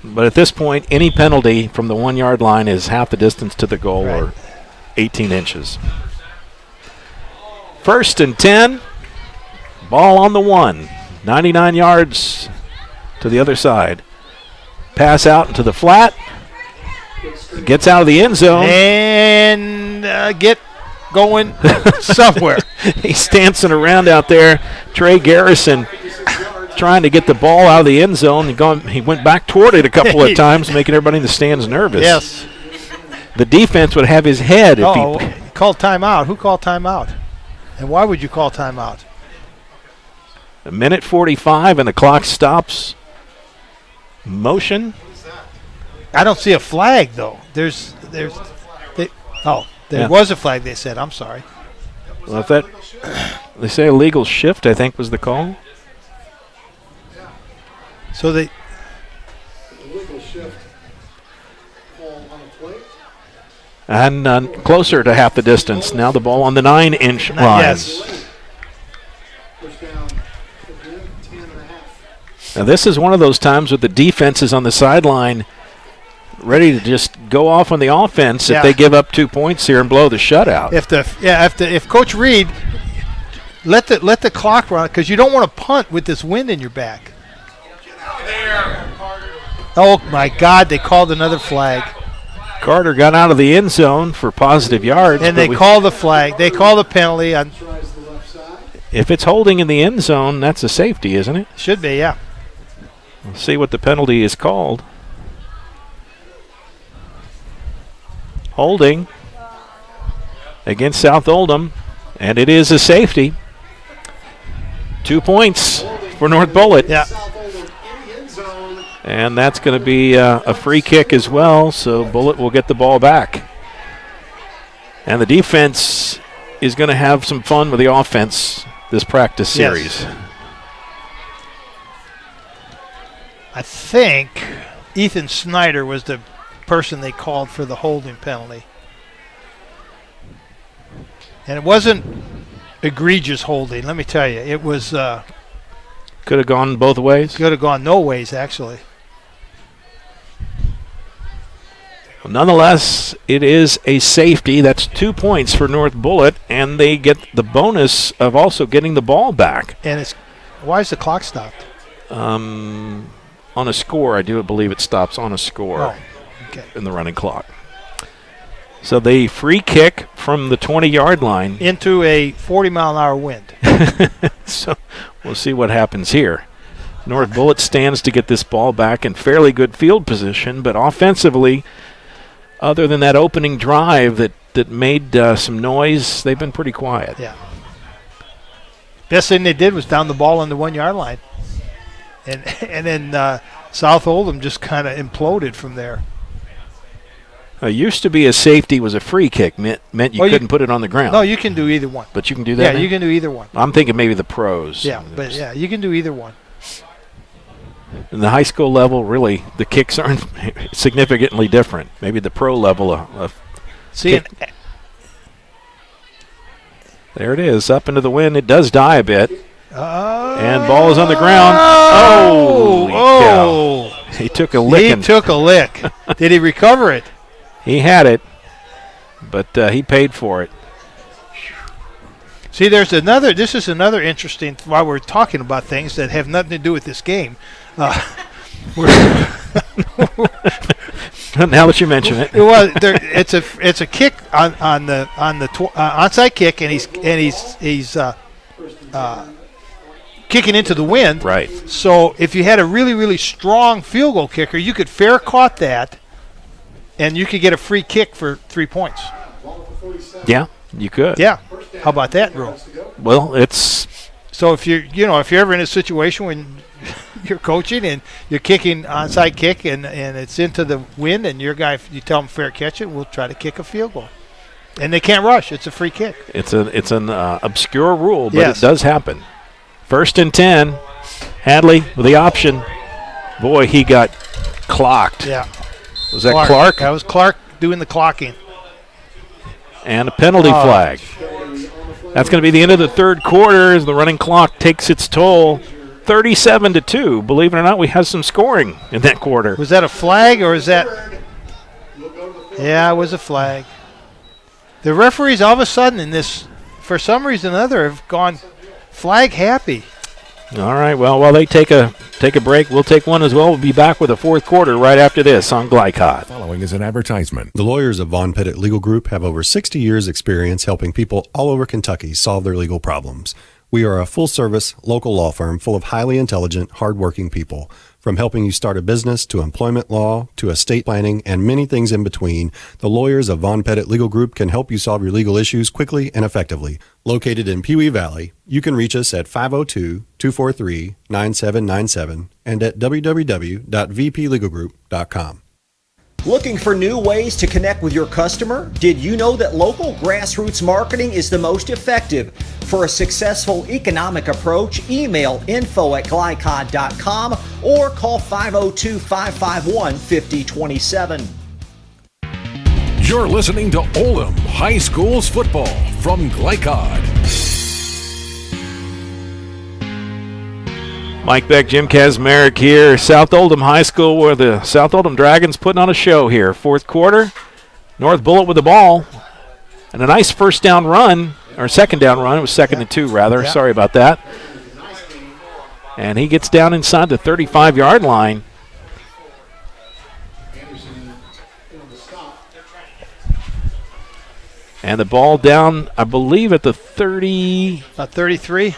But at this point, any penalty from the 1 yard line is half the distance to the goal, or 18 inches. 1st and 10. Ball on the 1. 99 yards to the other side. Pass out into the flat. Gets out of the end zone. And get going somewhere. He's dancing around out there. Trey Garrison trying to get the ball out of the end zone. He went back toward it a couple of times, making everybody in the stands nervous. Yes. The defense would have his head if he called timeout. Who called timeout? And why would you call timeout? 1:45 and the clock stops. Motion. I don't see a flag though. There's There was a flag, they said. I'm sorry. Well, if that, they say illegal shift, I think was the call. So they. Illegal shift call on the plate. And closer to half the distance. Now the ball on the 9-inch line. Yes. Push down, 10.5. Now this is one of those times with the defenses on the sideline ready to just go off on the offense if they give up 2 points here and blow the shutout. If Coach Reed let the clock run, because you don't want to punt with this wind in your back. Oh my God! They called another flag. Carter got out of the end zone for positive yards, and they call the flag. They call the penalty on. If it's holding in the end zone, that's a safety, isn't it? Should be, yeah. We'll see what the penalty is called. Holding against South Oldham, and it is a safety. 2 points for North Bullitt. Yeah. And that's going to be a free kick as well, so Bullitt will get the ball back. And the defense is going to have some fun with the offense this practice series. Yes. I think Ethan Snyder was the person they called for the holding penalty. And it wasn't egregious holding, let me tell you. It was... could have gone both ways? Could have gone no ways, actually. Well, nonetheless, it is a safety. That's 2 points for North Bullitt, and they get the bonus of also getting the ball back. And it's... Why is the clock stopped? On a score, I do believe it stops on a score in the running clock. So the free kick from the 20-yard line. Into a 40-mile-an-hour wind. So we'll see what happens here. North Bullitt stands to get this ball back in fairly good field position, but offensively, other than that opening drive that made some noise, they've been pretty quiet. Yeah. Best thing they did was down the ball on the 1-yard line. And then South Oldham just kind of imploded from there. Used to be a safety was a free kick, meant you couldn't put it on the ground. No, you can do either one. But you can do that? Yeah, you can do either one. I'm thinking maybe the pros. Yeah, but yeah, you can do either one. In the high school level, really, the kicks aren't significantly different. Maybe the pro level kick. There it is, up into the wind. It does die a bit. And ball is on the ground. Oh! He took a lick. He took a lick. Did he recover it? He had it, but he paid for it. See, this is another interesting, while we're talking about things that have nothing to do with this game. Now that you mention it. Well, it's a kick on the onside kick, and he's kicking into the wind. Right. So if you had a really, really strong field goal kicker, you could fair caught that, and you could get a free kick for 3 points. Yeah, you could. Yeah. How about that rule? Well, it's so if you're ever in a situation when you're coaching and you're kicking onside kick and it's into the wind and your guy, you tell him fair catch it, we'll try to kick a field goal. And they can't rush. It's a free kick. It's an obscure rule, but it does happen. 1st and 10. Hadley with the option. Boy, he got clocked. Yeah. Was that Clark? That was Clark doing the clocking. And a penalty flag. That's going to be the end of the third quarter as the running clock takes its toll. 37-2. Believe it or not, we have some scoring in that quarter. Was that a flag or is that? Yeah, it was a flag. The referees all of a sudden in this, for some reason or another, have gone flag happy. All right, well, while they take a break, we'll take one as well. We'll be back with the fourth quarter right after this on Glycod. Following is an advertisement. The lawyers of Von Pettit Legal Group have over 60 years' experience helping people all over Kentucky solve their legal problems. We are a full-service, local law firm full of highly intelligent, hardworking people. From helping you start a business to employment law to estate planning and many things in between, the lawyers of Von Pettit Legal Group can help you solve your legal issues quickly and effectively. Located in Pewee Valley, you can reach us at 502-243-9797 and at www.vplegalgroup.com. Looking for new ways to connect with your customer? Did you know that local grassroots marketing is the most effective? For a successful economic approach, email info@glycod.com or call 502-551-5027. You're listening to Oldham High Schools football from Glycod. Mike Beck, Jim Kazmarek here. South Oldham High School, where the South Oldham Dragons putting on a show here. Fourth quarter, North Bullitt with the ball. And a nice first down run, or second down run. It was second and 2, rather. Yeah. Sorry about that. And he gets down inside the 35-yard line. And the ball down, I believe, at the 30. 33.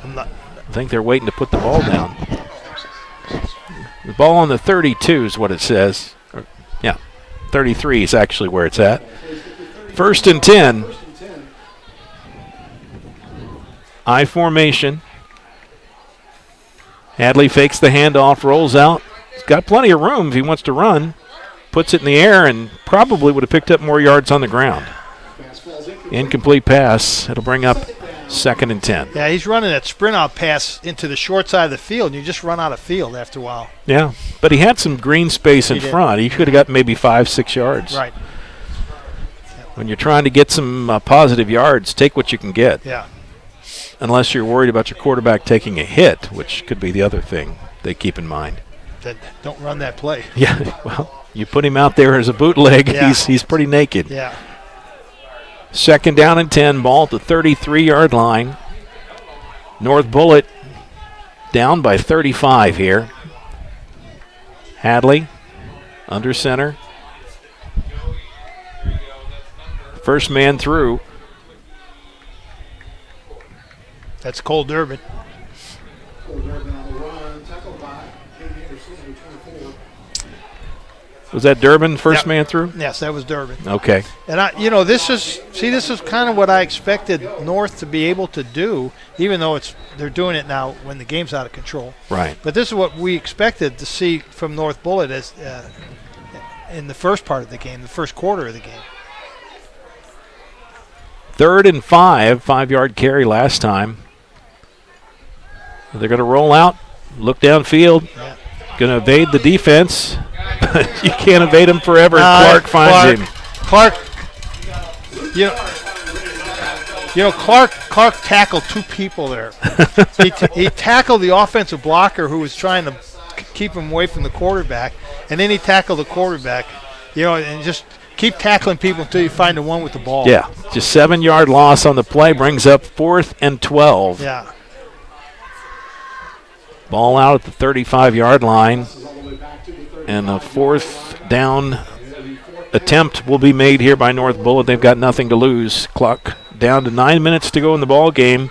I think they're waiting to put the ball down. The ball on the 32 is what it says. Yeah, 33 is actually where it's at. First and 10. I formation. Hadley fakes the handoff, rolls out. He's got plenty of room if he wants to run. Puts it in the air and probably would have picked up more yards on the ground. Incomplete pass. It'll bring up second and 10. Yeah, he's running that sprint out pass into the short side of the field, and you just run out of field after a while. Yeah, but he had some green space in front. He could have got maybe 5-6 yards. Right. When you're trying to get some positive yards, take what you can get. Yeah. Unless you're worried about your quarterback taking a hit, which could be the other thing they keep in mind. That don't run that play. Yeah, well, you put him out there as a bootleg, yeah. he's pretty naked. Yeah. Second down and 10, ball at the 33-yard line. North Bullitt down by 35 here. Hadley under center. First man through. That's Cole Durbin. Was that Durbin first man through? Yes, that was Durbin. Okay. And this is kind of what I expected North to be able to do, even though they're doing it now when the game's out of control. Right. But this is what we expected to see from North Bullitt as in the first part of the game, the first quarter of the game. 3rd and 5, 5-yard carry last time. They're going to roll out, look downfield, going to evade the defense. You can't evade him forever. Clark finds him. Clark, Clark tackled 2 people there. he tackled the offensive blocker who was trying to keep him away from the quarterback, and then he tackled the quarterback. And just keep tackling people until you find the one with the ball. Yeah, just 7-yard loss on the play brings up 4th and 12. Yeah. Ball out at the 35-yard line. And a 4th down attempt will be made here by North Bullitt. They've got nothing to lose. Clock down to 9 minutes to go in the ball game.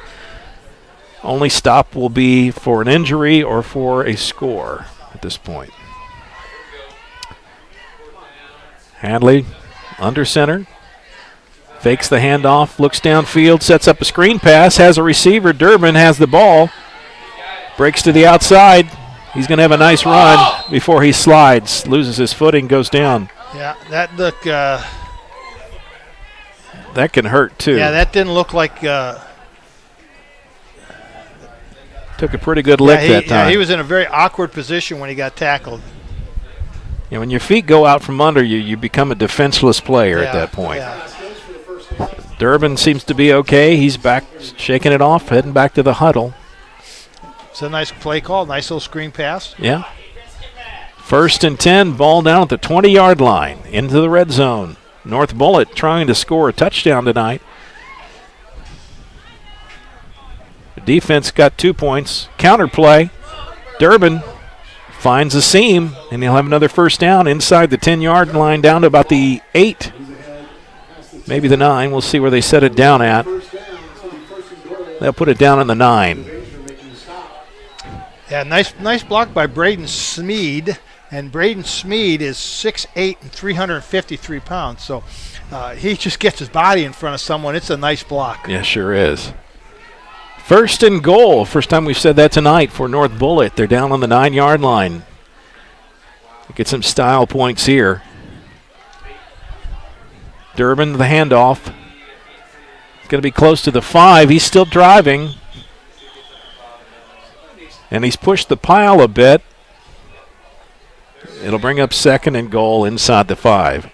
Only stop will be for an injury or for a score at this point. Hadley under center. Fakes the handoff, looks downfield, sets up a screen pass, has a receiver. Durbin has the ball. Breaks to the outside. He's going to have a nice run before he slides, loses his footing, goes down. Yeah, that look. That can hurt too. Yeah, that didn't look like. Took a pretty good lick that time. Yeah, he was in a very awkward position when he got tackled. Yeah, when your feet go out from under you, you become a defenseless player at that point. Yeah. Durbin seems to be okay. He's back, shaking it off, heading back to the huddle. It's a nice play call, nice little screen pass. Yeah. 1st and 10, ball down at the 20-yard line, into the red zone. North Bullitt trying to score a touchdown tonight. The defense got 2 points. Counter play. Durbin finds a seam, and he'll have another first down inside the 10-yard line down to about the 8, maybe the 9. We'll see where they set it down at. They'll put it down on the 9. Yeah, nice block by Braden Smead, and Braden Smead is 6'8" and 353 pounds, so he just gets his body in front of someone. It's a nice block. Yeah, sure is. 1st and goal. First time we've said that tonight for North Bullitt. They're down on the 9-yard line. Get some style points here. Durbin, the handoff. Going to be close to the 5. He's still driving. And he's pushed the pile a bit. It'll bring up 2nd and goal inside the 5.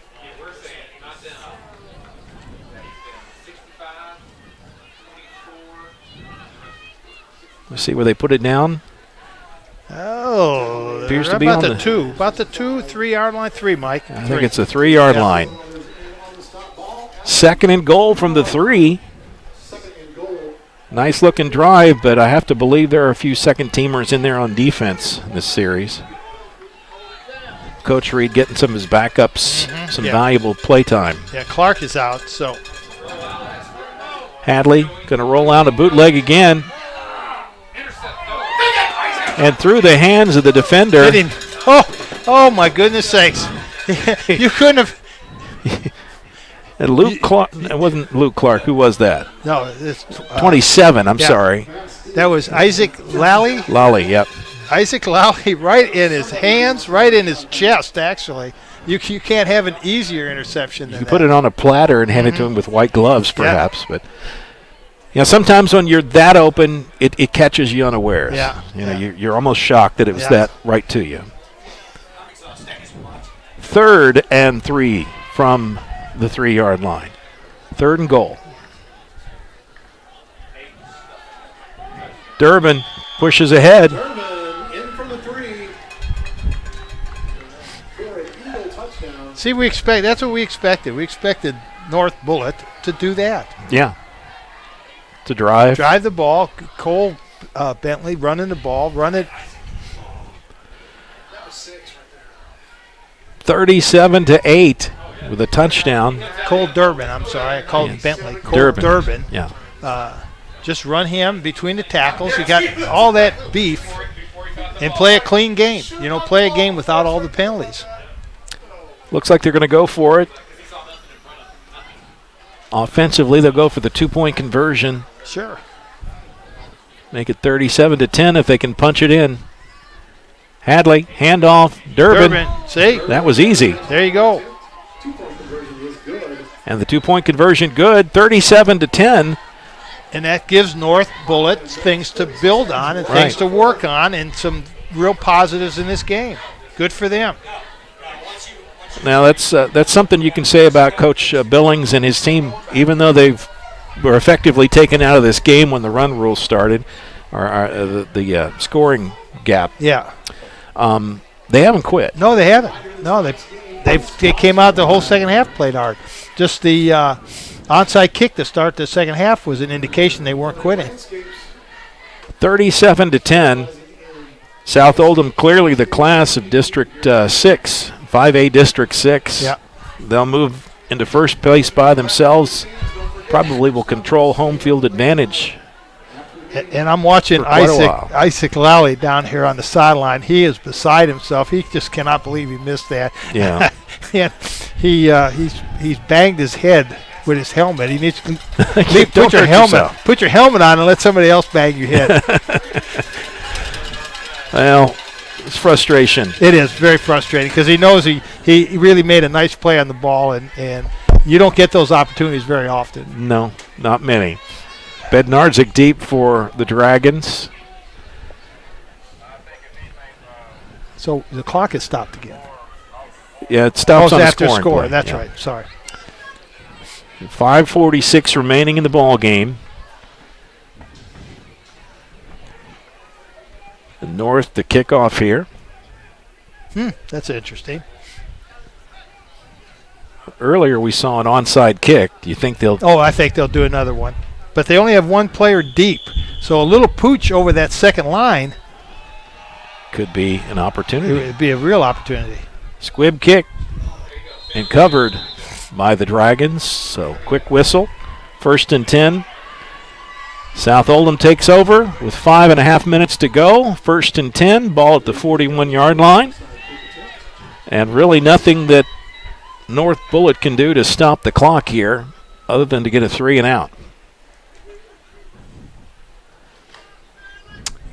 Let's see where they put it down. Oh, appears to be about on the 2. About the 2, 3-yard line. 3, Mike. I think it's a 3-yard line. 2nd and goal from the 3. Nice looking drive, but I have to believe there are a few second-teamers in there on defense in this series. Coach Reed getting some of his backups, some valuable play time. Yeah, Clark is out, so. Hadley going to roll out a bootleg again. And through the hands of the defender. Oh my goodness sakes. You couldn't have. And Luke Clark, it wasn't Luke Clark. Who was that? No, it's 27. I'm sorry. That was Isaac Lally. Lally, yep. Isaac Lally, right in his hands, right in his chest. Actually, you can't have an easier interception than you put it on a platter and hand it to him with white gloves, perhaps. But sometimes when you're that open, it catches you unawares. Yeah. You're almost shocked that it was that right to you. 3rd and 3 from the 3-yard line. 3rd and goal. Durbin pushes ahead. Durbin in from the 3. For an Eagle touchdown. See, that's what we expected. We expected North Bullitt to do that. Yeah. To drive. Drive the ball. Cole Bentley running the ball. Run it. 37-8 with a touchdown. Cole Durbin, I'm sorry. I called Bentley. Cole Durbin. Yeah. Just run him between the tackles. You got all that beef and play a clean game. Play a game without all the penalties. Looks like they're going to go for it. Offensively, they'll go for the 2-point conversion. Sure. Make it 37-10 if they can punch it in. Hadley, handoff, Durbin. See? That was easy. There you go. And the 2-point conversion good, 37-10. And that gives North Bullitt things to build on and things to work on and some real positives in this game. Good for them. Now that's something you can say about Coach Billings and his team, even though were effectively taken out of this game when the run rule started, or the scoring gap. Yeah. They haven't quit. No, they haven't. No, they came out the whole second half, played hard. Just the onside kick to start the second half was an indication they weren't quitting. 37-10. South Oldham clearly the class of District 6, 5A District 6. Yeah. They'll move into first place by themselves. Probably will control home field advantage. And I'm watching Isaac Lally down here on the sideline. He is beside himself. He just cannot believe he missed that. Yeah. And he's banged his head with his helmet. He needs to put your helmet on and let somebody else bang your head. Well, it's frustration. It is very frustrating because he knows he really made a nice play on the ball, and you don't get those opportunities very often. No, not many. Bednarczyk deep for the Dragons. So the clock has stopped again. Yeah, it stops on after the scoring score. play. That's right. Sorry. 5:46 remaining in the ball game. North to kick off here. That's interesting. Earlier we saw an onside kick. Do you think they'll? Oh, I think they'll do another one. But they only have one player deep. So a little pooch over that second line could be an opportunity. It would be a real opportunity. Squib kick and covered by the Dragons. So quick whistle. 1st and 10. South Oldham takes over with 5.5 minutes to go. 1st and 10. Ball at the 41-yard line. And really nothing that North Bullitt can do to stop the clock here other than to get a 3 and out.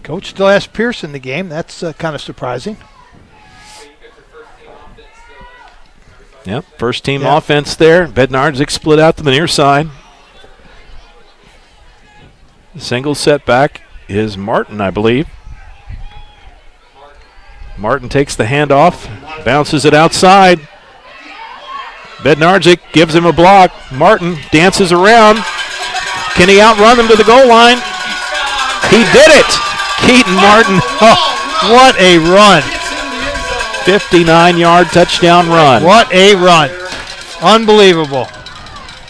Coach still has Pierce in the game. That's kind of surprising. Yep, first team offense there. Bednarczyk split out to the near side. Single setback is Martin, I believe. Martin takes the handoff, bounces it outside. Bednarczyk gives him a block. Martin dances around. Can he outrun him to the goal line? He did it! Keaton Martin. Oh, what a run. 59-yard touchdown run. What a run. Unbelievable.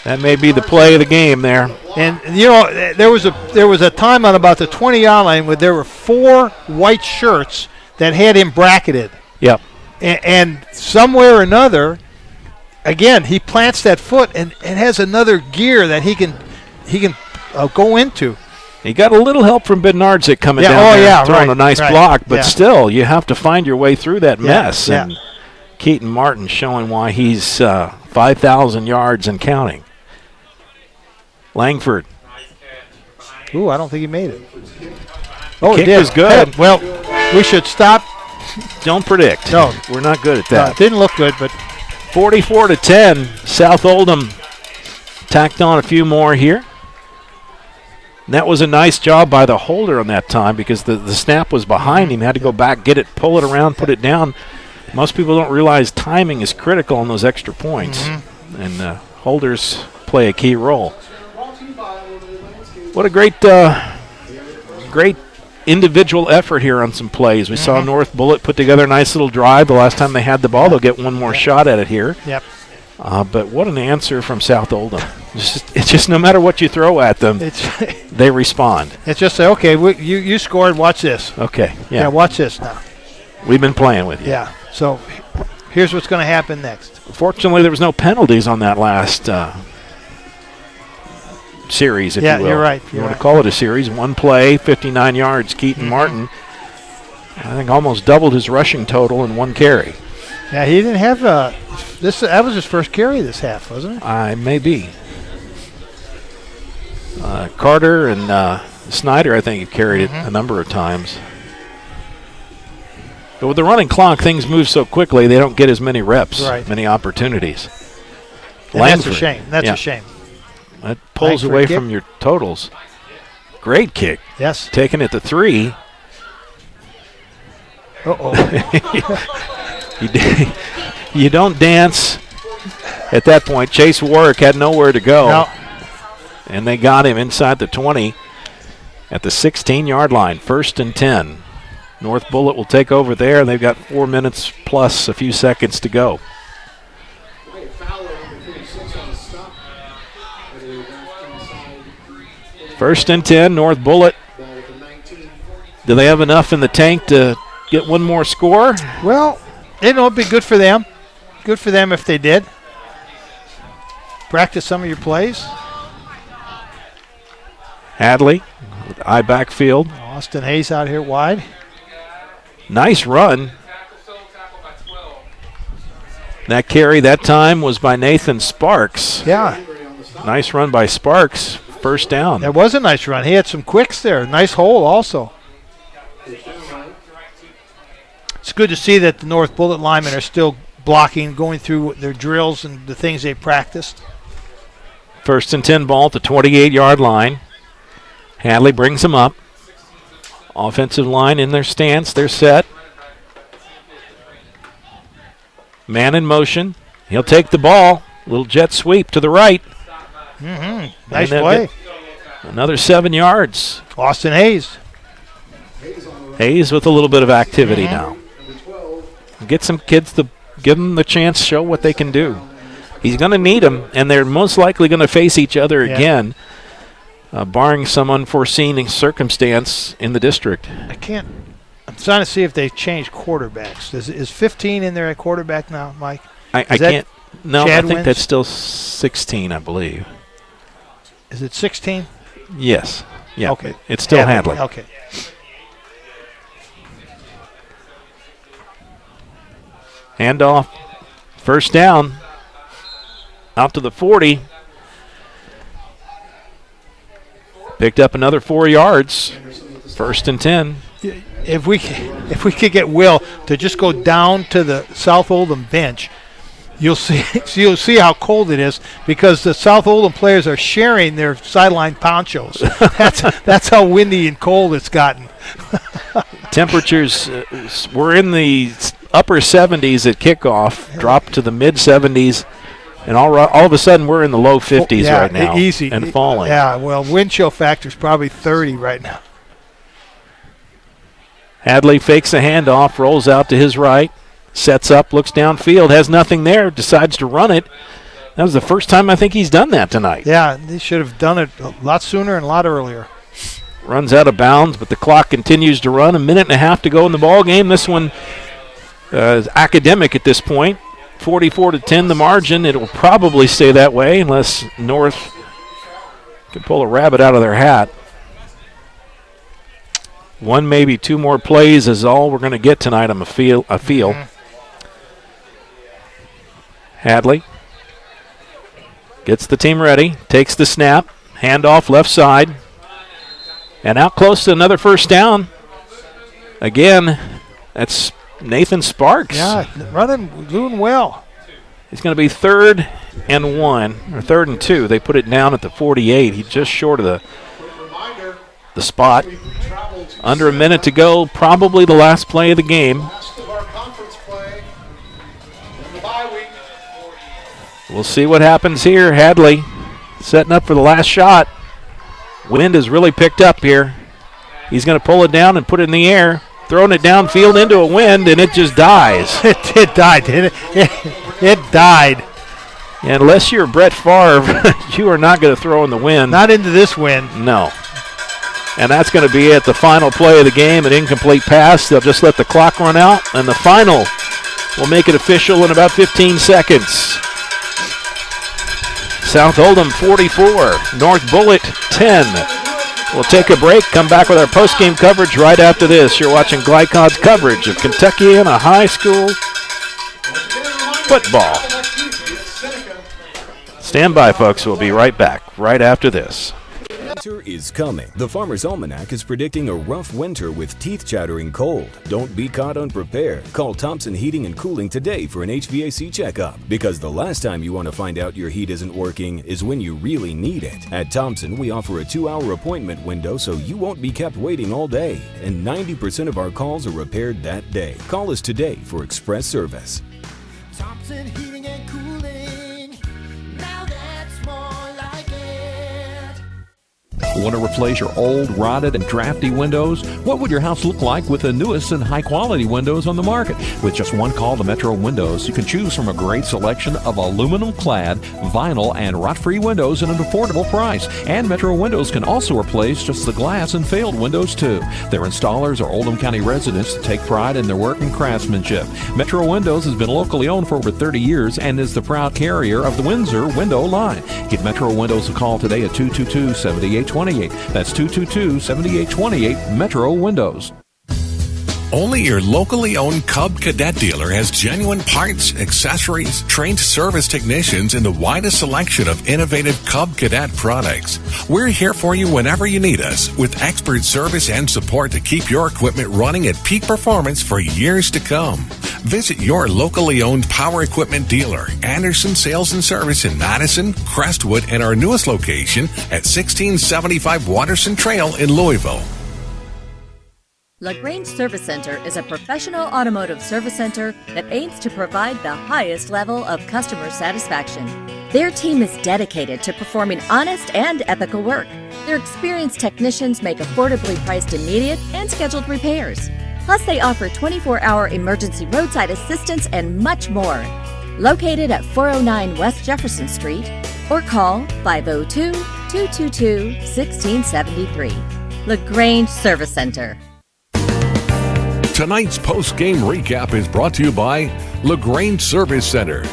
That may be the play of the game there. And, you know, there was a time on about the 20-yard line where there were 4 white shirts that had him bracketed. Yep. And somewhere or another, again, he plants that foot and has another gear that he can go into. He got a little help from Bednarczyk coming down there, throwing a nice block, but still, you have to find your way through that mess. Yeah. And Keaton Martin showing why he's 5,000 yards and counting. Langford. Ooh, I don't think he made it. Oh, kick it did. was good. Hey, well, we should stop. Don't predict. No. We're not good at that. It didn't look good, but 44-10. South Oldham tacked on a few more here. And that was a nice job by the holder on that time because the snap was behind him. Had to go back, get it, pull it around, put it down. Most people don't realize timing is critical on those extra points. And holders play a key role. What a great individual effort here on some plays. We saw North Bullitt put together a nice little drive. The last time they had the ball, they'll get one more shot at it here. Yep. But what an answer from South Oldham. It's just no matter what you throw at them, they respond. It's just say, okay, you scored, watch this. Okay, yeah, watch this now. We've been playing with you. Yeah, so here's what's going to happen next. Fortunately, there was no penalties on that last series, if you will. Yeah, you're right. You want to call it a series. One play, 59 yards. Keaton Martin, I think, almost doubled his rushing total in one carry. Yeah, he didn't have this. That was his first carry this half, wasn't it? Maybe. Carter and Snyder, I think, have carried it a number of times. But with the running clock, things move so quickly, they don't get as many reps, many opportunities. That's a shame. That's a shame. That pulls Langford away kick. from your totals. Great kick. Yes. Taking it to 3. You don't dance at that point. Chase Warwick had nowhere to go. No. And they got him inside the 20 at the 16-yard line. 1st and 10. North Bullitt will take over there, and they've got 4 minutes plus a few seconds to go. First and 10, North Bullitt. Do they have enough in the tank to get one more score? Well, it'd be good for them. Good for them if they did. Practice some of your plays. Hadley, with eye backfield. Austin Hayes out here wide. Nice run. That carry that time was by Nathan Sparks. Yeah. Nice run by Sparks. First down. That was a nice run. He had some quicks there. Nice hole also. It's good to see that the North Bullitt linemen are still blocking, going through their drills and the things they practiced. 1st and 10 ball at the 28-yard line. Hadley brings them up. Offensive line in their stance. They're set. Man in motion. He'll take the ball. Little jet sweep to the right. Nice play. Another 7 yards. Austin Hayes. Hayes with a little bit of activity now. Get some kids to give them the chance, show what they can do. He's going to need them, and they're most likely going to face each other again, barring some unforeseen circumstance in the district. I'm trying to see if they changed quarterbacks. Is 15 in there at quarterback now, Mike? I can't. No, Chad I think wins? that's still 16, I believe. Is it 16? Yes. Yeah. Okay. It's still Hadley. Okay. Handoff. First down. Out to the 40. Picked up another 4 yards. 1st and 10. If we could get Will to just go down to the South Oldham bench You'll see how cold it is because the South Oldham players are sharing their sideline ponchos. That's how windy and cold it's gotten. Temperatures were in the upper 70s at kickoff, dropped to the mid 70s, and all of a sudden we're in the low 50s right now. Easy. And falling. Yeah, well, wind chill factor is probably 30 right now. Hadley fakes a handoff, rolls out to his right. Sets up, looks downfield, has nothing there, decides to run it. That was the first time I think he's done that tonight. Yeah, they should have done it a lot sooner and a lot earlier. Runs out of bounds, but the clock continues to run. 1.5 minutes to go in the ball game. This one is academic at this point. 44-10 the margin. It will probably stay that way unless North can pull a rabbit out of their hat. One, maybe two more plays is all we're going to get tonight. I feel. Mm-hmm. Hadley gets the team ready, takes the snap, handoff left side, and out close to another first down. Again, that's Nathan Sparks. Yeah, doing well. It's going to be 3rd and 1, or 3rd and 2. They put it down at the 48. He's just short of the spot. Under 1 minute to go, probably the last play of the game. We'll see what happens here. Hadley setting up for the last shot. Wind has really picked up here. He's going to pull it down and put it in the air. Throwing it downfield into a wind, and it just dies. It died, didn't it? It died. And unless you're Brett Favre, you are not going to throw in the wind. Not into this wind. No. And that's going to be it, the final play of the game, an incomplete pass. They'll just let the clock run out, and the final will make it official in about 15 seconds. South Oldham 44, North Bullitt 10. We'll take a break, come back with our post-game coverage right after this. You're watching Glycod's coverage of Kentuckiana High School football. Stand by, folks. We'll be right back right after this. Winter is coming. The Farmer's Almanac is predicting a rough winter with teeth-chattering cold. Don't be caught unprepared. Call Thompson Heating and Cooling today for an HVAC checkup, because the last time you want to find out your heat isn't working is when you really need it. At Thompson, we offer a 2-hour appointment window so you won't be kept waiting all day, and 90% of our calls are repaired that day. Call us today for express service. Thompson Heating and Cooling. Now that's more like it. Want to replace your old, rotted, and drafty windows? What would your house look like with the newest and high-quality windows on the market? With just one call to Metro Windows, you can choose from a great selection of aluminum-clad, vinyl, and rot-free windows at an affordable price. And Metro Windows can also replace just the glass and failed windows, too. Their installers are Oldham County residents that take pride in their work and craftsmanship. Metro Windows has been locally owned for over 30 years and is the proud carrier of the Windsor window line. Give Metro Windows a call today at 222-7828. That's 222-7828, Metro Windows. Only your locally owned Cub Cadet dealer has genuine parts, accessories, trained service technicians, and the widest selection of innovative Cub Cadet products. We're here for you whenever you need us, with expert service and support to keep your equipment running at peak performance for years to come. Visit your locally owned power equipment dealer, Anderson Sales and Service in Madison, Crestwood, and our newest location at 1675 Watterson Trail in Louisville. LaGrange Service Center is a professional automotive service center that aims to provide the highest level of customer satisfaction. Their team is dedicated to performing honest and ethical work. Their experienced technicians make affordably priced immediate and scheduled repairs. Plus, they offer 24-hour emergency roadside assistance and much more. Located at 409 West Jefferson Street, or call 502-222-1673. LaGrange Service Center. Tonight's post-game recap is brought to you by LaGrange Service Center,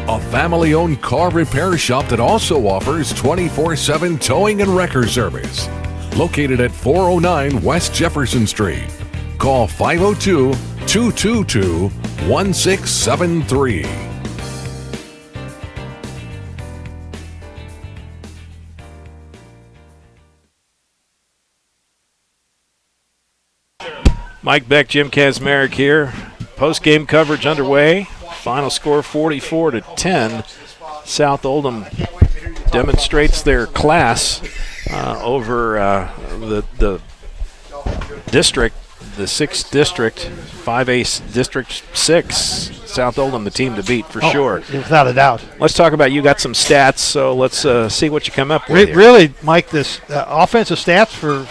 a family-owned car repair shop that also offers 24/7 towing and wrecker service. Located at 409 West Jefferson Street. Call 502-222-1673. Mike Beck, Jim Kazmarek here. Post-game coverage underway. Final score 44-10. South Oldham demonstrates their class over the district, the 6th district, 5A District 6. South Oldham, the team to beat for sure. Without a doubt. Let's talk about, you got some stats, so let's see what you come up with here. Really, Mike, this offensive stats for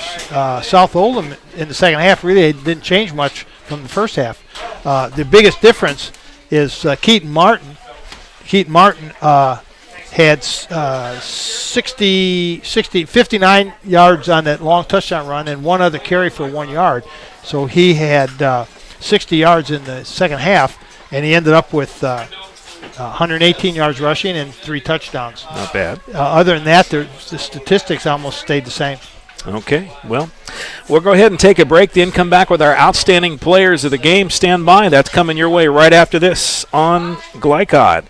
South Oldham in the second half really didn't change much from the first half. The biggest difference is Keaton Martin. Keaton Martin had 59 yards on that long touchdown run and one other carry for 1 yard. So he had 60 yards in the second half, and he ended up with 118 yards rushing and 3 touchdowns. Not bad. Other than that, the statistics almost stayed the same. Okay, well, we'll go ahead and take a break, then come back with our outstanding players of the game. Stand by. That's coming your way right after this on Glycod.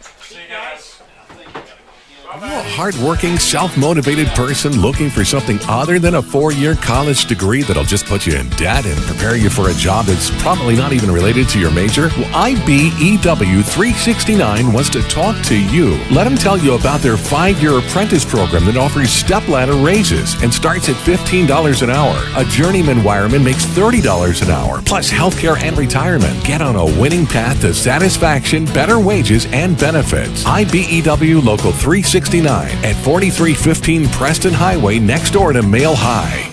Are you a hardworking, self-motivated person looking for something other than a 4-year college degree that'll just put you in debt and prepare you for a job that's probably not even related to your major? Well, IBEW 369 wants to talk to you. Let them tell you about their 5-year apprentice program that offers step-ladder raises and starts at $15 an hour. A journeyman wireman makes $30 an hour, plus healthcare and retirement. Get on a winning path to satisfaction, better wages, and benefits. IBEW Local 369 at 4315 Preston Highway, next door to Mail High.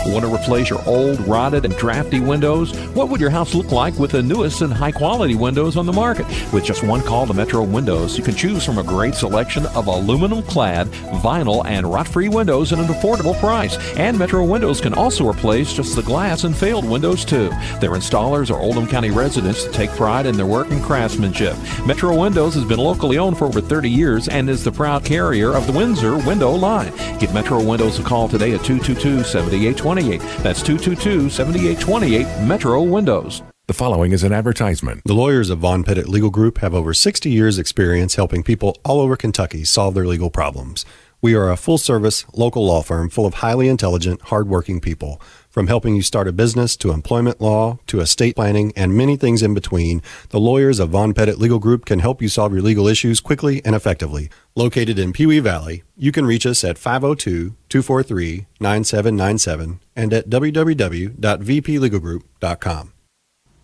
Want to replace your old, rotted, and drafty windows? What would your house look like with the newest and high-quality windows on the market? With just one call to Metro Windows, you can choose from a great selection of aluminum-clad, vinyl, and rot-free windows at an affordable price. And Metro Windows can also replace just the glass and failed windows, too. Their installers are Oldham County residents that take pride in their work and craftsmanship. Metro Windows has been locally owned for over 30 years and is the proud carrier of the Windsor window line. Give Metro Windows a call today at 222-7828. That's 222-7828 Metro Windows. The following is an advertisement. The lawyers of Von Pettit Legal Group have over 60 years' experience helping people all over Kentucky solve their legal problems. We are a full-service, local law firm full of highly intelligent, hardworking people. From helping you start a business to employment law to estate planning and many things in between, the lawyers of Von Pettit Legal Group can help you solve your legal issues quickly and effectively. Located in Pewee Valley, you can reach us at 502-243-9797 and at www.vplegalgroup.com.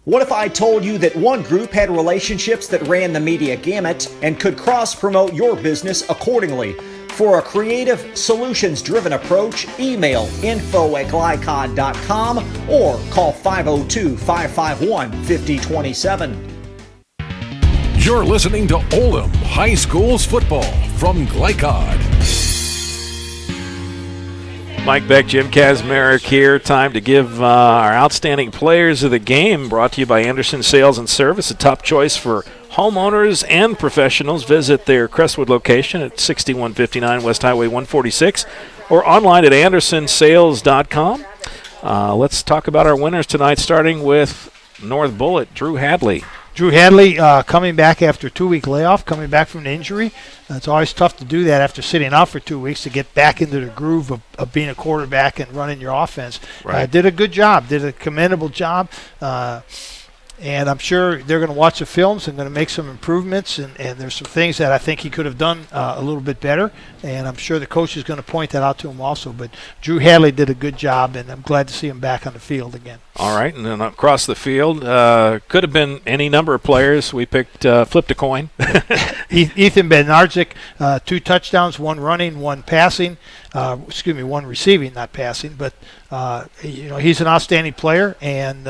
What if I told you that one group had relationships that ran the media gamut and could cross-promote your business accordingly? For a creative, solutions-driven approach, email info@glycod.com or call 502-551-5027. You're listening to Oldham High School's football from Glycod. Mike Beck, Jim Kazmarek here. Time to give our outstanding players of the game, brought to you by Anderson Sales and Service, a top choice for homeowners and professionals. Visit their Crestwood location at 6159 West Highway 146 or online at andersonsales.com. Let's talk about our winners tonight, starting with North Bullitt, Drew Hadley. Drew Hadley coming back after a 2-week layoff, coming back from an injury. It's always tough to do that after sitting out for 2 weeks, to get back into the groove of being a quarterback and running your offense. Right. Did a good job, did a commendable job. And I'm sure they're going to watch the films and going to make some improvements. And there's some things that I think he could have done a little bit better. And I'm sure the coach is going to point that out to him also. But Drew Hadley did a good job, and I'm glad to see him back on the field again. All right, and then across the field, could have been any number of players. We picked, flipped a coin. Ethan Bednarczyk, 2 touchdowns, 1 running, 1 passing. 1 receiving, not passing. But, he's an outstanding player. And,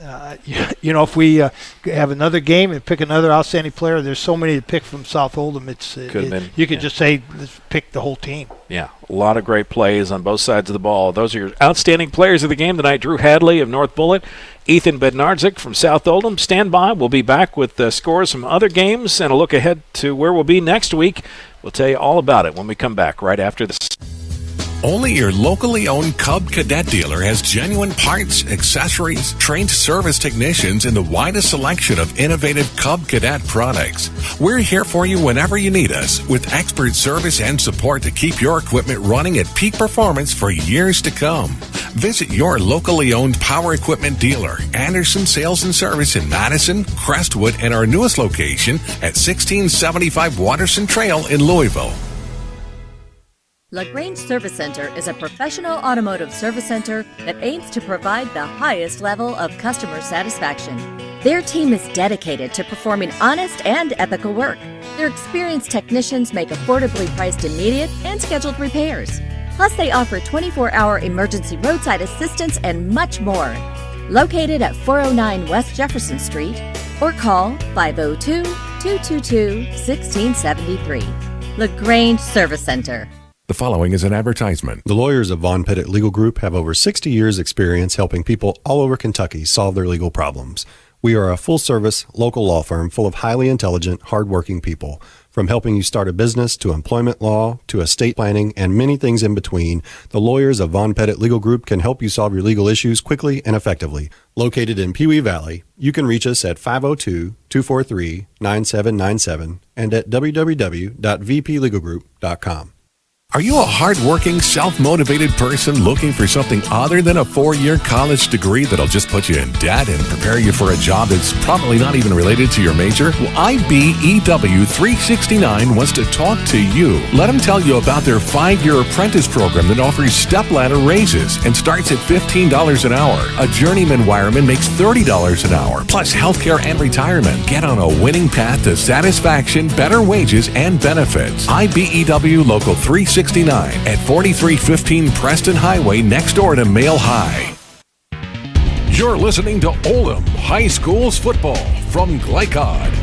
if we have another game and pick another outstanding player, there's so many to pick from South Oldham. You could just say, let's pick the whole team. Yeah, a lot of great plays on both sides of the ball. Those are your outstanding players of the game tonight. Drew Hadley of North Bullitt, Ethan Bednarczyk from South Oldham. Stand by. We'll be back with scores from other games and a look ahead to where we'll be next week. We'll tell you all about it when we come back right after this. Only your locally owned Cub Cadet dealer has genuine parts, accessories, trained service technicians, and the widest selection of innovative Cub Cadet products. We're here for you whenever you need us, with expert service and support to keep your equipment running at peak performance for years to come. Visit your locally owned power equipment dealer, Anderson Sales and Service in Madison, Crestwood, and our newest location at 1675 Watterson Trail in Louisville. LaGrange Service Center is a professional automotive service center that aims to provide the highest level of customer satisfaction. Their team is dedicated to performing honest and ethical work. Their experienced technicians make affordably priced immediate and scheduled repairs. Plus, they offer 24-hour emergency roadside assistance and much more. Located at 409 West Jefferson Street, or call 502-222-1673. LaGrange Service Center. The following is an advertisement. The lawyers of Von Pettit Legal Group have over 60 years' experience helping people all over Kentucky solve their legal problems. We are a full-service, local law firm full of highly intelligent, hardworking people. From helping you start a business to employment law to estate planning and many things in between, the lawyers of Von Pettit Legal Group can help you solve your legal issues quickly and effectively. Located in Pewee Valley, you can reach us at 502-243-9797 and at www.vplegalgroup.com. Are you a hardworking, self-motivated person looking for something other than a 4-year college degree that'll just put you in debt and prepare you for a job that's probably not even related to your major? Well, IBEW 369 wants to talk to you. Let them tell you about their 5-year apprentice program that offers step-ladder raises and starts at $15 an hour. A journeyman wireman makes $30 an hour, plus healthcare and retirement. Get on a winning path to satisfaction, better wages, and benefits. IBEW Local 369 at 4315 Preston Highway next door to Mail High. You're listening to Oldham High School's football from Glycod.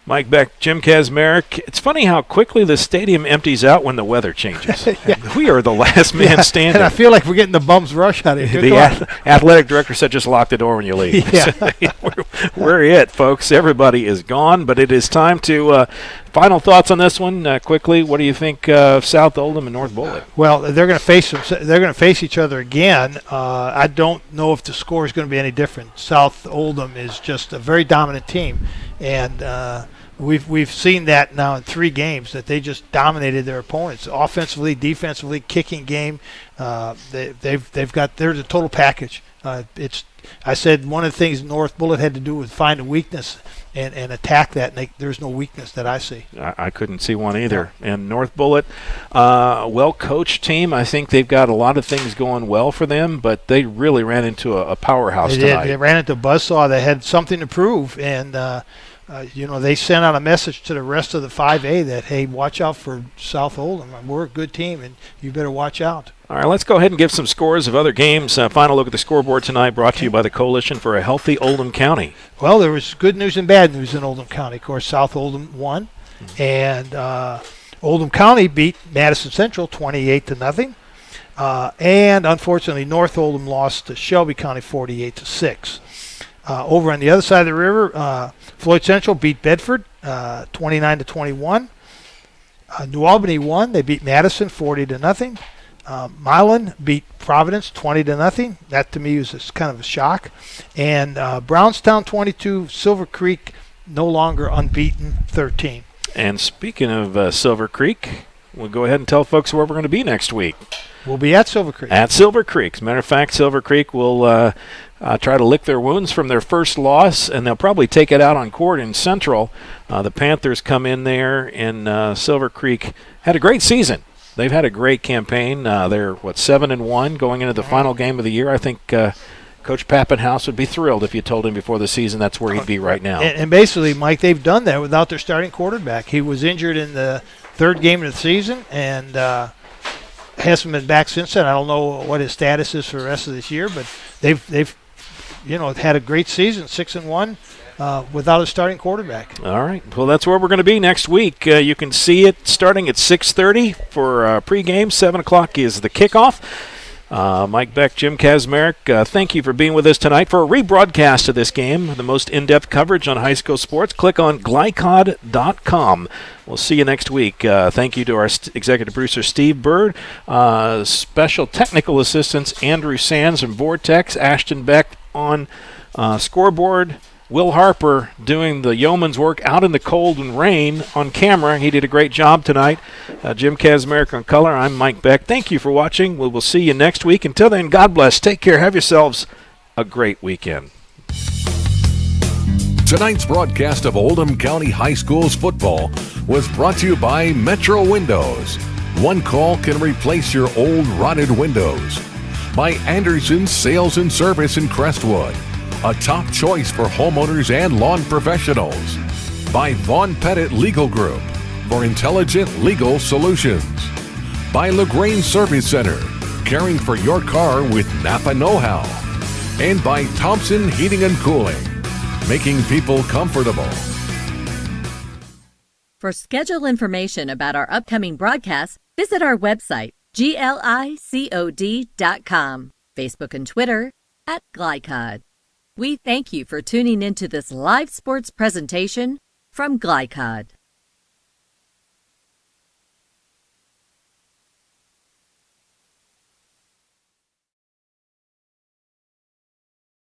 Mike Beck, Jim Kazmarek. It's funny how quickly the stadium empties out when the weather changes. Yeah. We are the last man standing. And I feel like we're getting the bums rush out of here. The athletic director said just lock the door when you leave. Yeah. we're it, folks. Everybody is gone, but it is time to final thoughts on this one quickly. What do you think of South Oldham and North Bullitt? Well, they're going to face each other again. I don't know if the score is going to be any different. South Oldham is just a very dominant team, and we've seen that now in 3 games that they just dominated their opponents offensively, defensively, kicking game. They're the total package. I said one of the things North Bullitt had to do was find a weakness and attack that, and there's no weakness that I see. I couldn't see one either. Yeah. And North Bullitt, well-coached team. I think they've got a lot of things going well for them, but they really ran into a powerhouse tonight. They ran into a buzzsaw. They had something to prove, and they sent out a message to the rest of the 5A that, hey, watch out for South Oldham. We're a good team, and you better watch out. All right, let's go ahead and give some scores of other games. Final look at the scoreboard tonight brought to you by the Coalition for a Healthy Oldham County. Well, there was good news and bad news in Oldham County. Of course, South Oldham won, and Oldham County beat Madison Central 28-0. And unfortunately, North Oldham lost to Shelby County 48-6. Over on the other side of the river, Floyd Central beat Bedford 29-21. New Albany won. They beat Madison 40-0. Milan beat Providence 20-0. That to me was just kind of a shock. And Brownstown 22, Silver Creek no longer unbeaten 13. And speaking of Silver Creek, we'll go ahead and tell folks where we're going to be next week. We'll be at Silver Creek. At Silver Creek. As a matter of fact, Silver Creek will try to lick their wounds from their first loss, and they'll probably take it out on court in Central. The Panthers come in there, and Silver Creek had a great season. They've had a great campaign. They're, 7-1 going into the final game of the year. I think Coach Pappenhouse would be thrilled if you told him before the season that's where he'd be right now. And basically, Mike, they've done that without their starting quarterback. He was injured in the 3rd game of the season, and hasn't been back since then. I don't know what his status is for the rest of this year, but they've had a great season, 6-1. Without a starting quarterback. All right. Well, that's where we're going to be next week. You can see it starting at 6:30 for pregame. 7 o'clock is the kickoff. Mike Beck, Jim Kazmarek, thank you for being with us tonight for a rebroadcast of this game. The most in-depth coverage on high school sports. Click on glycod.com. We'll see you next week. Thank you to our executive producer, Steve Bird. Special technical assistants, Andrew Sands from Vortex, Ashton Beck on scoreboard. Will Harper doing the yeoman's work out in the cold and rain on camera. He did a great job tonight. Jim Kazmarek on color. I'm Mike Beck. Thank you for watching. We will see you next week. Until then, God bless. Take care. Have yourselves a great weekend. Tonight's broadcast of Oldham County High School's football was brought to you by Metro Windows. One call can replace your old rotted windows. By Anderson's Sales and Service in Crestwood, a top choice for homeowners and lawn professionals. By Vaughn Pettit Legal Group for intelligent legal solutions. By LaGrange Service Center, caring for your car with Napa know-how. And by Thompson Heating and Cooling, making people comfortable. For schedule information about our upcoming broadcasts, visit our website, glicod.com, Facebook and Twitter @Glycod. We thank you for tuning into this live sports presentation from Glycod.